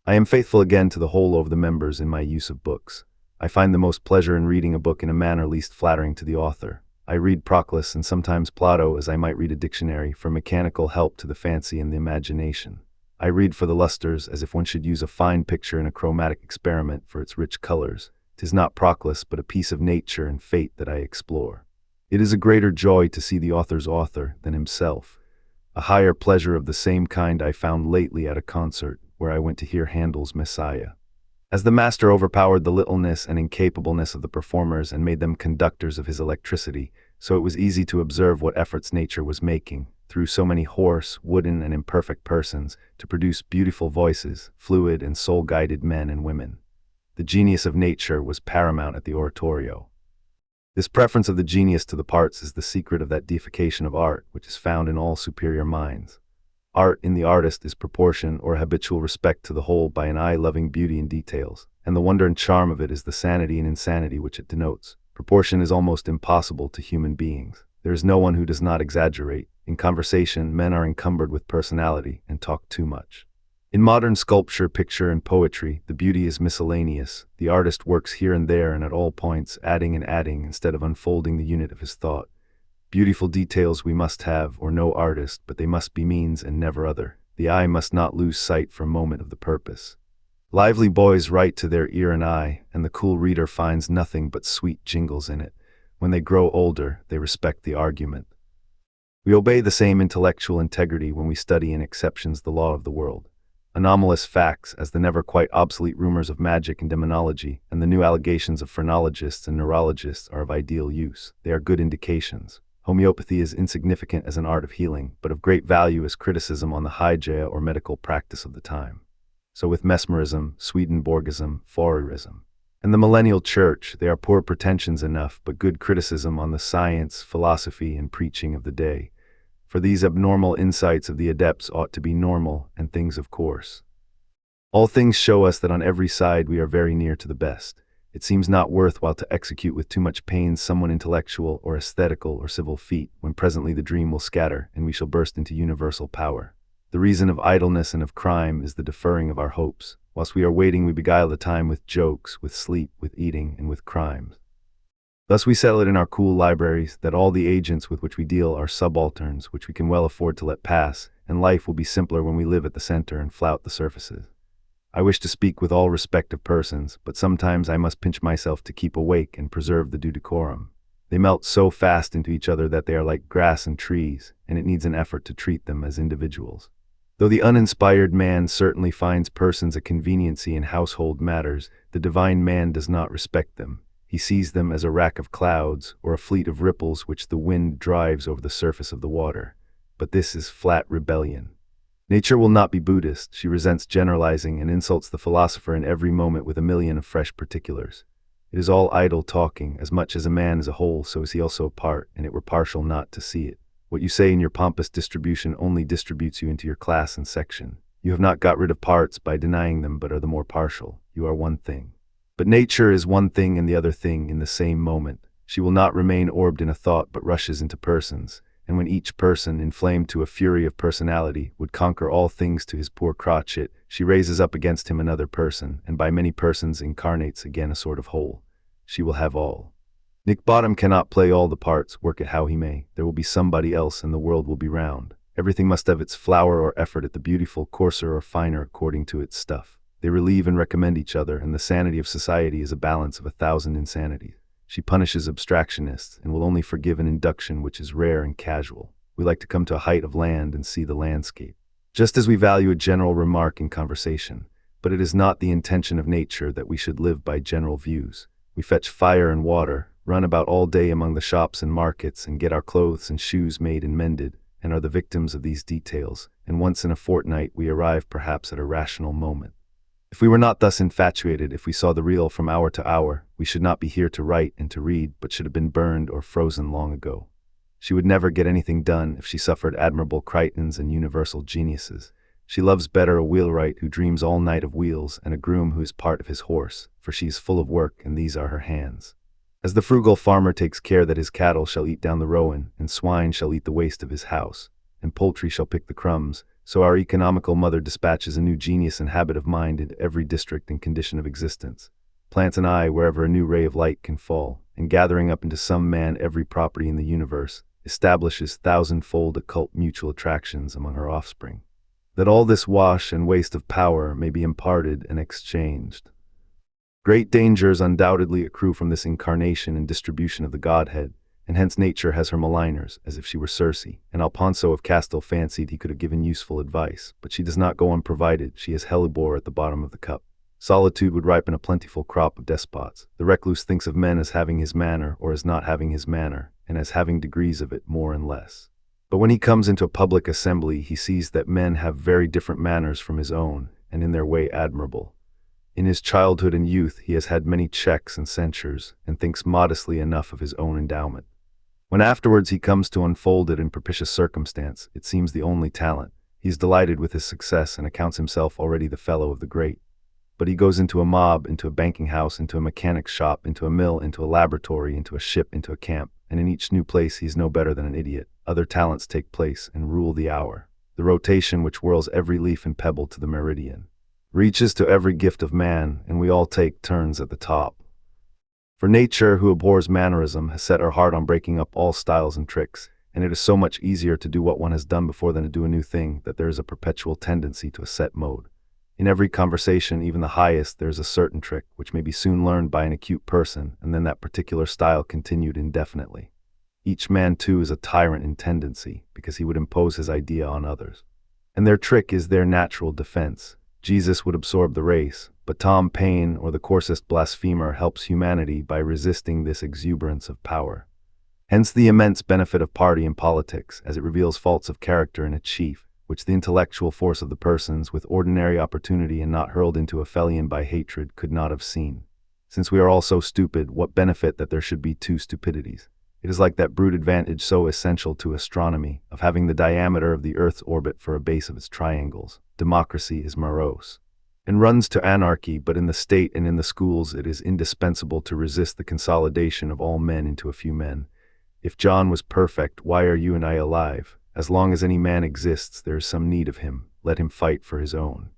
I am faithful again to the whole of the members in my use of books. I find the most pleasure in reading a book in a manner least flattering to the author. I read Proclus and sometimes Plato as I might read a dictionary, for mechanical help to the fancy and the imagination. I read for the lustres, as if one should use a fine picture in a chromatic experiment for its rich colors. 'Tis not Proclus, but a piece of nature and fate that I explore. It is a greater joy to see the author's author than himself. A higher pleasure of the same kind I found lately at a concert, where I went to hear Handel's Messiah. As the master overpowered the littleness and incapableness of the performers and made them conductors of his electricity, so it was easy to observe what efforts nature was making, through so many hoarse, wooden, and imperfect persons, to produce beautiful voices, fluid and soul-guided men and women. The genius of nature was paramount at the oratorio. This preference of the genius to the parts is the secret of that deification of art which is found in all superior minds. Art in the artist is proportion or habitual respect to the whole by an eye loving beauty in details, and the wonder and charm of it is the sanity and insanity which it denotes. Proportion is almost impossible to human beings. There is no one who does not exaggerate. In conversation, men are encumbered with personality and talk too much. In modern sculpture, picture, and poetry, the beauty is miscellaneous. The artist works here and there and at all points, adding and adding instead of unfolding the unit of his thought. Beautiful details we must have, or no artist, but they must be means and never other. The eye must not lose sight for a moment of the purpose. Lively boys write to their ear and eye, and the cool reader finds nothing but sweet jingles in it. When they grow older, they respect the argument. We obey the same intellectual integrity when we study in exceptions the law of the world. Anomalous facts, as the never quite obsolete rumors of magic and demonology, and the new allegations of phrenologists and neurologists are of ideal use. They are good indications. Homeopathy is insignificant as an art of healing, but of great value as criticism on the hygiene or medical practice of the time. So with mesmerism, Swedenborgism, Fourierism, and the millennial church, they are poor pretensions enough, but good criticism on the science, philosophy, and preaching of the day. For these abnormal insights of the adepts ought to be normal and things of course. All things show us that on every side we are very near to the best. It seems not worthwhile to execute with too much pains someone intellectual or aesthetical or civil feat, when presently the dream will scatter and we shall burst into universal power. The reason of idleness and of crime is the deferring of our hopes. Whilst we are waiting, we beguile the time with jokes, with sleep, with eating, and with crimes. Thus we settle it in our cool libraries that all the agents with which we deal are subalterns which we can well afford to let pass, and life will be simpler when we live at the center and flout the surfaces. I wish to speak with all respect of persons, but sometimes I must pinch myself to keep awake and preserve the due decorum. They melt so fast into each other that they are like grass and trees, and it needs an effort to treat them as individuals. Though the uninspired man certainly finds persons a conveniency in household matters, the divine man does not respect them. He sees them as a rack of clouds, or a fleet of ripples which the wind drives over the surface of the water. But this is flat rebellion. Nature will not be Buddhist. She resents generalizing and insults the philosopher in every moment with a million of fresh particulars. It is all idle talking. As much as a man is a whole, so is he also a part, and it were partial not to see it. What you say in your pompous distribution only distributes you into your class and section. You have not got rid of parts by denying them, but are the more partial. You are one thing. But nature is one thing and the other thing in the same moment. She will not remain orbed in a thought, but rushes into persons. And when each person, inflamed to a fury of personality, would conquer all things to his poor crotchet, she raises up against him another person, and by many persons incarnates again a sort of whole. She will have all. Nick Bottom cannot play all the parts, work it how he may. There will be somebody else and the world will be round. Everything must have its flower or effort at the beautiful, coarser or finer according to its stuff. They relieve and recommend each other, and the sanity of society is a balance of 1,000 insanities. She punishes abstractionists, and will only forgive an induction which is rare and casual. We like to come to a height of land and see the landscape, just as we value a general remark in conversation. But it is not the intention of nature that we should live by general views. We fetch fire and water, run about all day among the shops and markets, and get our clothes and shoes made and mended, and are the victims of these details, and once in a fortnight we arrive perhaps at a rational moment. If we were not thus infatuated, if we saw the real from hour to hour, we should not be here to write and to read, but should have been burned or frozen long ago. She would never get anything done if she suffered admirable Crichtons and universal geniuses. She loves better a wheelwright who dreams all night of wheels and a groom who is part of his horse, for she is full of work and these are her hands. As the frugal farmer takes care that his cattle shall eat down the rowan, and swine shall eat the waste of his house, and poultry shall pick the crumbs, so our economical mother dispatches a new genius and habit of mind into every district and condition of existence. Plants an eye wherever a new ray of light can fall, and gathering up into some man every property in the universe, establishes thousandfold occult mutual attractions among her offspring. That all this wash and waste of power may be imparted and exchanged. Great dangers undoubtedly accrue from this incarnation and distribution of the Godhead, and hence nature has her maligners, as if she were Circe, and Alfonso of Castile fancied he could have given useful advice, but she does not go unprovided, she has hellebore at the bottom of the cup. Solitude would ripen a plentiful crop of despots. The recluse thinks of men as having his manner, or as not having his manner, and as having degrees of it, more and less. But when he comes into a public assembly, he sees that men have very different manners from his own, and in their way admirable. In his childhood and youth he has had many checks and censures, and thinks modestly enough of his own endowment. When afterwards he comes to unfold it in propitious circumstance, it seems the only talent. He is delighted with his success and accounts himself already the fellow of the great. But he goes into a mob, into a banking house, into a mechanic's shop, into a mill, into a laboratory, into a ship, into a camp, and in each new place he is no better than an idiot. Other talents take place and rule the hour. The rotation which whirls every leaf and pebble to the meridian reaches to every gift of man, and we all take turns at the top. For nature, who abhors mannerism, has set her heart on breaking up all styles and tricks, and it is so much easier to do what one has done before than to do a new thing, that there is a perpetual tendency to a set mode. In every conversation, even the highest, there is a certain trick, which may be soon learned by an acute person, and then that particular style continued indefinitely. Each man, too, is a tyrant in tendency, because he would impose his idea on others. And their trick is their natural defense. Jesus would absorb the race, but Tom Paine, or the coarsest blasphemer, helps humanity by resisting this exuberance of power. Hence the immense benefit of party and politics, as it reveals faults of character in a chief, which the intellectual force of the persons, with ordinary opportunity and not hurled into a fellion by hatred, could not have seen. Since we are all so stupid, what benefit that there should be two stupidities? It is like that brute advantage so essential to astronomy, of having the diameter of the Earth's orbit for a base of its triangles. Democracy is morose, and runs to anarchy, but in the state and in the schools it is indispensable to resist the consolidation of all men into a few men. If John was perfect, why are you and I alive? As long as any man exists, there is some need of him. Let him fight for his own.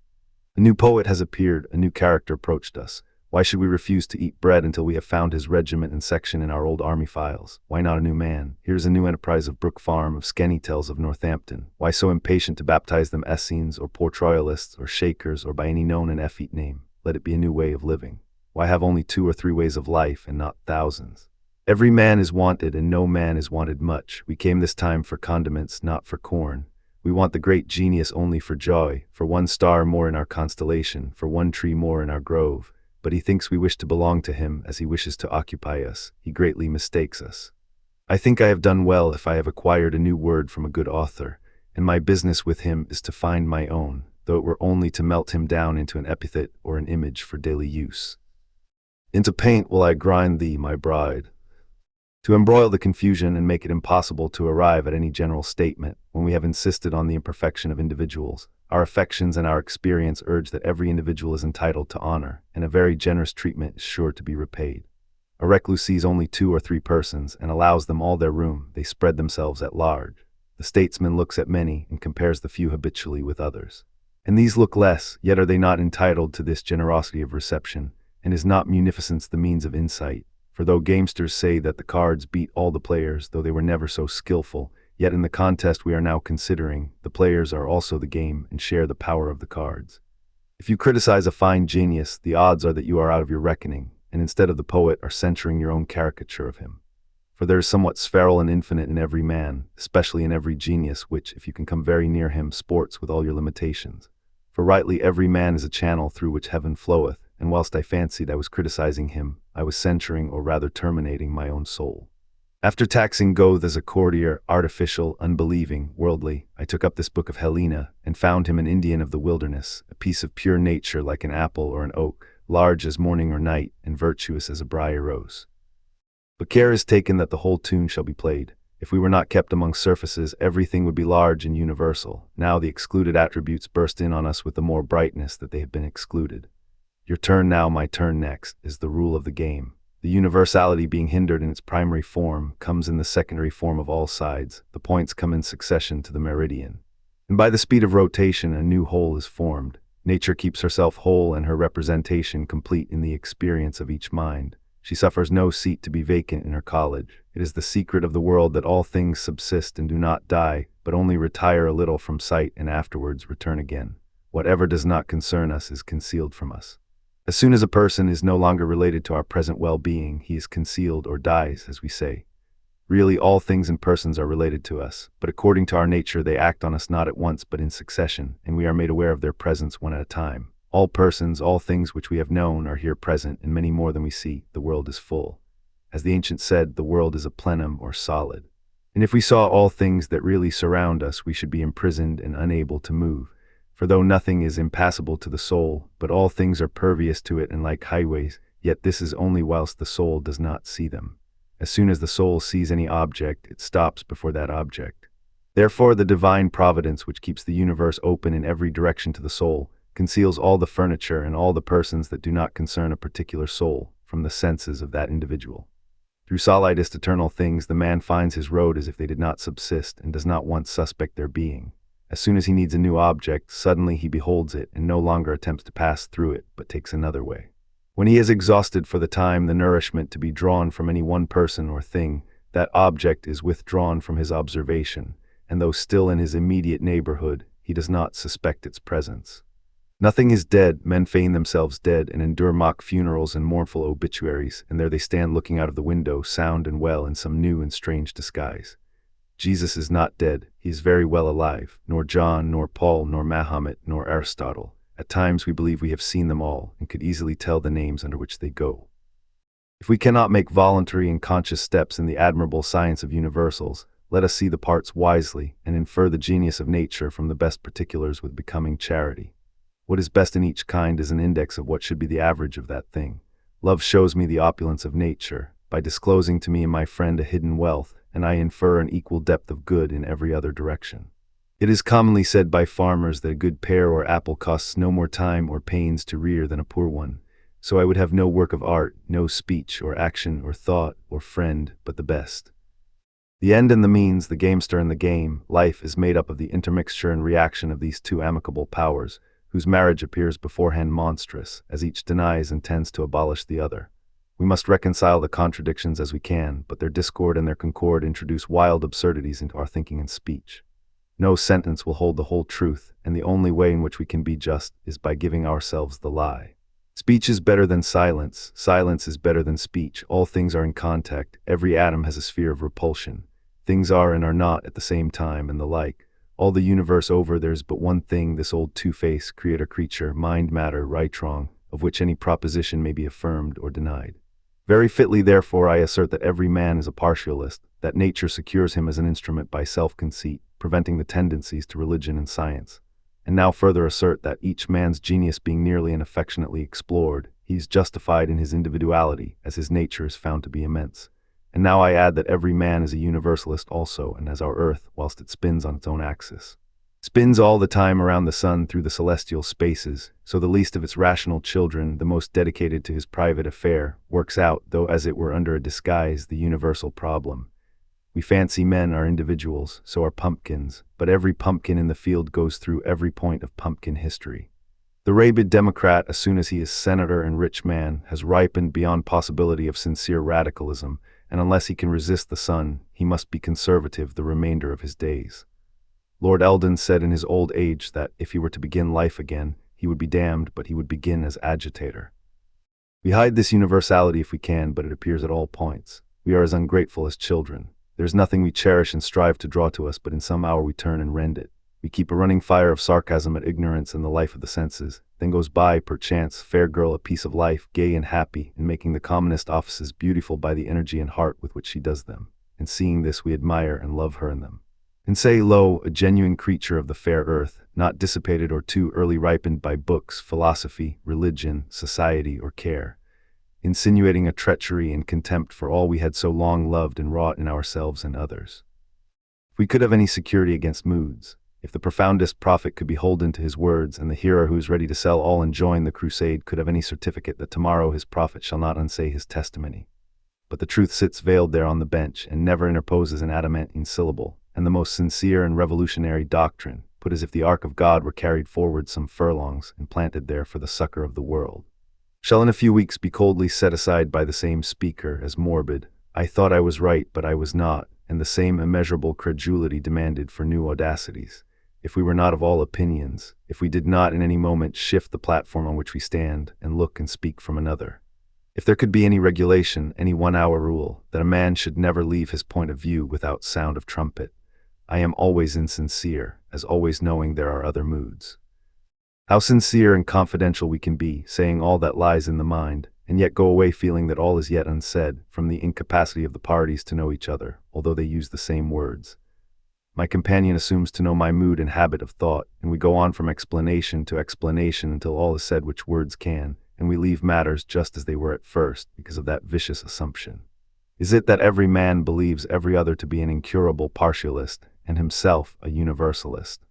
A new poet has appeared, a new character approached us. Why should we refuse to eat bread until we have found his regiment and section in our old army files? Why not a new man? Here's a new enterprise of Brook Farm, of Skennytails, of Northampton. Why so impatient to baptize them Essenes, or Port Royalists, or Shakers, or by any known and effete name? Let it be a new way of living. Why have only 2 or 3 ways of life, and not thousands? Every man is wanted, and no man is wanted much. We came this time for condiments, not for corn. We want the great genius only for joy, for 1 star more in our constellation, for 1 tree more in our grove. But he thinks we wish to belong to him, as he wishes to occupy us. He greatly mistakes us. I think I have done well if I have acquired a new word from a good author, and my business with him is to find my own, though it were only to melt him down into an epithet or an image for daily use. Into paint will I grind thee, my bride, to embroil the confusion and make it impossible to arrive at any general statement. When we have insisted on the imperfection of individuals, our affections and our experience urge that every individual is entitled to honor, and a very generous treatment is sure to be repaid. A recluse sees only 2 or 3 persons, and allows them all their room. They spread themselves at large. The statesman looks at many, and compares the few habitually with others. And these look less, yet are they not entitled to this generosity of reception, and is not munificence the means of insight? For though gamesters say that the cards beat all the players, though they were never so skillful, yet in the contest we are now considering, the players are also the game and share the power of the cards. If you criticize a fine genius, the odds are that you are out of your reckoning, and instead of the poet are censuring your own caricature of him. For there is somewhat spheral and infinite in every man, especially in every genius, which, if you can come very near him, sports with all your limitations. For rightly every man is a channel through which heaven floweth, and whilst I fancied I was criticizing him, I was censuring, or rather terminating, my own soul. After taxing Goethe as a courtier, artificial, unbelieving, worldly, I took up this book of Helena, and found him an Indian of the wilderness, a piece of pure nature like an apple or an oak, large as morning or night, and virtuous as a briar rose. But care is taken that the whole tune shall be played. If we were not kept among surfaces, everything would be large and universal. Now the excluded attributes burst in on us with the more brightness that they have been excluded. Your turn now, my turn next, is the rule of the game. The universality, being hindered in its primary form, comes in the secondary form of all sides. The points come in succession to the meridian. And by the speed of rotation, a new whole is formed. Nature keeps herself whole and her representation complete in the experience of each mind. She suffers no seat to be vacant in her college. It is the secret of the world that all things subsist and do not die, but only retire a little from sight and afterwards return again. Whatever does not concern us is concealed from us. As soon as a person is no longer related to our present well-being, he is concealed or dies, as we say. Really, all things and persons are related to us, but according to our nature they act on us not at once but in succession, and we are made aware of their presence one at a time. All persons, all things which we have known are here present, and many more than we see. The world is full. As the ancients said, the world is a plenum or solid. And if we saw all things that really surround us, we should be imprisoned and unable to move. For though nothing is impassable to the soul, but all things are pervious to it and like highways, yet this is only whilst the soul does not see them. As soon as the soul sees any object, it stops before that object. Therefore, the divine providence which keeps the universe open in every direction to the soul conceals all the furniture and all the persons that do not concern a particular soul from the senses of that individual. Through solidest eternal things, the man finds his road as if they did not subsist and does not once suspect their being. As soon as he needs a new object, suddenly he beholds it and no longer attempts to pass through it, but takes another way. When he has exhausted for the time the nourishment to be drawn from any one person or thing, that object is withdrawn from his observation, and though still in his immediate neighborhood, he does not suspect its presence. Nothing is dead. Men feign themselves dead and endure mock funerals and mournful obituaries, and there they stand looking out of the window, sound and well in some new and strange disguise. Jesus is not dead. He is very well alive. Nor John, nor Paul, nor Mahomet, nor Aristotle. At times we believe we have seen them all, and could easily tell the names under which they go. If we cannot make voluntary and conscious steps in the admirable science of universals, let us see the parts wisely, and infer the genius of nature from the best particulars with becoming charity. What is best in each kind is an index of what should be the average of that thing. Love shows me the opulence of nature, by disclosing to me and my friend a hidden wealth, and I infer an equal depth of good in every other direction. It is commonly said by farmers that a good pear or apple costs no more time or pains to rear than a poor one. So I would have no work of art, no speech or action or thought or friend, but the best. The end and the means, the gamester and the game, life is made up of the intermixture and reaction of these two amicable powers, whose marriage appears beforehand monstrous, as each denies and tends to abolish the other. We must reconcile the contradictions as we can, but their discord and their concord introduce wild absurdities into our thinking and speech. No sentence will hold the whole truth, and the only way in which we can be just is by giving ourselves the lie. Speech is better than silence. Silence is better than speech. All things are in contact. Every atom has a sphere of repulsion. Things are and are not at the same time, and the like. All the universe over, there's but one thing, this old two-face, creator-creature, mind-matter, right-wrong, of which any proposition may be affirmed or denied. Very fitly, therefore, I assert that every man is a partialist, that nature secures him as an instrument by self-conceit, preventing the tendencies to religion and science. And now further assert that each man's genius being nearly and affectionately explored, he is justified in his individuality, as his nature is found to be immense. And now I add that every man is a universalist also, and as our earth, whilst it spins on its own axis, spins all the time around the sun through the celestial spaces, so the least of its rational children, the most dedicated to his private affair, works out, though as it were under a disguise, the universal problem. We fancy men are individuals, so are pumpkins, but every pumpkin in the field goes through every point of pumpkin history. The rabid Democrat, as soon as he is senator and rich man, has ripened beyond possibility of sincere radicalism, and unless he can resist the sun, he must be conservative the remainder of his days. Lord Eldon said in his old age that, if he were to begin life again, he would be damned, but he would begin as agitator. We hide this universality if we can, but it appears at all points. We are as ungrateful as children. There is nothing we cherish and strive to draw to us, but in some hour we turn and rend it. We keep a running fire of sarcasm at ignorance and the life of the senses. Then goes by, perchance, fair girl, a piece of life, gay and happy, and making the commonest offices beautiful by the energy and heart with which she does them. And seeing this, we admire and love her in them. And say, lo, a genuine creature of the fair earth, not dissipated or too early ripened by books, philosophy, religion, society, or care, insinuating a treachery and contempt for all we had so long loved and wrought in ourselves and others. If we could have any security against moods, if the profoundest prophet could be holden to his words, and the hearer who is ready to sell all and join the crusade could have any certificate that tomorrow his prophet shall not unsay his testimony. But the truth sits veiled there on the bench, and never interposes an adamantine syllable, and the most sincere and revolutionary doctrine, put as if the ark of God were carried forward some furlongs, and planted there for the succor of the world. shall in a few weeks be coldly set aside by the same speaker as morbid. I thought I was right, but I was not, and the same immeasurable credulity demanded for new audacities. If we were not of all opinions, if we did not in any moment shift the platform on which we stand and look and speak from another. If there could be any regulation, any 1-hour rule, that a man should never leave his point of view without sound of trumpet, I am always insincere, as always knowing there are other moods. How sincere and confidential we can be, saying all that lies in the mind, and yet go away feeling that all is yet unsaid, from the incapacity of the parties to know each other, although they use the same words. My companion assumes to know my mood and habit of thought, and we go on from explanation to explanation until all is said which words can, and we leave matters just as they were at first, because of that vicious assumption. Is it that every man believes every other to be an incurable partialist, and himself a universalist?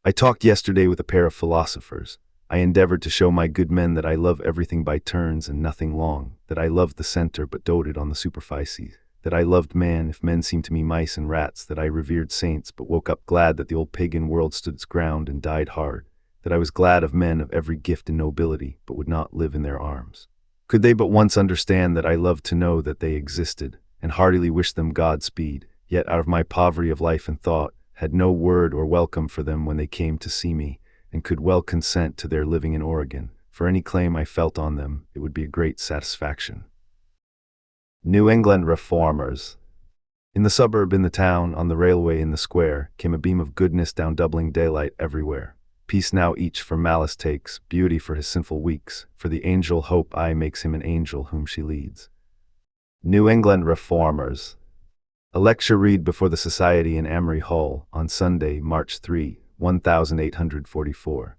I talked yesterday with a pair of philosophers. I endeavored to show my good men that I love everything by turns and nothing long, that I loved the center but doted on the superficies, that I loved man if men seemed to me mice and rats, that I revered saints but woke up glad that the old pagan world stood its ground and died hard, that I was glad of men of every gift and nobility but would not live in their arms. Could they but once understand that I loved to know that they existed, and heartily wished them Godspeed, yet out of my poverty of life and thought, had no word or welcome for them when they came to see me, and could well consent to their living in Oregon. For any claim I felt on them, it would be a great satisfaction. New England reformers. In the suburb, in the town, on the railway, in the square, came a beam of goodness down doubling daylight everywhere. Peace now each for malice takes, beauty for his sinful weeks, for the angel hope aye makes him an angel whom she leads. New England reformers. A lecture read before the Society in Amory Hall, on Sunday, March 3, 1844.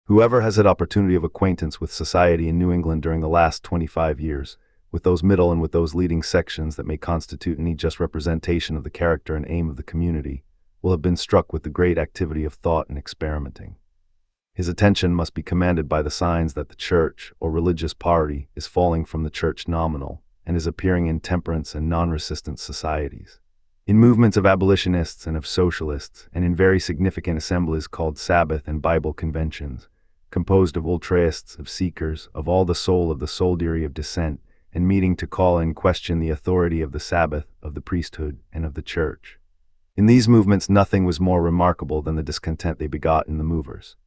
Whoever has had opportunity of acquaintance with society in New England during the last 25 years, with those middle and with those leading sections that may constitute any just representation of the character and aim of the community, will have been struck with the great activity of thought and experimenting. His attention must be commanded by the signs that the church, or religious party, is falling from the church nominal, and is appearing in temperance and non-resistance societies, in movements of abolitionists and of socialists, and in very significant assemblies called Sabbath and Bible conventions, composed of ultraists, of seekers, of all the soul of the soldiery of dissent, and meeting to call in question the authority of the Sabbath, of the priesthood, and of the church. In these movements nothing was more remarkable than the discontent they begot in the movers.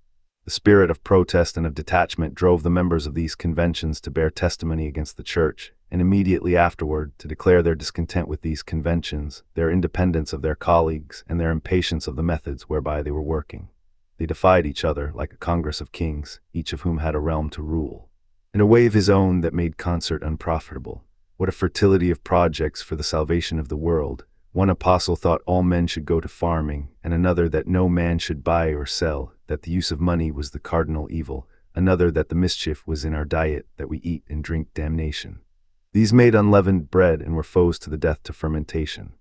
The spirit of protest and of detachment drove the members of these conventions to bear testimony against the church, and immediately afterward to declare their discontent with these conventions, their independence of their colleagues, and their impatience of the methods whereby they were working. They defied each other like a congress of kings, each of whom had a realm to rule. In a way of his own that made concert unprofitable. What a fertility of projects for the salvation of the world! One apostle thought all men should go to farming, and another that no man should buy or sell, that the use of money was the cardinal evil, another that the mischief was in our diet, that we eat and drink damnation. These made unleavened bread and were foes to the death to fermentation.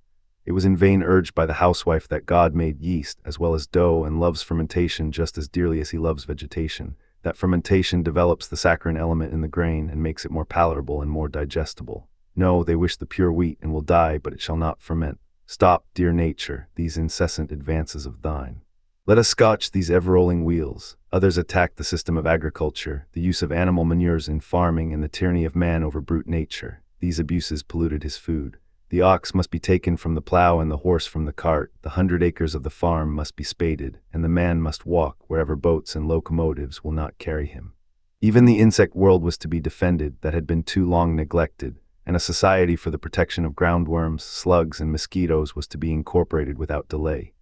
It was in vain urged by the housewife that God made yeast as well as dough and loves fermentation just as dearly as he loves vegetation, that fermentation develops the saccharine element in the grain and makes it more palatable and more digestible. No, they wish the pure wheat and will die, but it shall not ferment. Stop, dear nature, these incessant advances of thine. Let us scotch these ever-rolling wheels. Others attack the system of agriculture, the use of animal manures in farming, and the tyranny of man over brute nature. These abuses polluted his food. The ox must be taken from the plow and the horse from the cart. The 100 acres of the farm must be spaded, and the man must walk wherever boats and locomotives will not carry him. Even the insect world was to be defended that had been too long neglected, and a society for the protection of groundworms, slugs, and mosquitoes was to be incorporated without delay.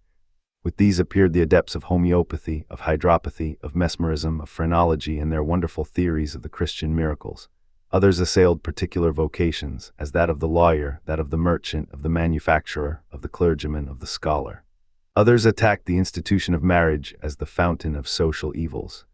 With these appeared the adepts of homeopathy, of hydropathy, of mesmerism, of phrenology, and their wonderful theories of the Christian miracles. Others assailed particular vocations, as that of the lawyer, that of the merchant, of the manufacturer, of the clergyman, of the scholar. Others attacked the institution of marriage as the fountain of social evils.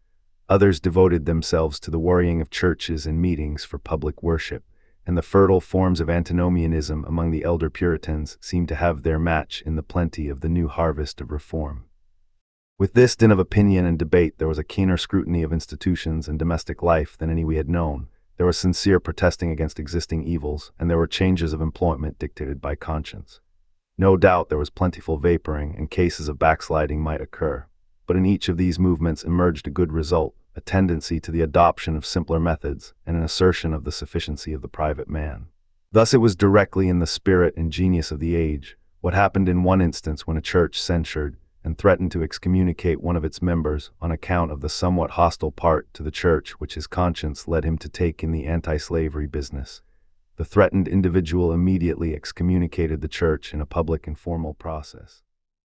Others devoted themselves to the worrying of churches and meetings for public worship, and the fertile forms of antinomianism among the elder Puritans seemed to have their match in the plenty of the new harvest of reform. With this din of opinion and debate there was a keener scrutiny of institutions and domestic life than any we had known. There was sincere protesting against existing evils, and there were changes of employment dictated by conscience. No doubt there was plentiful vaporing, and cases of backsliding might occur, but in each of these movements emerged a good result, a tendency to the adoption of simpler methods, and an assertion of the sufficiency of the private man. Thus it was directly in the spirit and genius of the age, what happened in one instance when a church censured and threatened to excommunicate one of its members on account of the somewhat hostile part to the church which his conscience led him to take in the anti-slavery business. The threatened individual immediately excommunicated the church in a public and formal process.